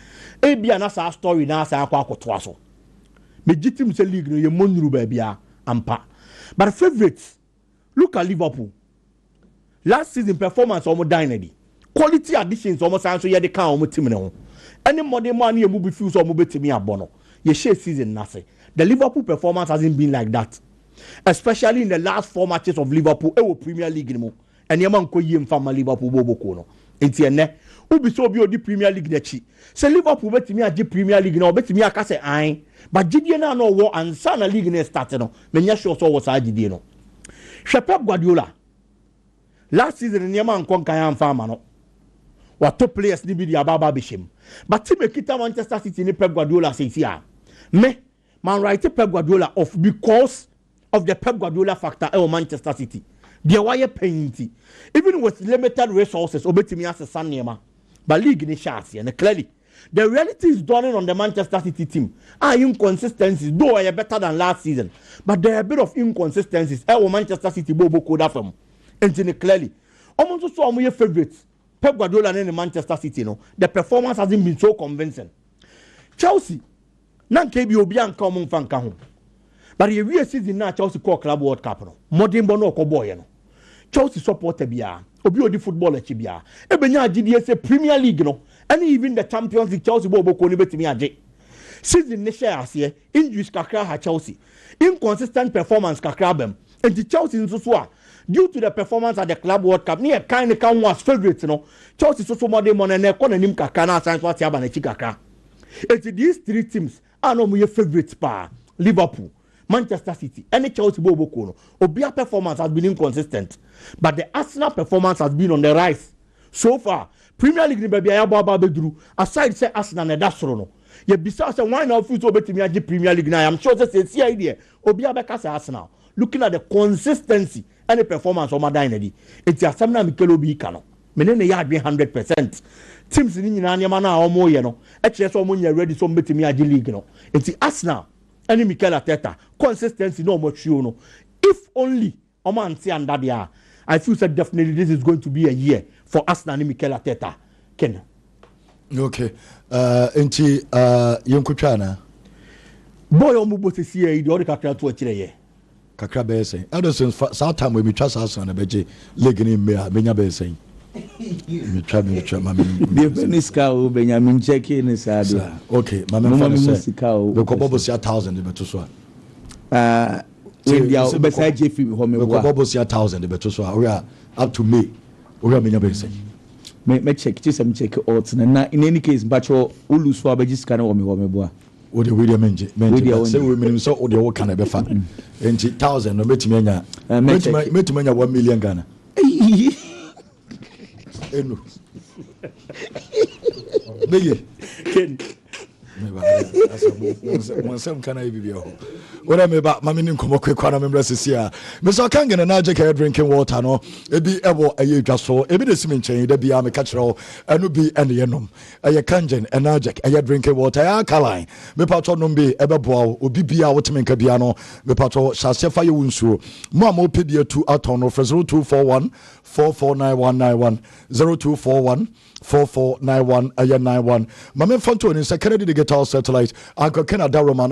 Ebi anasa story na asa akwa akotwaso. Legitimate say league no ye monru baby ampa. But favorites, look at Liverpool. Last season performance almost dynasty. Quality additions almost so ye the can almost team no. Any modern man you move few so move team abono. Ye share season nase. The Liverpool performance hasn't been like that. Especially in the last 4 matches of Liverpool, Premier League anymore. And your man koyim fama Liverpool bobo kono. Inti ene, ubi so bi odi Premier League nechi. Se Liverpool beti mi aje Premier League na beti mi akase ain. But jidie na no wo ansa na league na start no. Menya sure so wo sa jidie no. Pep Guardiola. Last season ni man kon kan fama no. Wa top players ni bi di ababa bishim. But team ekita Manchester City ni Pep Guardiola say here. Me man write Pep Guardiola off because of the Pep Guardiola factor in Manchester City. They were painting. Even with limited resources, obetimi as a Sanema. But league ni chance and clearly. The reality is dawning on the Manchester City team. Inconsistencies, though are better than last season. But there are a bit of inconsistencies. Manchester City bobo koda from. And clearly. Almost so your favorites. Pep Guardiola and the Manchester City, no. The performance hasn't been so convincing. Chelsea. Nan kebi obi an common fan ka ho. But the real season now Chelsea call Club World Cup no. Modern bono ko boy no. Chelsea supporter bia, obi odi football echi bia. Ebenya agide say Premier League no. And even the Champions League Chelsea bobo ko ni betimi age. Season ne share ase, injuries kakra ha Chelsea. Inconsistent performance kakra bem. And the Chelsea nso so a due to the performance at the Club World Cup, near kind of come was favorite no. Chelsea so modern mon na ko na nim kakra na san so ati aba na chi kakra. It's these 3 teams are no my favorites pa. Liverpool, Manchester City, any Chelsea bobo kono. Obia performance has been inconsistent, but the Arsenal performance has been on the rise. So far, Premier League ni baby ayaba bedru. Aside say Arsenal na dasro no. Ye bisa say why now fit obetimi age Premier League na. I'm sure say see idea. Obia beka say Arsenal. Looking at the consistency and the performance of Madinedi, it's a Samna Mikel Obi kano. Menene ya 100%. Teams ni nyina nyama na omo ye no. Eche so omo nya ready so betimi age league no. It's Arsenal. Any Mikel Arteta consistency no much you know. If only Oman see under there, I feel that definitely this is going to be a year for Arsenal and Mikel Arteta. Ken. Okay. Enti yonkutwana. Boy omubo se see e odi kakra to akire ye. Kakra be say. Anderson sometime we trust Arsenal na beje league ni menya be say. Me try mami. Niska o Benjamin Cheke ni sadu. Okay, mami say. The kobobo si 1,000 beto so. When dia obesa Jeffrey ho me bo. The kobobo si 1,000 beto so. We are up to May. We are menya be say. Me check odds na in any case bacho ulu so abajiska na wo me bo. O de William menje say we minim so o de wo kan be fa. Enti 1,000 no betimi anya. Betimi anya 1 million Ghana. Eno. Bege. Ken. Asa kana ibi ho. Wona me ba mami nin komo kwekwana me mrese sia. Me so kan gene na je drinking water no. Ebi ebo aye dwaso. Ebi de simi nchen de bia me ka kire enu bi ene yenom. Aye kangen enajek aye drinking water ya alkaline. Me patro no bi ebe boa obi bia woteme nka bia no. Me patro shase fa ye wunsuo. Mo am opedi atu aton no 0241 449191 0241 4491 91. Mame Fanto in Secretary Digital Satellite, Uncle Canada Roma,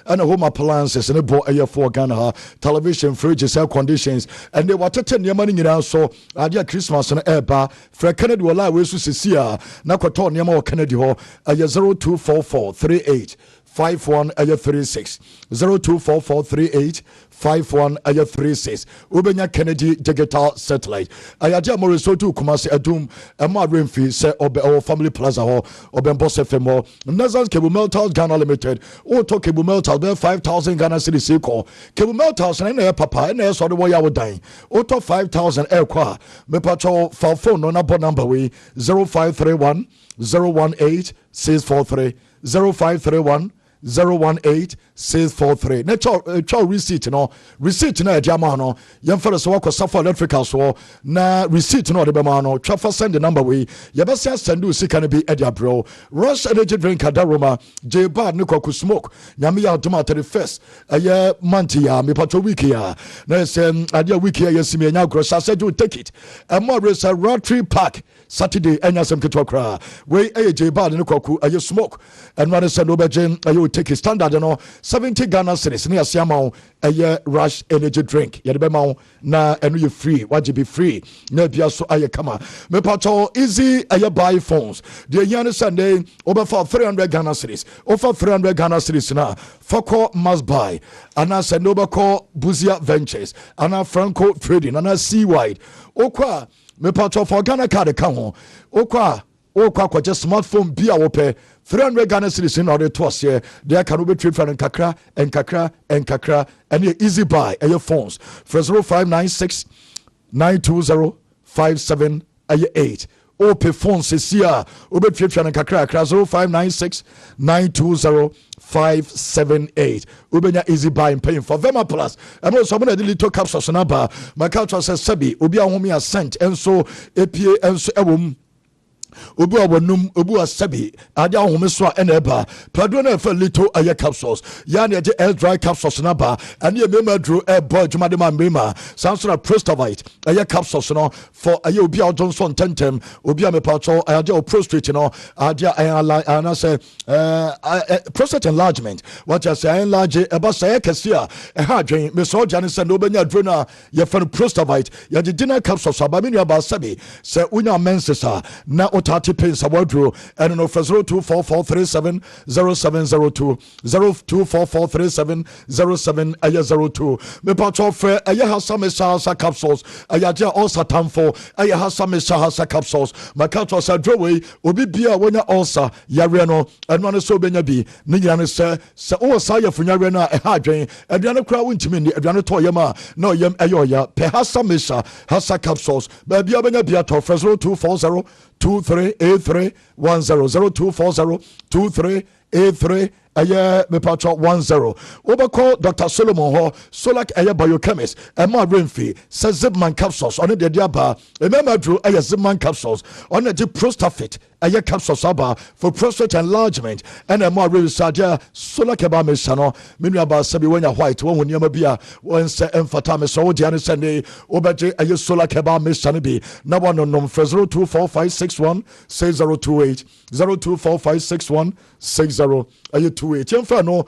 and a home appliances and a boy air for Ghana, television, fridges, air conditions, and they were 10 year money in our so idea Christmas and air bar. Fred Kennedy will allow us to see Nakoton Yamo Kennedy Hall, a 0244 38 51 36 0244 38 51 36 Ubenya Kennedy Digital Satellite. Ayaja Morisotu Kumasi Adum Emma Renfi se obe our family plaza ho oben boss FM ho Nazans Cable Meltals Ghana Limited o to Cable Meltals be 5,000 Ghana cedi ko Cable Meltals na papa na so de wo ya wo dan o to 5,000 kwa me pacho phone no na number we 0531 018 643 0531 018-643. Nature receipt no. Receipt na ejama no. Yemfere so wako Safa Electrical so na receipt no de bema no. Trafa send the number we. Yebese send you sika ne bi edia bro. Rush energy drink adaroma. J Bar ne kwaku smoke. Nyame ya doma 31st. Aye month ya me patro week ya. Na say adia week ya yesimi enya gross. I said you take it. More race a Rotary Park Saturday enya sem ketwa kra. We J Bar ne kwaku aye smoke. And when I said Obergen aye take it standard no 70 Ghana cedis ne asiama aye Rush energy drink. Ye de bema na enu you free. Waji be free. Na bia so aye kama. Me patro easy aye buy phones. The yan Sunday over for 300 Ghana cedis. Over 300 Ghana cedis na. Foko must buy. Ana Sanoba call Buzia Ventures. Ana Franco Trading. Ana Seawide. Okwa me patro for Ghana card account. Okwa kwa just smartphone bia wope 300 Ghana cedis in order to us here. There can be trade for nkakra and easy buy your phones for 0596 920 5788. Ope phones is here. Obe trade for nkakra 0596 920 578. Ubenya easy buy and paying for Vema Plus. And also when I did little capsules on Abba, my culture says Sabi, Ubi a home sent, and so APA and so Obu awonum obu asabi ade ahome so a eneba pado na fa little aye capsules ya na je air dry capsules na ba ane e mema dro air boy jumade ma mema sansora prostovite aye capsules no for aye obi a Johnson tentem obi a me pacho aye o prostate no ade ana say prostate enlargement what you say enlarge e ba say kese a e ha dwen me so jane say no benya dro na ye fa prostovite ya de dinner capsules aba me nua ba sabi say unya menses na 30 pence awadro and no for 0244370702 0244370702 me patcho fe aye hasame sa capsules ayaje ulcer tamfo aye hasame sa capsules makato sa drowe obi bia wonya ulcer yare no eno ne so benya bi ne nyira ne se o sa yafunyare na e ha dwen aduane kra wontimi ni aduane to yema na oyem ayoya pe hasame sa capsules ba bia benya bia to for 0240 238310 0240-2383 aye me patro 10 Obako Dr. Solomon Ho Solak aye biochemist Emma Renfi says Zipman capsules on the diaba remember drew aye Zipman capsules on the Prostafit aye capsules aba for prostate enlargement and Emma Renfi Solak aba me sano menu aba sabi wenya white won niam bia won se emfata me so dia ne sene obeje aye Solak aba me sane bi na one nom 0245616028 02456160 aye 28 yemfa no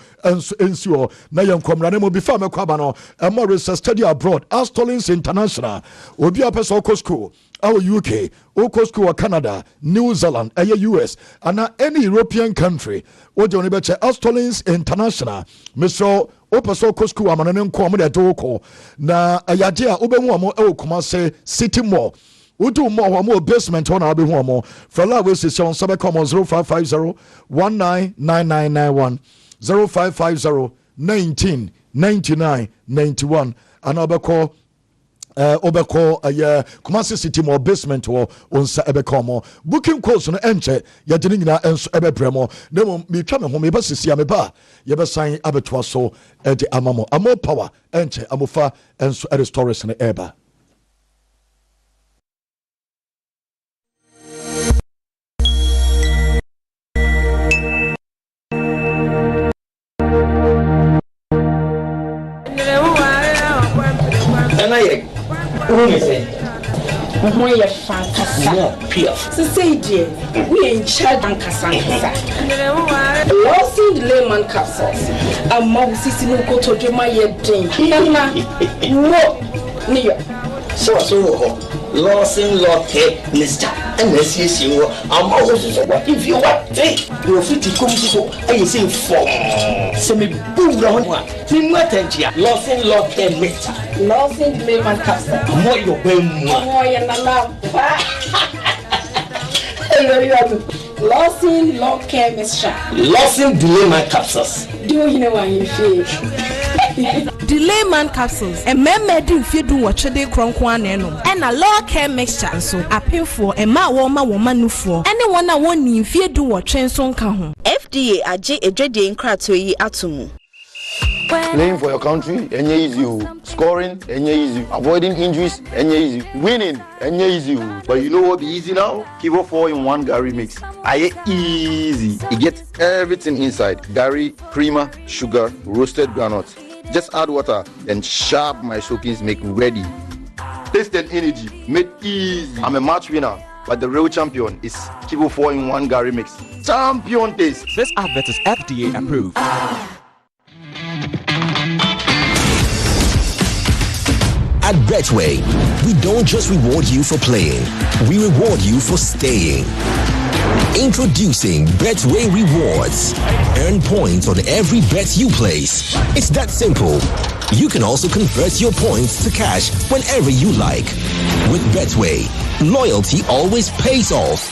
ensure na yenkomra na mo bifa me kwaba no Morris study abroad Astolins International obi apeso ko school our UK oko school or Canada New Zealand US and any European country o de oni be che Astolins International Mr. Opeso ko school amane nko mo de doko na ayade a obemu amo e okuma se City Mall Udu more basement on our home for la we say on sabe come 0550 199991 0550 19 99 91 and obeko Kumasi City more basement or on sa ebekomo booking course no enche ya de nyina enso ebebremo nemo mi twa me ho me basisi me ba ye be sign abetwa so e de amamo amo power enche amofa enso e restores na eba. We are fantastic. Say, dear, we in charge and Cassandra. Lost in the layman capsules. A mouse is in go to do my dream. No, near. So, lost in Lotte, Mr. And this is you. I'm always what if you want your 50 comes so I say for semi boom round one. Lost in Lotte, Mr. Lost in the layman capsules. More your way more. Lost in law chemistry. Lost in the layman capsules. Do you know what you feel? Delay man capsules. A member do feed do what they cronkwan and a lower care mixture. So I pay for a ma woman no for anyone I want in fear do what train song can. FDA aje edwede nkratoyi atomu. Playing for your country, easy. Scoring, easy. Avoiding injuries, easy. Winning, easy. But you know what be easy now? Kivo 4-in-1 Gary mix. Aye easy. It gets everything inside. Gary, creamer, sugar, roasted granules. Just add water, then sharp my soakings make ready. Taste and energy, made easy. I'm a match winner, but the real champion is Kivo 4-in-1 Gary mix. Champion taste. This advert is FDA approved. At Betway, we don't just reward you for playing, we reward you for staying. Introducing Betway Rewards. Earn points on every bet you place. It's that simple. You can also convert your points to cash whenever you like. With Betway, loyalty always pays off.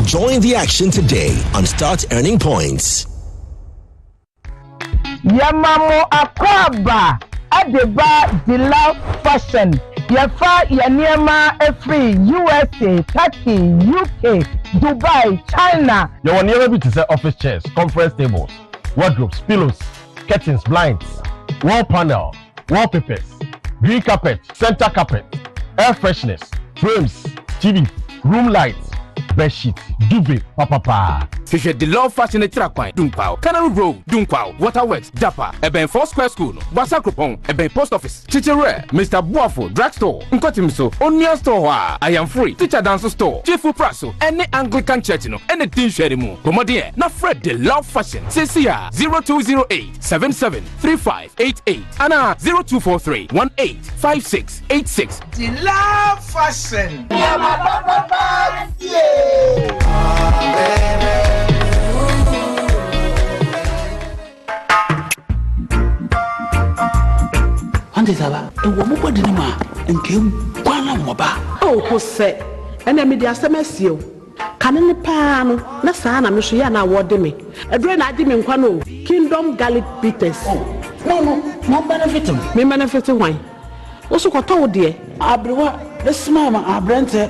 Join the action today and start earning points. Yamamo Akwaba. Adeba Dila Fashion. Yafa Yaniama Free USA, Turkey, UK, Dubai, China. You will never be to say office chairs, conference tables, wardrobes, pillows, curtains, blinds, wall panel, wallpapers, green carpet, center carpet, air freshness, frames, TV, room lights, bed sheet, duvet, papa. Fiche the love fashion trackpine, Dunkpao, Canary Road, Dunkpao, Waterworks, Japa, Eben 4 Square School, Basa Krupong, Eben Post Office, Chichire, Mr. Buafo, Drugstore, Nkotimso, Onia Store, I am free, Teacher Dance Store, Chifu Praso, any Anglican Church, anything Sherimu, Comodie, na Fred the love fashion, CCR 0208 773588, Anna 0243 185686. The love fashion. Ante saba, ewo mo bodi ni ma, nke kwana mo ba. O ko se, ene me di asemesio. Kane ne pa no, na saa na me so ya na awode me. Edre na adi me nkwa no, Kingdom Garlic Bitters. No, benefit me. Me benefit why? Oso ko to de. Abrewa, this mama abrante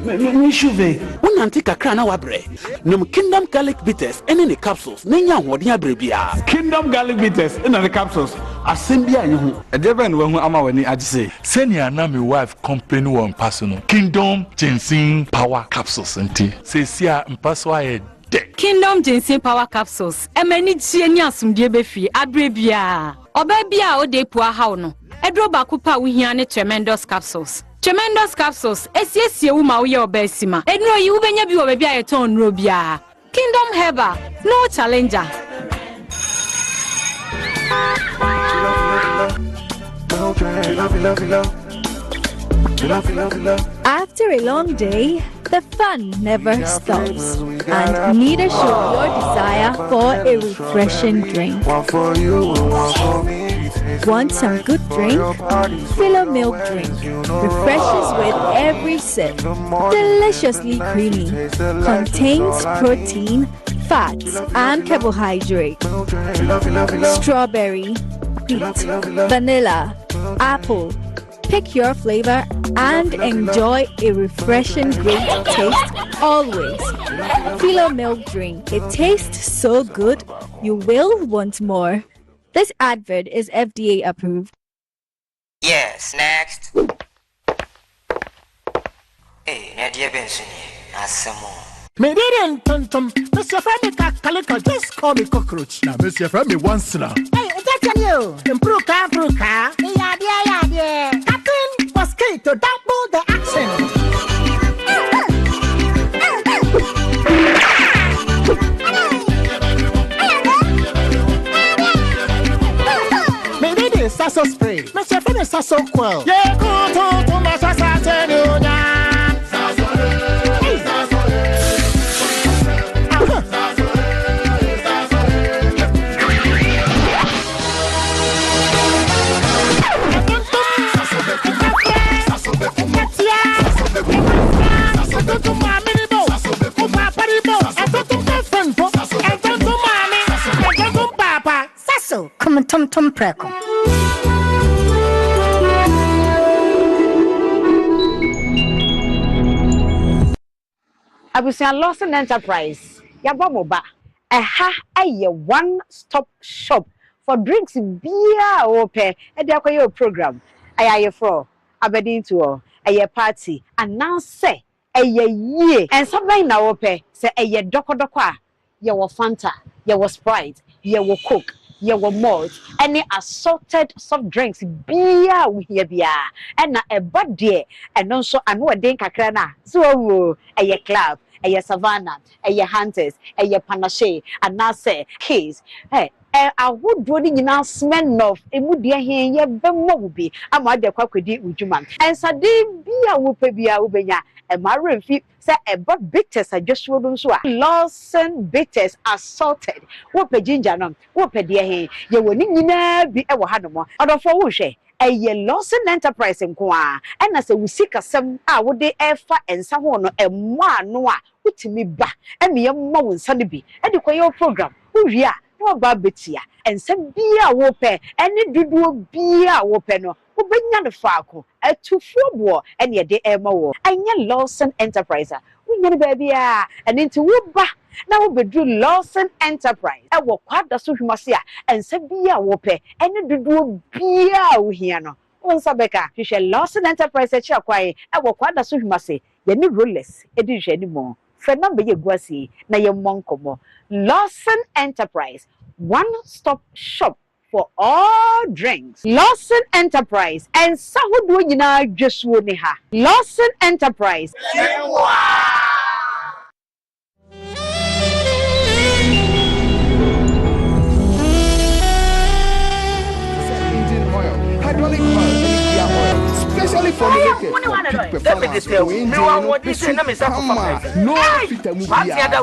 me shuve. Unanti kakra na wabre. No Kingdom Garlic Bitters ene ne capsules. Nenya hoden abrebia. Kingdom Garlic Bitters ene ne capsules. Asembia ye hu. Edeben we hu ama wani agise. Senior na my wife company one personal. Kingdom Ginseng Power Capsules enti. Sesia mpaso aye de. Kingdom Ginseng Power Capsules. Emani chie ni asumdie befi abrebia. Oba bia o de pu aha no. Edro ba kupa wo hia ne Tremendous Capsules. Tremendous Capsules esiesie wo ma wo ye obasima. Enro yi wo benya bi wo ba bia ye ton nro bia. Kingdom Herbal, no challenger. After a long day, the fun never stops, and neither should your desire for a refreshing drink. Want some good drink? Filo Milk Drink refreshes with every sip. Deliciously creamy, contains protein, fats, and carbohydrate. Strawberry, peach, vanilla, apple. Pick your flavor and enjoy a refreshing great taste always. Filo Milk Drink. It tastes so good, you will want more. This advert is FDA approved. Yes, next. Hey, Nadia Benson, Asamo. Me didn't tum. Mr. Femi Calico, just call me cockroach. Now, Mr. Femi once now. Hey, that's you. Improve car. Yeah. Captain Mosquito, double the action. Maybe this Sasso spray. Mr. Femi Sasso quell. Yeah, go to my Sasso. tom preko. Abusian Lawson Enterprise, Yabamoba, a one-stop shop for drinks, beer, or pay, and their program. I for Aberdeen tour, a party, and now say a year, and something now pay, say a year doco, your Fanta, your Sprite, your Coke. Your malt, any assorted soft drinks, beer, we hear beer, and a bad day, and also I know a day kakrana, so a club, a savannah, a hunters, a panache, and now say, case, hey. I would do the announcement of a mudia here, Bemobi, and my dear Quackity Ujuman. And Sadim be a whoopia ubenya, and my review said about bitters I just wouldn't swear. Lawson bitters assaulted. Whoop a ginger, whoop a dear he, you will never be ever had more. Out of Owshe, a Lawson Enterprise in Qua, and as we seek a some, I would they ever and someone a man noa, with me back, and me a moment Sunday, and the choir program. Who ya? No babetia and some beer whoopper any do beer whoopper no ubenya the falco a 2-4 and ye de emo and ye Lawson Enterprise we need baby and into whoopba now we do Lawson Enterprise I will quite the sumasia and some beer whoopper any do beer here no one sabeka you shall Lawson Enterprise at your quiet I will quite the sumasi ye need ruleless edition anymore. Number ye guasi na ye monkomo Lawson Enterprise one-stop shop for all drinks. Lawson Enterprise and sahudu nyina jesuo ne ha. Lawson Enterprise. Engine oil, hydraulic oil, especially formulated for peak performance. No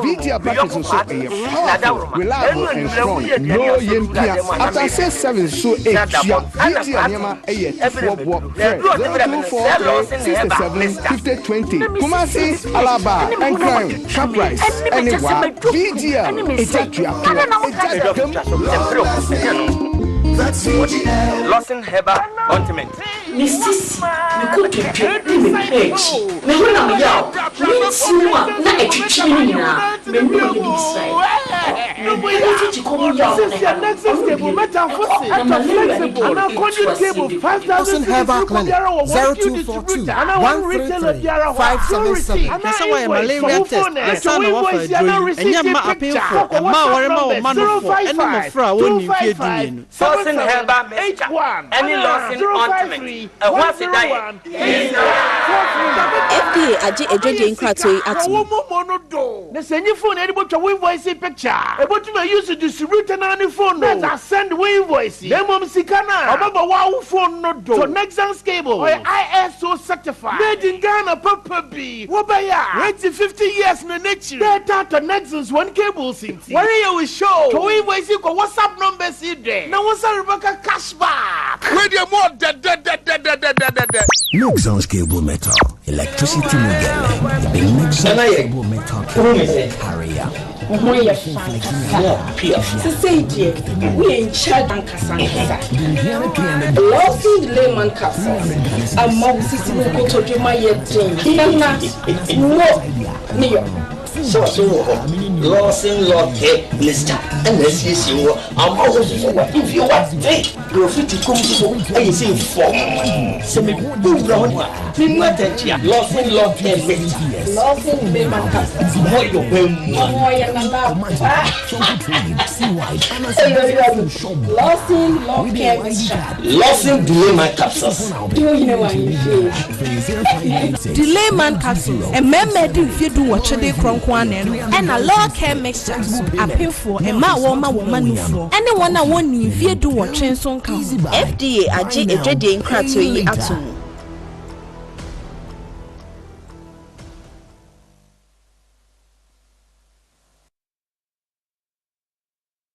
VTR batteries also powerful, reliable and strong. No yempia. After 6 7 so 8 VTR Nema 243-67-50-20. Kumasi, Alaba, and Crime, Caprice, anywhere. VTR, it's That's Lawson Herbal Ointment. Mrs. You could get me page. Me when I'm young, me see one, not a chichina. Me know this side. No way to come young. Lawson Herbal Clinic 0242 133 577. That's why malaria test. The son of a dream. And Yama appeal for a Mawarema man for any more fra won't you fear doing. Lawson Herbal H1. Any Lawson Ointment. What's it dying? FDA aji ejeje nkratoi atu. The same phone able to invoice picture. About to use to distribute an phone. Let's send invoice. Them mom sikana. About wow phone no do. So Nexans cable. ISO certified. Made in Ghana Papa B. Wabaya. Wait 50 years in the nature. Data to Nexans one cable sim. Where you will show. To invoice you go WhatsApp number see there. Now what's a Rebecca cashback? Where you more Nexans cable metal, electricity model, the Nexans cable metal carrier. We in charge and Cassandra. Lawson layman capsules. A mouse is to do my So, Lawson Locke, Mr. And this is you. I'm always if you want to take your 50 comes to I say form. Send me boom round. Lawson Locke, Lawson layman capsules. Lawson layman capsules. Do you know what you feel? Delayman capsules. And remember if you do what you do and a law care mixture. A pinful and my woman for anyone I want if you do what change on FDA aji ejeje nkratoi atu.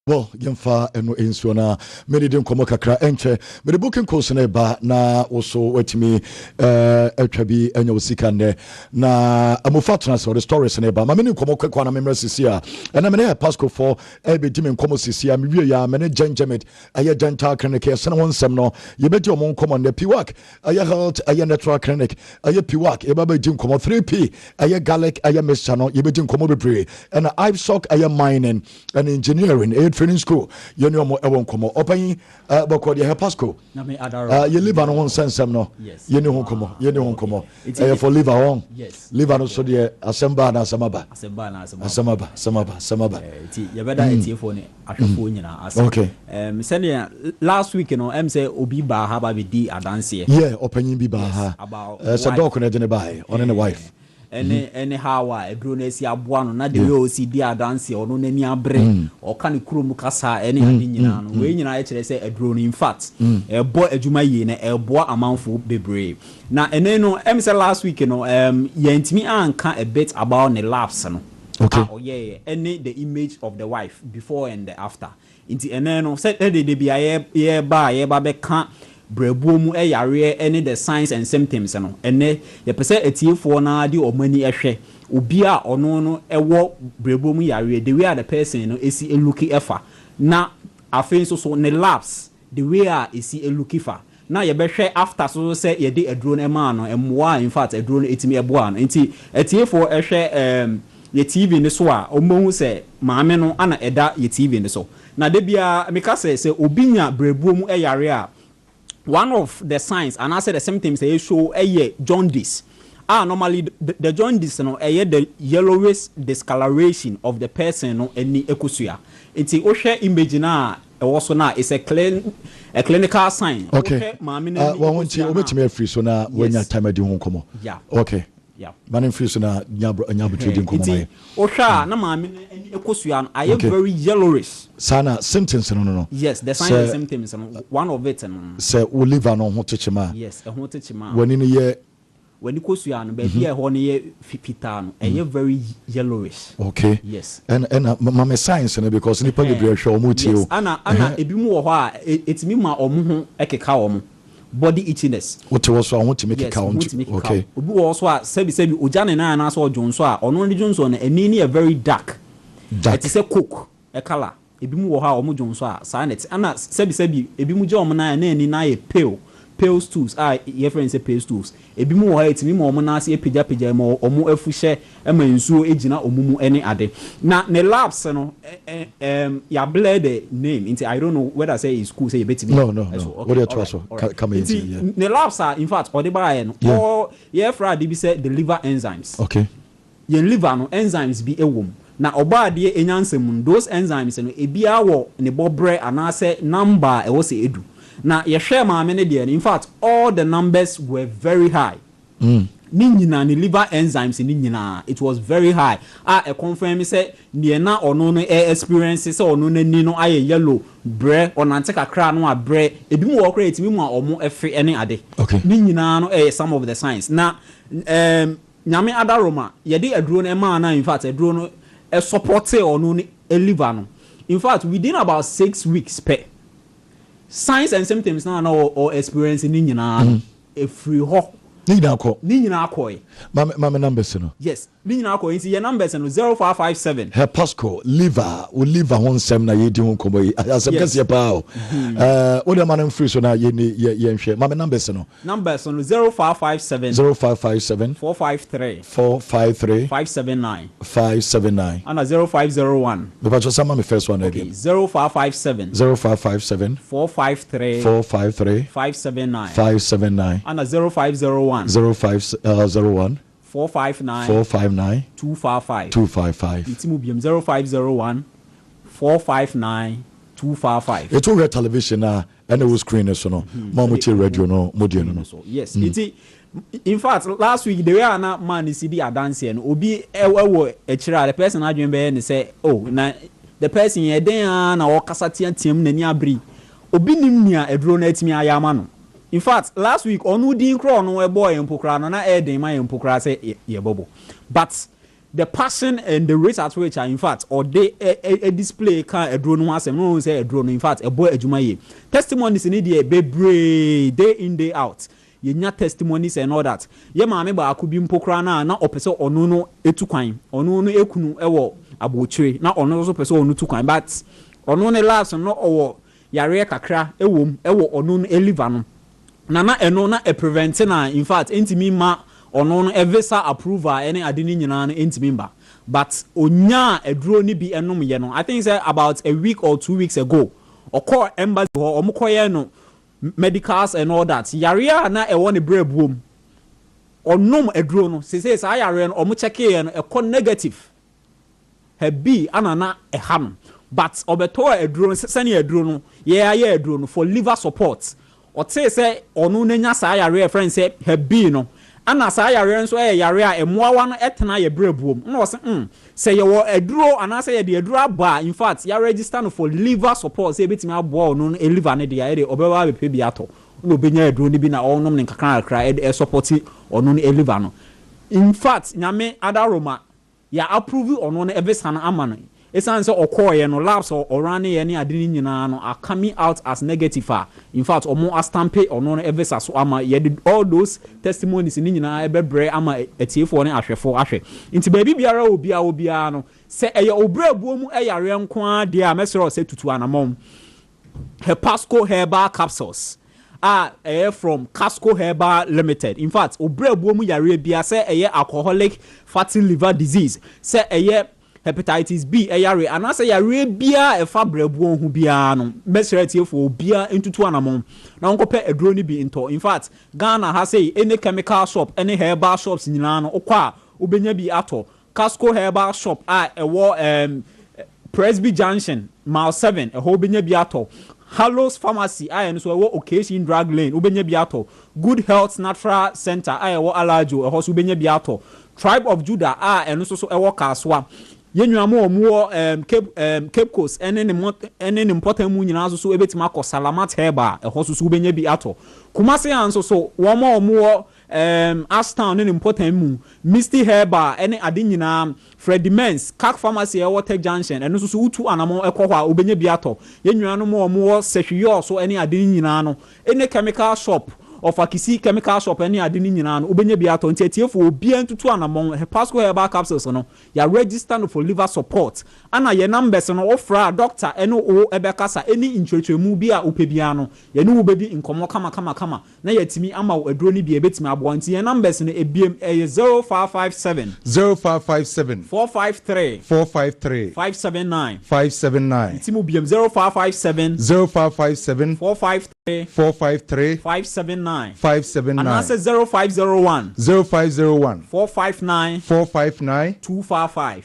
well yemfa eno ensuo na me de nkomo kakra enche me de booking course na ba na also wetimi atwa bi anya osika ne na amofa transfer the stories na ba ma me nkomo kwekwa na memra sisi a na me na pasco for be di me nkomo sisi a me wie ya me ne genjamet aye dental clinic ya sana wonsem no ye be di omo nkomo ne piwak aye health aye natural clinic aye piwak e ba be di nkomo 3p aye garlic aye mixture no ye be di nkomo bebre and IVSOC aye mining and engineering training school you know mo ewon komo opan boko de pasco na me adaro you live on one sensem no you know komo for live on live on so de asemba na asemaba ti ye beda etifo ne ahwefo nyina ase okay send last week no say obi ba ha ba be di adanse opan bi ba ha so doc na de ne bai on the wife any how edro na esi aboa no na de we osi di adanse ono na ni abre o ka ne kurom kasa any ade nyina no we nyina e kire say edro no in fact ebo adwuma yi na ebo amanfo bebre na ene no say last week no yantimi anka a bit about the labs no okay any the image of the wife before and the after inti ene no say de bia ye ba be ka brebuomu yare any the signs and symptoms no ene ye pese etiefo na de omani ehwe obi a ono no ewo brebuomu yare the way the person no esi eluki efa na afen so ne labs the way a esi eluki fa na ye behwe after so say ye de aduro no ema no emwa in fact aduro no etimi eboa no nti etiefo ehwe ye TV ne so a omohu se maame no ana eda ye TV ne so na de bia meka se obinya brebuomu yare a one of the signs and I said the symptoms they show a jaundice. Normally the jaundice no the yellowish discoloration of the person no any ekosuya. It's a image na also now it's a clinical sign. Okay. Want me free so na when your time di hon komo. Yeah. Okay. Yeah. Man free so na nya trading komo mai. Osha na maame ekosuya no I very yellowish. Sana symptoms no. Yes, the signs and symptoms one of it say we live on ho techema. Yes, a ho techema. When in ye when you kosuya no baby e ho ne fita no e very yellowish. Okay. Yes. And mama science no because nipa be hwe omo tie o. Ana ebimu wo ho a etimi ma omo ho ekeka omo. Body itchiness. What was I want to make a count? Okay. Obi wo so a sebi ojane na so ojonso a ono ne jonso na eni very dark. It is a cook a color. Ebimu wo ha omo jonso a sanet ana sebi ebimu je omo na eni na ye pale stools your friends say pale stools ebimu wo ha etimi mo omo na ase pija mo omo afuhye ema nsuo ejina omumu ene ade na ne labs no ya blur the name into I don't know whether say is cool say betimi no what you trust come in yeah ne labs are in fact or the buy no or your friend be say the liver enzymes okay your liver no enzymes be ewom na oba de enyansem those enzymes no ebia wo ne bobre anase number e wo se edu na ye share maame ne de in fact all the numbers were very high ni nyina ne liver enzymes ni nyina it was very high e confirm say ne na ono no experience say ono na ni no aye yellow bre onante kakra no abre ebimu wo kra etimi mu a omo efe ene ade ni nyina no some of the signs na nyame adaroma ye de aduro no ema na in fact aduro no support ono no liver no in fact within about 6 weeks signs and symptoms now or experience ni nyina free ho ni nyina akọ mama numbers no yes ni nyina akọ inti your numbers no 0557 her pasco liver hon sem na yedi hon komo yi asem kase pa o o de man free so na ye nhwe mama numbers no 0557 453 579 and 0501 the patch some my first one again 0557 453 579 and 0501 0501 459 255 Itimubium 0501 459 255 It's over television and it was screen so no mamuti radio no modie no yes in fact last week the way na man is the dance and obi ewo ekira the person adwen be ne say oh na the person ye den na o kasa tiam na ni abri obi nim nia edro na atimi ayama no in fact last week onu din kro no e boy empokra no na e den ma empokra say ye bobo but the passion and the rate at which in fact or they a display can a drone once and no say a drone in fact a boy adwuma testimonies in the bebre day in day out yenya testimonies and all that ye maame ba akubi mpokra na opese onu no etukwan onu no ekunu ewo abochire na onu so pese onu tukwan but onu ne last no owo yare kakra ewom ewo onu no eliver no na eno na e prevent na in fact entimi ma ono no evisa approval any adini nyina no entimi mba but onya eduro ni bi enom ye no I think say about a week or 2 weeks ago okọ embassy ho omokoye no medicals and all that yarea na e won brebuom onom eduro no say sa yare no omo check ye no e negative hebi anana e ham but obeto eduro sene eduro no ye aye eduro no for liver support o say onu nenya sa yare friend say hebi no ana sa yare nso yare a emoawa no etena ye brebuom no say say ye wo eduro ana say ye de eduro aba in fact ya register no for liver support say betimi abo no liver ne de ya de obewa bepe bi ato no benya eduro ni bi na onom ne kakra e support onu no liver no in fact nyame adaroma ya approve onu no evisa na ama no esan so okoye no labs or running any adini nyina no are coming out as negative in fact omo astampe ono no evisa so ama ye did all those testimonies ni nyina ebebre ama etiefo ne ahwefo ahwe nti baabi biara obia no se eye obrabuo mu eyare nko a de a mesero se tutu anamom Hepasco Herbal Capsules from Casco Herbal Limited. In fact, obrabuo mu yare bia se eye alcoholic fatty liver disease se eye hepatitis B yare anase yare bia e fa brabuo hu bia no mesreti fo bia entutu anamon na nkope eduro ni bi into. In fact, Ghana has say any chemical shop any herbal shops nyina no okwa obenya bi ato Casco Herbal Shop ewo Presby Junction mile 7 e ho obenya bi ato Hallows Pharmacy and so occasion drug lane ubenya biato Good Health Natural Center ewo Alajo e ho so ubenya biato Tribe of Judah and so ewo Kaswa yenwamo omo Cape Coast ene ne important mu nyina so ebetima akọ Salamat Herbal e ho so ubenya biato Kumasi anso so omo Astown ne important mu Misty Herbal ene ade nyina Freddy Mens Cac Pharmacy e Tech Junction eno so utu anamo ekọ hwa obenye biato yenwanu mo sehwiyo so ene ade nyina no ene chemical shop of Akisi chemical shop ene ade nyina no obenye biato ntietiefo obi antutu anamo Hepasco Herbal Capsules no ya register no for liver support ana ye numbers no ofra doctor eno o ebekasa eni intwetwemu bi a opebia no ye no obedi inkomo kama na yetimi ama aduro ni bi ebetimi abo nti ye numbers no ebiem 0557 453 579 itimu biem 0557 453 579 and answer 0501 459 255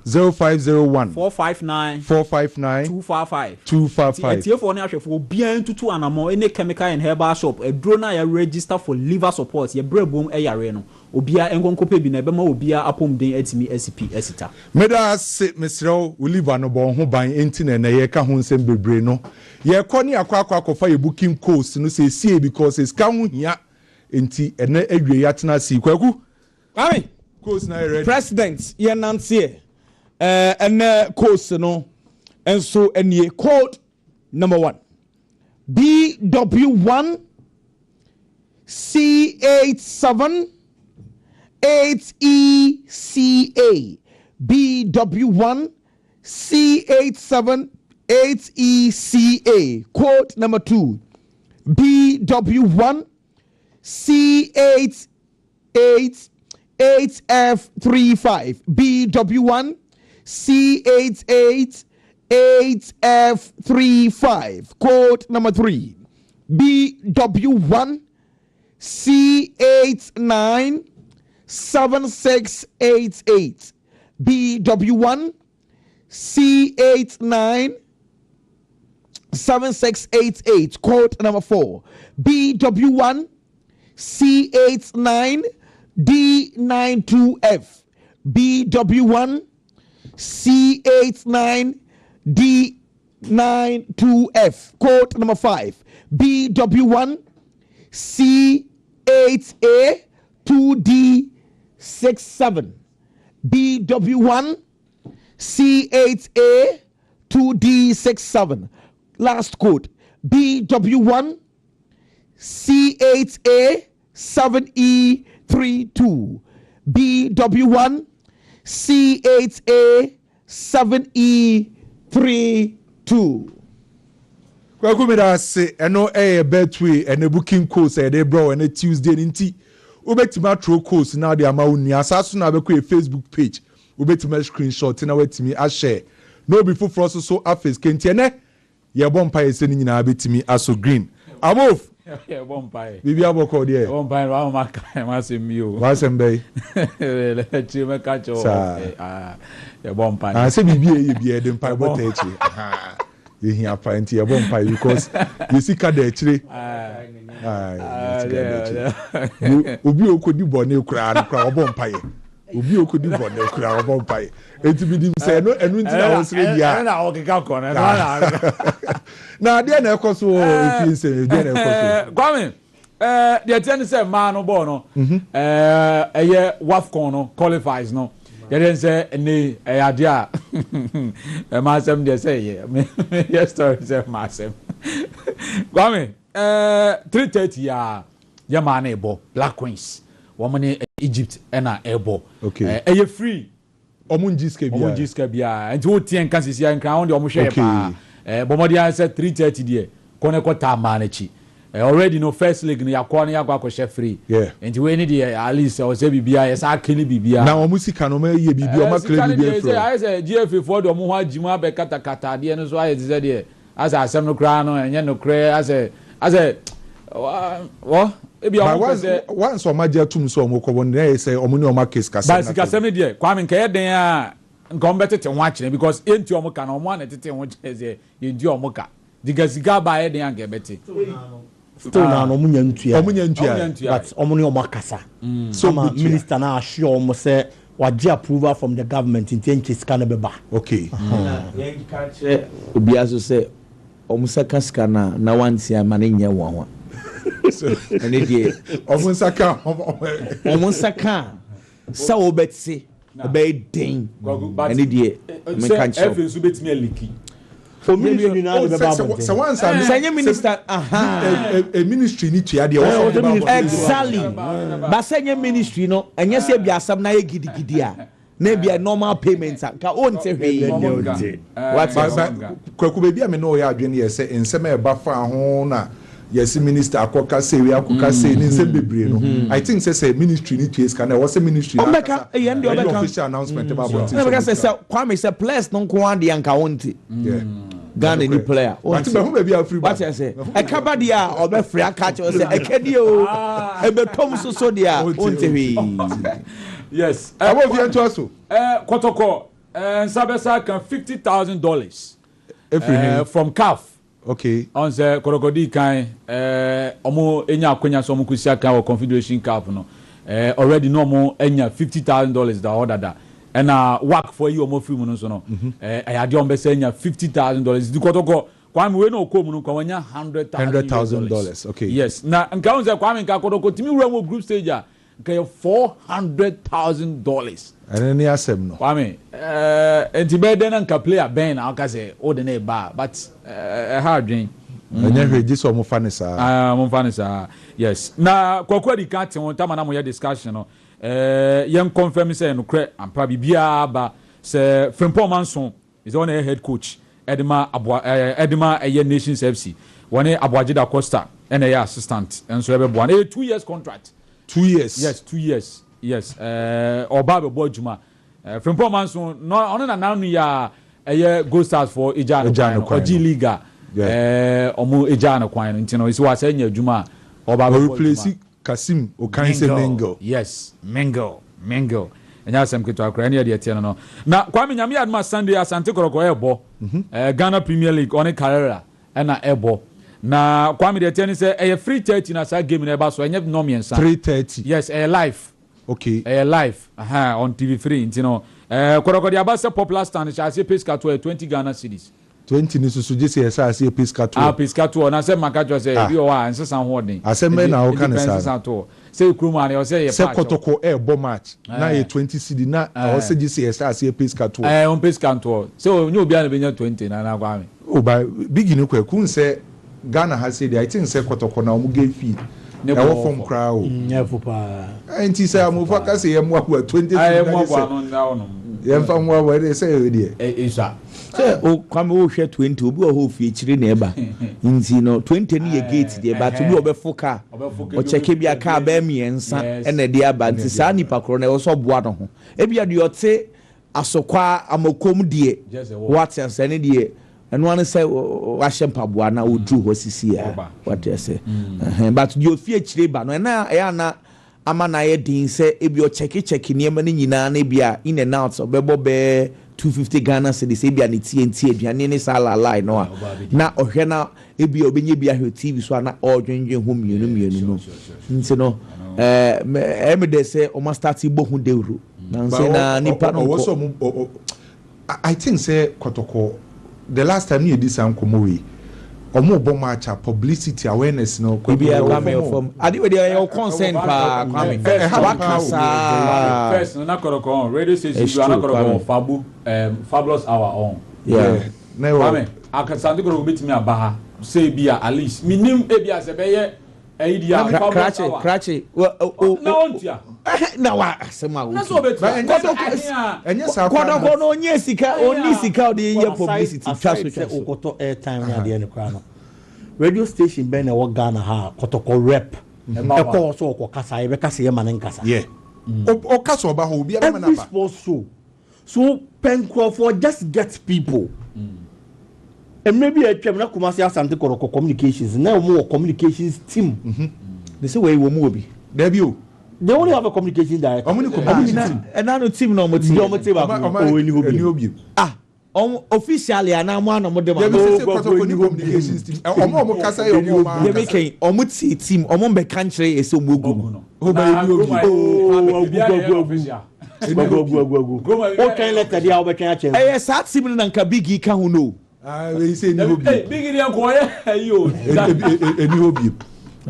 0501 459 255 etiefo ne ahwefo obia ntutu anamo any chemical and herbal shop eduro na ya register for liver support ye brebom eyare no obia enkonkope bi na bema obia apomden atimi SCP esita meda se mesrew liver no bon ho ban enti na ye ka ho nsem bebre no ye koni akwa ye booking course no se sie because es ka ho hia enti ene adwe ya tena si kwaku ami course na ready president ye nansie ene course no enso enie code number 1 BW1 C87 8ECA BW1 C87 8ECA code number 2 BW1 C88 8F35 BW1 C88 8F35 code number 3 BW1 C89 7688 BW1 C89 7688 code number 4 BW1 C89 D92F BW1 C89 D92F code number 5 BW1 C8A 2D 67 BW1 C8A 2D67. Last code BW1 C8A 7E32. BW1 C8A 7E32. Kwakumida say eno betway and booking course they bro and Tuesday ninti. Ubetima throw course now the amount ni asasu na beko Facebook page. Ubetima screenshot na wetimi a share. No before for us so afes kenti ene ye bompa ye se ni nyina betimi aso green. Amove. Yeah, bompa. Bibi aboko there. Bompa wa maka masem yo. Wasem bay. Let you make catch o. Yeah, bompa. Ah say bibi e bi dem pa bota echi. You hear apparently a bompa because you see ka de echi. Obi okodi bone kura na kura bompa ye. Obi okodi bone kura bompa ye. Enti bi dim say no enu nti na wosre dia. Na o keka ko na na dia na ekoso if you say dia na ekoso. Kwame the ten say man no ball no eye WAFCON no qualifies no. You didn't say any idea. Masem they say yes story say masem. Kwame 3:30 ya man ebo Black Queens. Woman Egypt na ebo. Okay. Eye free. Omunjiske bia. Enti wo tien kan sisi an kan on de omo hwe pa. Bomodia say 3:30 there. Kone ko ta manachi. Already no first league no yakwa no yakwa ko share free. Yeah. Enti we need at least o say bibia yes akili bibia. Na omo sika no ma ye bibia o ma kle bibia free. I say GFA for do omo ho agima be kata de no so aye ze de. As asem no kra no enye no kra as what once o ma je tum so omo ko won na say omo ni o ma case kasa na. Ba sika sem de Kwame nke ye den a nka omo betete ho akire because enti omo ka na omo na tete ho cheze ye ndi omo ka. Diga sika ba ye den a nke bete. Still now omunya ntua but omuni omakasa so minister na assure omo say waje approval from the government in change scan beba. Okay yen catch obi aso say omo saka scan na wansi amane nya won so ene die omo saka sa obetse be den ene die me kan cho efe so betime liki. So ministry na be baba. Sanya minister a ministry ni to ade exactly ba sanya ministry no enye se bia asam na ye gidigidi a na bia normal payments ka on te hwe what kwaku be bia me no ya adwene ye se ensem e ba fa ho na yes minister akoka say we akoka say ni nsem bebre no I think say ministry ni to scan na was ministry na official announcement about it. Because say Kwame say players no ko ade anka wonte. Ghana ni player. But be who be free. What you say? E kaba dia obe free catch say e kedi o. E be tom so dia wonte hwe. Yes. Abo vi ento aso. Kotoko Nsabesa can $50,000 from CAF. Okay. On the Korokodi kan omo enya akwenya so omo kusia kan Confederation Cup no. Already no mo enya $50,000 da order da. And work for you omo free no so no. I had on be enya $50,000. Di Kotoko Kwame we no kom no kwa nya $100,000. Okay. Yes. Na nka on say Kwame nka Kotoko timi wura mo group stage a nka $400,000. And any asem no. Kwame enti be den nka player ben na aka say o de na ba but hard dream. Enye hwe ji so mo fanisa. Mo fanisa. Yes. Na kwakwa di kan te won tama na mo ya discussion no. Yen confirm say no kre ampa bibia ba say Frimpong Manson is the one head coach Edema Nations FC. One Abuajida Costa and a assistant and so every one 2 years contract. 2 years. Yes, 2 years. Yes. Obabe Bojuma. Frimpong Manson no on na now ya Gold Stars for Ijano or G Liga. Omo Ijano Kwan ntino isi wa say nya adwuma Obabe replace Kasim Okanse Mengo. Yes, Mengo. Enya asem keto akra na de tie no. Na Kwame Nyame Adma Sunday Asante Koroko ebo. Ghana Premier League on Carrera na ebo. Na Kwame de tie ni say e free 30 na sa game na eba so enye no miensa. 3:30. Yes, live. Okay. Live. On TV3 ntino. Koroko de abasa popular stand cha se pesca to 20 Ghana cedis. 20 ni so just say say piscato piscato na say makacho say bi o wa nsesa ho den asem na o kan say say kruma na o say say kotoko bo match na ye 20 cd na o say just say piscato on piscato so nyu obi an be nya 20 na kwa me o ba big ni kun say Ghana has said I think say kotoko na o mu get fee e wo form kra o never pa anti say am focus say am wa 20 cd ai mo kwa no nda no ye mfa mo wa dey say we dey isa say o kwame wo hwe 20 obi o ho fie chire na eba nti no 20 ni ye gate dey but obi obefoka o check bia ka ba miensa na dey aba nti sa nipa kro na e so boa no ho e bia de ote asokwa amakom die what sense any die eno an say wa shempa boa na odru ho sisi ya what you say but you fie chire ba no na ya na ama na ye din say e bi o check niam ni nyina na bia in and out obebo be 250 Ghana cedis e bia ne TNT aduane ne sala line no na ohwe na e bia obenye bia hwe TV so na odwenwen ho mienu no nti no me de say o ma start igbo hu dewru na nse na nipa no I think say kotoko the last time you did some komowe omo bo match publicity awareness no ko bia kwame from adi we dey concern pa kwame first na koroko radio station you na koroko fabu fabulous hour on na kwame akasande koroko betimi abaha say bia at least minim e bia se beye idea fabulous hour krache na ontia na wa asema wo na so betimi enye sa kwa no onye sika oni sika de ye publicity twa so okoto airtime na de ne kwa no radio station be na wo Ghana ha kotoko rep e ko so ko kasa e be kasa ye man nkasa o kasa oba ho bia be na ba sports show so penkro for just get people and maybe a twem na Kumasi Asante Koroko communications na mo communications team they say we mo obi there be o they only have a communication director and no team no mo team o obi officially anamu anomo dem communications team omo kasa ye omo ma ye making omo team omo be country ese omogu o ba ye ogu o kan letter dia o be kan ache eh sa team na nka big ka hu no we say ni obi big dia ko ye ayo eni obi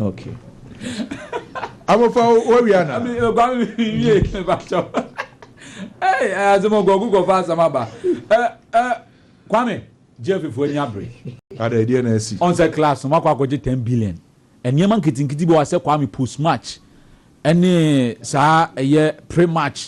okay amofa o wi ana gba mi ye ba cho azemo gogu go fa samaba kwame jeff fo ni abre ada idea na si on the class no makwa goje 10 billion eniema nkitinkiti bi wa se kwame post match ene sa eye pre match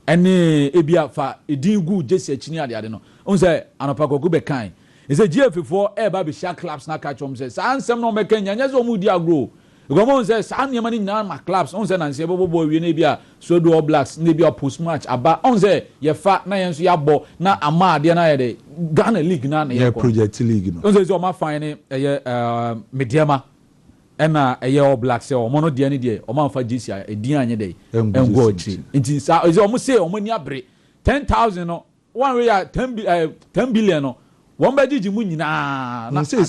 ene ebia fa edin gu jesi achini ade no on say anopa gogu be kan ise jeff fo ba be sha clubs na catch say sa ansem no meka nyanya so mu di agro Gomo say sa niam ni na ma clubs on say na nse bobo wie na bia so do all blacks na bia post match aba on say ye fa na yen so ya bo na ama ade na ye de Ghana league na ye project league no on say so ma fine eye mediama na eye all blacks o mo no de ni de o ma fa GC edin anye de engo chi nti sa o mo say o mo ni abre 10,000 no one way 10 billion no won ba jiji mu nyina na say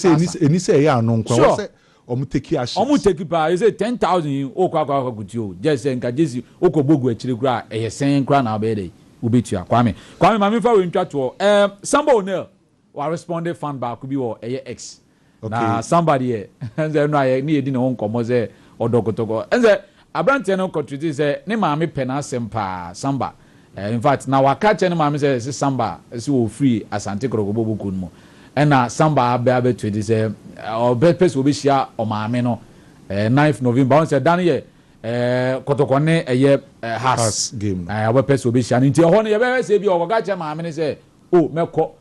eni say ya no nkwa wo say omu take pa you say 10,000 o kwa guti o just say nka jesi o ko bogu achire kura eye sen kura na be dey obetua kwame ma me fa we ntwa to Samba O'Neil wa responded fan back bi wo eye X na somebody here nze no aye ni edi ne won komo say odokotoko nze abrante no contribute say ne ma me pe na sempa Samba in fact na waka che ne ma me say Samba si wo free Asante Koroko bobu mo na Samba abe to say or person will be share o maame no 9th November on say dan ye kotoko ne eye has game our person will be share nti ho ne ye be say bi o ga che maame ne say o meko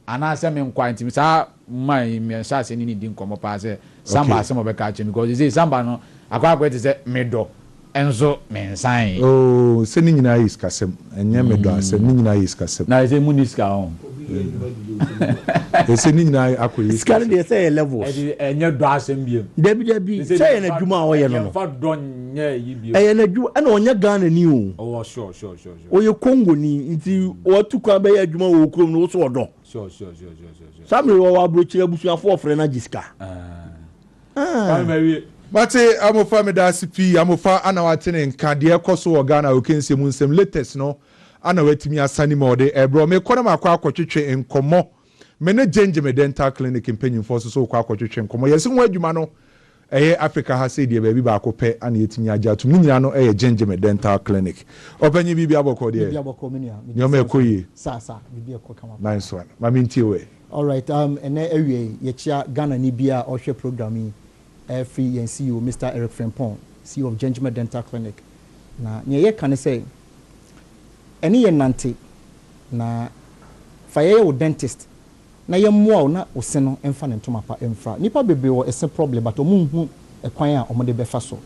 ana say me nkwa nti sa mai me sha se ni din komo pa say Samba say mo be ka che because you say Samba no akwa te say medo enzo mensan oh se ni nyina is kasem enye medo asem ni nyina is kasem na say muniska on ese ni nyina akoyi scan dey say level enye do asem biem debi say na dwuma a wo ye no fa donye yi biem na dwuma na onye Ghana ni o oh sure oye Congo ni nti o tukwa be ya dwuma wo krom no so odo sure samre wo abrochire busuafo ofre na jiska but amofa me da CP amofa ana watene nka de ekoso wo Ghana o kense mu nsem latest no ana watimi asani ma ode ebro me kona makwa akotwetwe nkomo mene Genjime Dental Clinic in Penny for so kwa twetwe nkomo yesi ho adwuma no Africa ha say de baby ba akopɛ ana yetimi agya to munyina no Genjime Dental Clinic opanyi bibi aboko de bibi aboko menua nyoma ekoyi sa bibi ekɔ kama nice one mami ntie we all right ene awie ye chia Ghana ni bia ohwe program yi free yen CEO Mr. Eric Frempong CEO of Genjime Dental Clinic na ye kan say ene ye nante na faye wo dentist na ye mmoa na ose no emfa ne ntoma pa emfra nipa bebe wo ese problem but omunhu ekwan a omode befa so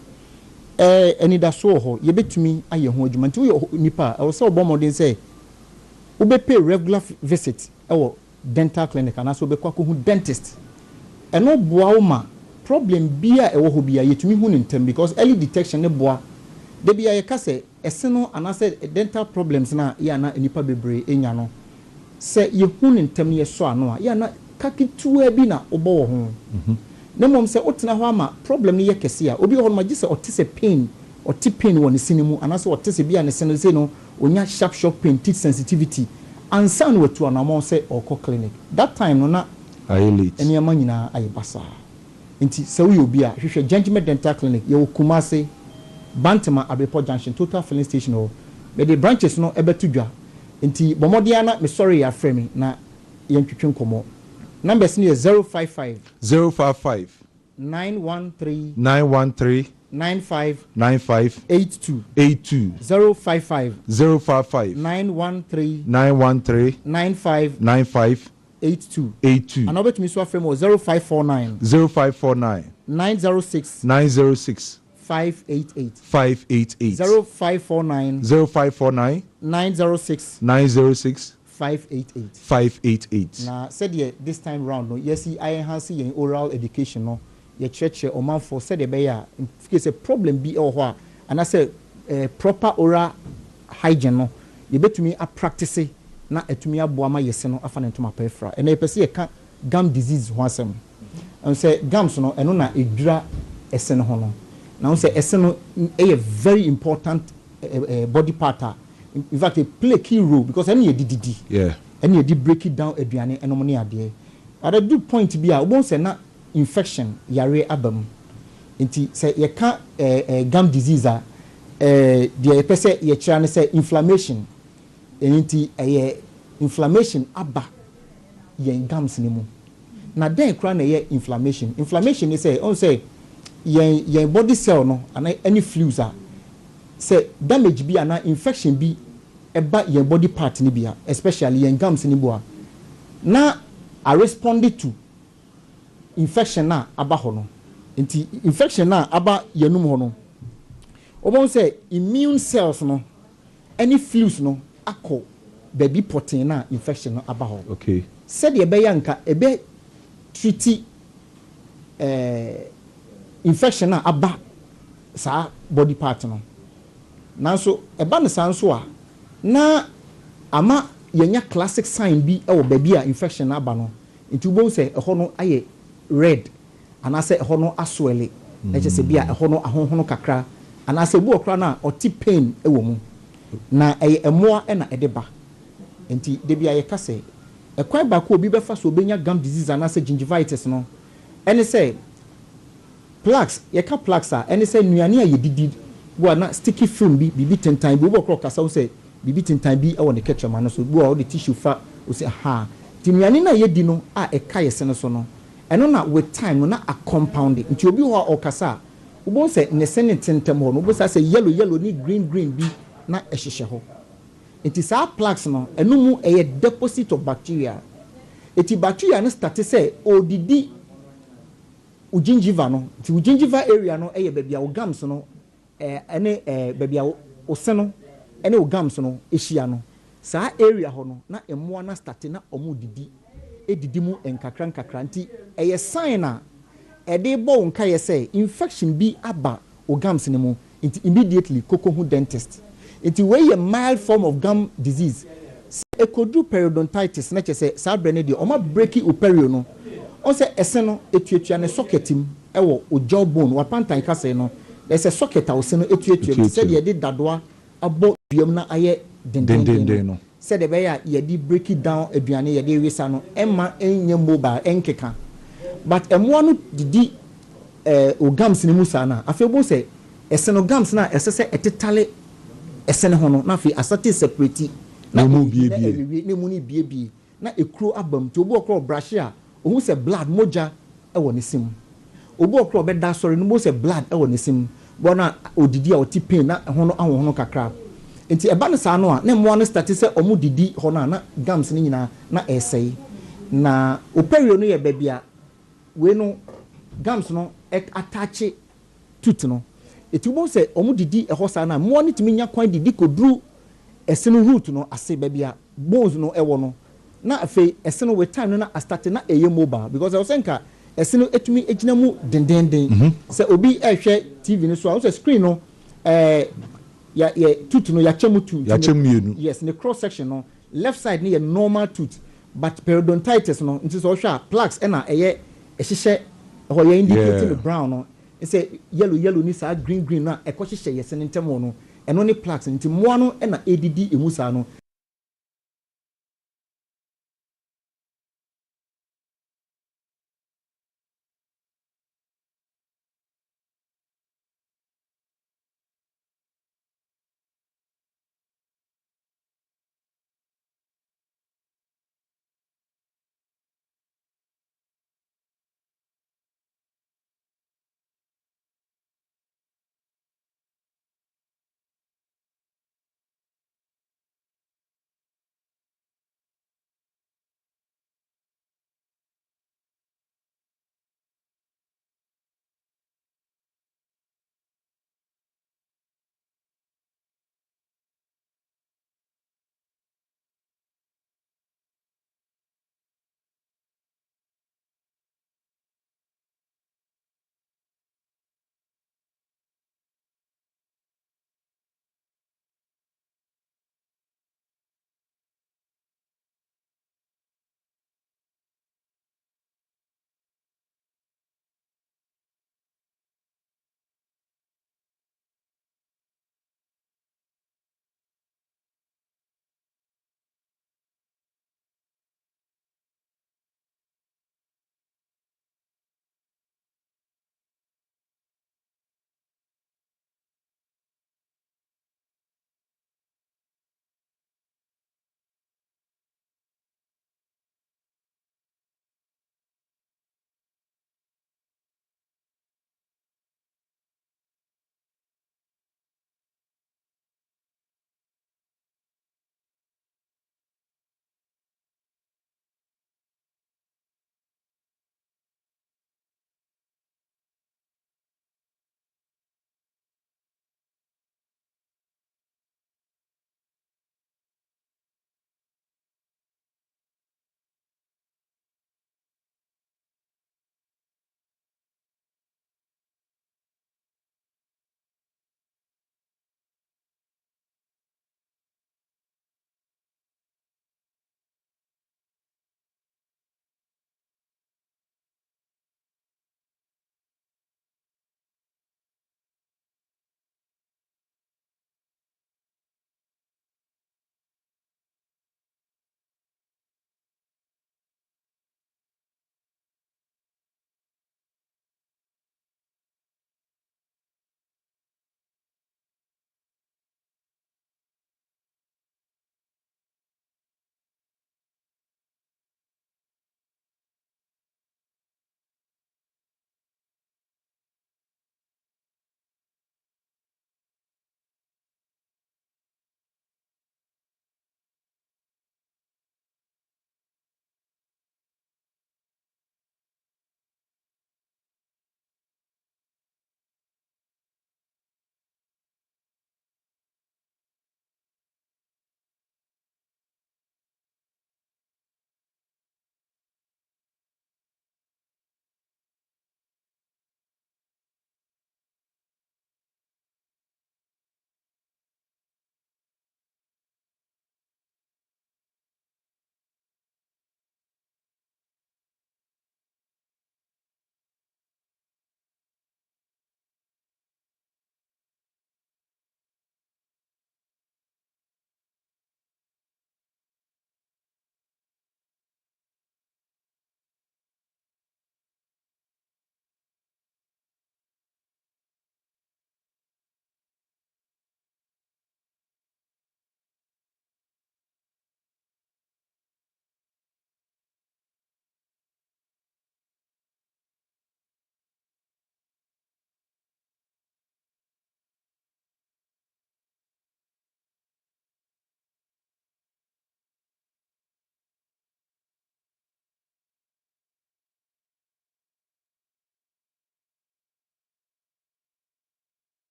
eni da so ho ye betumi aye ho adwuma nti wo nipa wo se obomodin say wo be pay regular visit wo dental clinic and also be kwa ko hu dentist eno boa wo ma problem bia ewo ho bia yetumi hu ne ntem because early detection ne boa de bia ye ka say ese no anase dental problems na ya na nipa bebre enya no se ye hu ne ntem ye so ano a ya na kakitua bi na obo wo ho na mom se otena ho ama problem ne ye kese a obi ho no magise otise pain pain won sinimu anase otise bia ne sene se no onya sharp shock pain teeth sensitivity ansa no wetu anamo se oko clinic that time no na ayelate eni amanyina ayebasa nti se we obi a hwehwe Genjime Dental Clinic ye Kumase Bantama Abepo Junction Total Filling Station o be the branches no ebetu dwa nti bomodia na me sorry ya frame na ye ntwetwe nkomo numbers ni 055 913 95 82 055 913 95 82 and over to me so frame 0549 906 588 0549 906 588 na said this time round no yes I enhance your oral education no your church or man for said the bear because a problem be or what and I say proper oral hygiene no you bet me a practice na etumi aboama yese no afa ne ntoma pefra and e pese e ka gum disease ho asem and say gums no eno na edura ese no ho no now say ese no a very important body part in fact it play key role because any ddd any dey break it down aduane eno ne ade at a do point bi a obon say na infection yare abam nti say ye ka gum disease a dey pese ye kira ne say inflammation enti inflammation aba yen gums ni mu na den kra na ye inflammation is say on say yen body cell no and any flues are say damage bi ana infection bi eba yen body part ni bia especially yen gums ni boa na are responded to infection na aba ho no enti infection na aba yenum ho no obon say immune cells no any flues no ako baby protein na infection no aba ho okay said ye be yanka ebe treat infection na aba sa body part no nanso eba ne sanso a na ama yenya classic sign bi e wo baby a infection na aba no nti bo say e ho no aye red anase e ho no aswele e che se bia e ho no ahonhono kakra anase bu okra na oti pain e wo mu na emoa na edeba enti de bia ye kase ekwan ba ko obi befa so obenya gum disease anase gingivitis no ene say plaques ye ka plaques a ene say nuane a ye didi bo na sticky film bi bibi tentan bi bo kro kasa wo say bibi tentan bi e wo ne ketchama no so bo o de tissue fa o say ha ti nuane na ye di no a e ka ye se no so no eno na with time no na a compound nti obi ho o kasa wo say ne se ne tentem ho no bo say yellow ni green bi na ehihye ho it is our plaques no enu mu a deposit of bacteria eti bacteria no start say odidi gingiva no ti gingiva area no eye bebia o gums no ene bebia o se no ene o gums no ehia no sa area ho no na emo na start na omu didi edidi mu enkakra nti eye sign na ede bo nka ye say infection bi aba o gums ne mu nti immediately koko hu dentist. It is a mild form of gum disease. It could do periodontitis. Not just say, "Sabrina, or my breaky uperio no." Also, a seno, a socket him, or jawbone, or pantai casino. There's a socket. I was saying, it said, "You did that one about Biomna aye den." said the bear ye break it down aduane ye de wesa no emma enye mobile enkeka but emo no didi ogams ni musa na afebo say eseno gams na esese etetale esene ho no na afi asate separate na mu biebie na mu ni biebie na ekuro abam ti obo okro brashia ohun se blood moja ewo ne sim obo okro be da sorry no mo se blood ewo ne sim bona odidi a oti pain na ho no awo ho kakra enti eba ne sa no a na mo no start se omo didi ho na gams ni nyina na esei na operio no ye babia we no gams no attach tooth no eti mo se omo didi eho sa na mo ni timi nya kwan didi kodru eseno root no ase babia bones no ewo no na afi eseno with time no na start na eye mobile because I was saying ka eseno etumi ejina mu dendenden se obi ehwe TV no so I was screen no ya tooth no ya chemu tooth ya chemu yes in the cross section no left side ni normal tooth but periodontitis no nti so hwa plaques na eye ehihye ho ya indicate the brown no say yellow ni sa green na ekohihye yesene ntemo no eno ni plaques nti mo no na ADD emusa no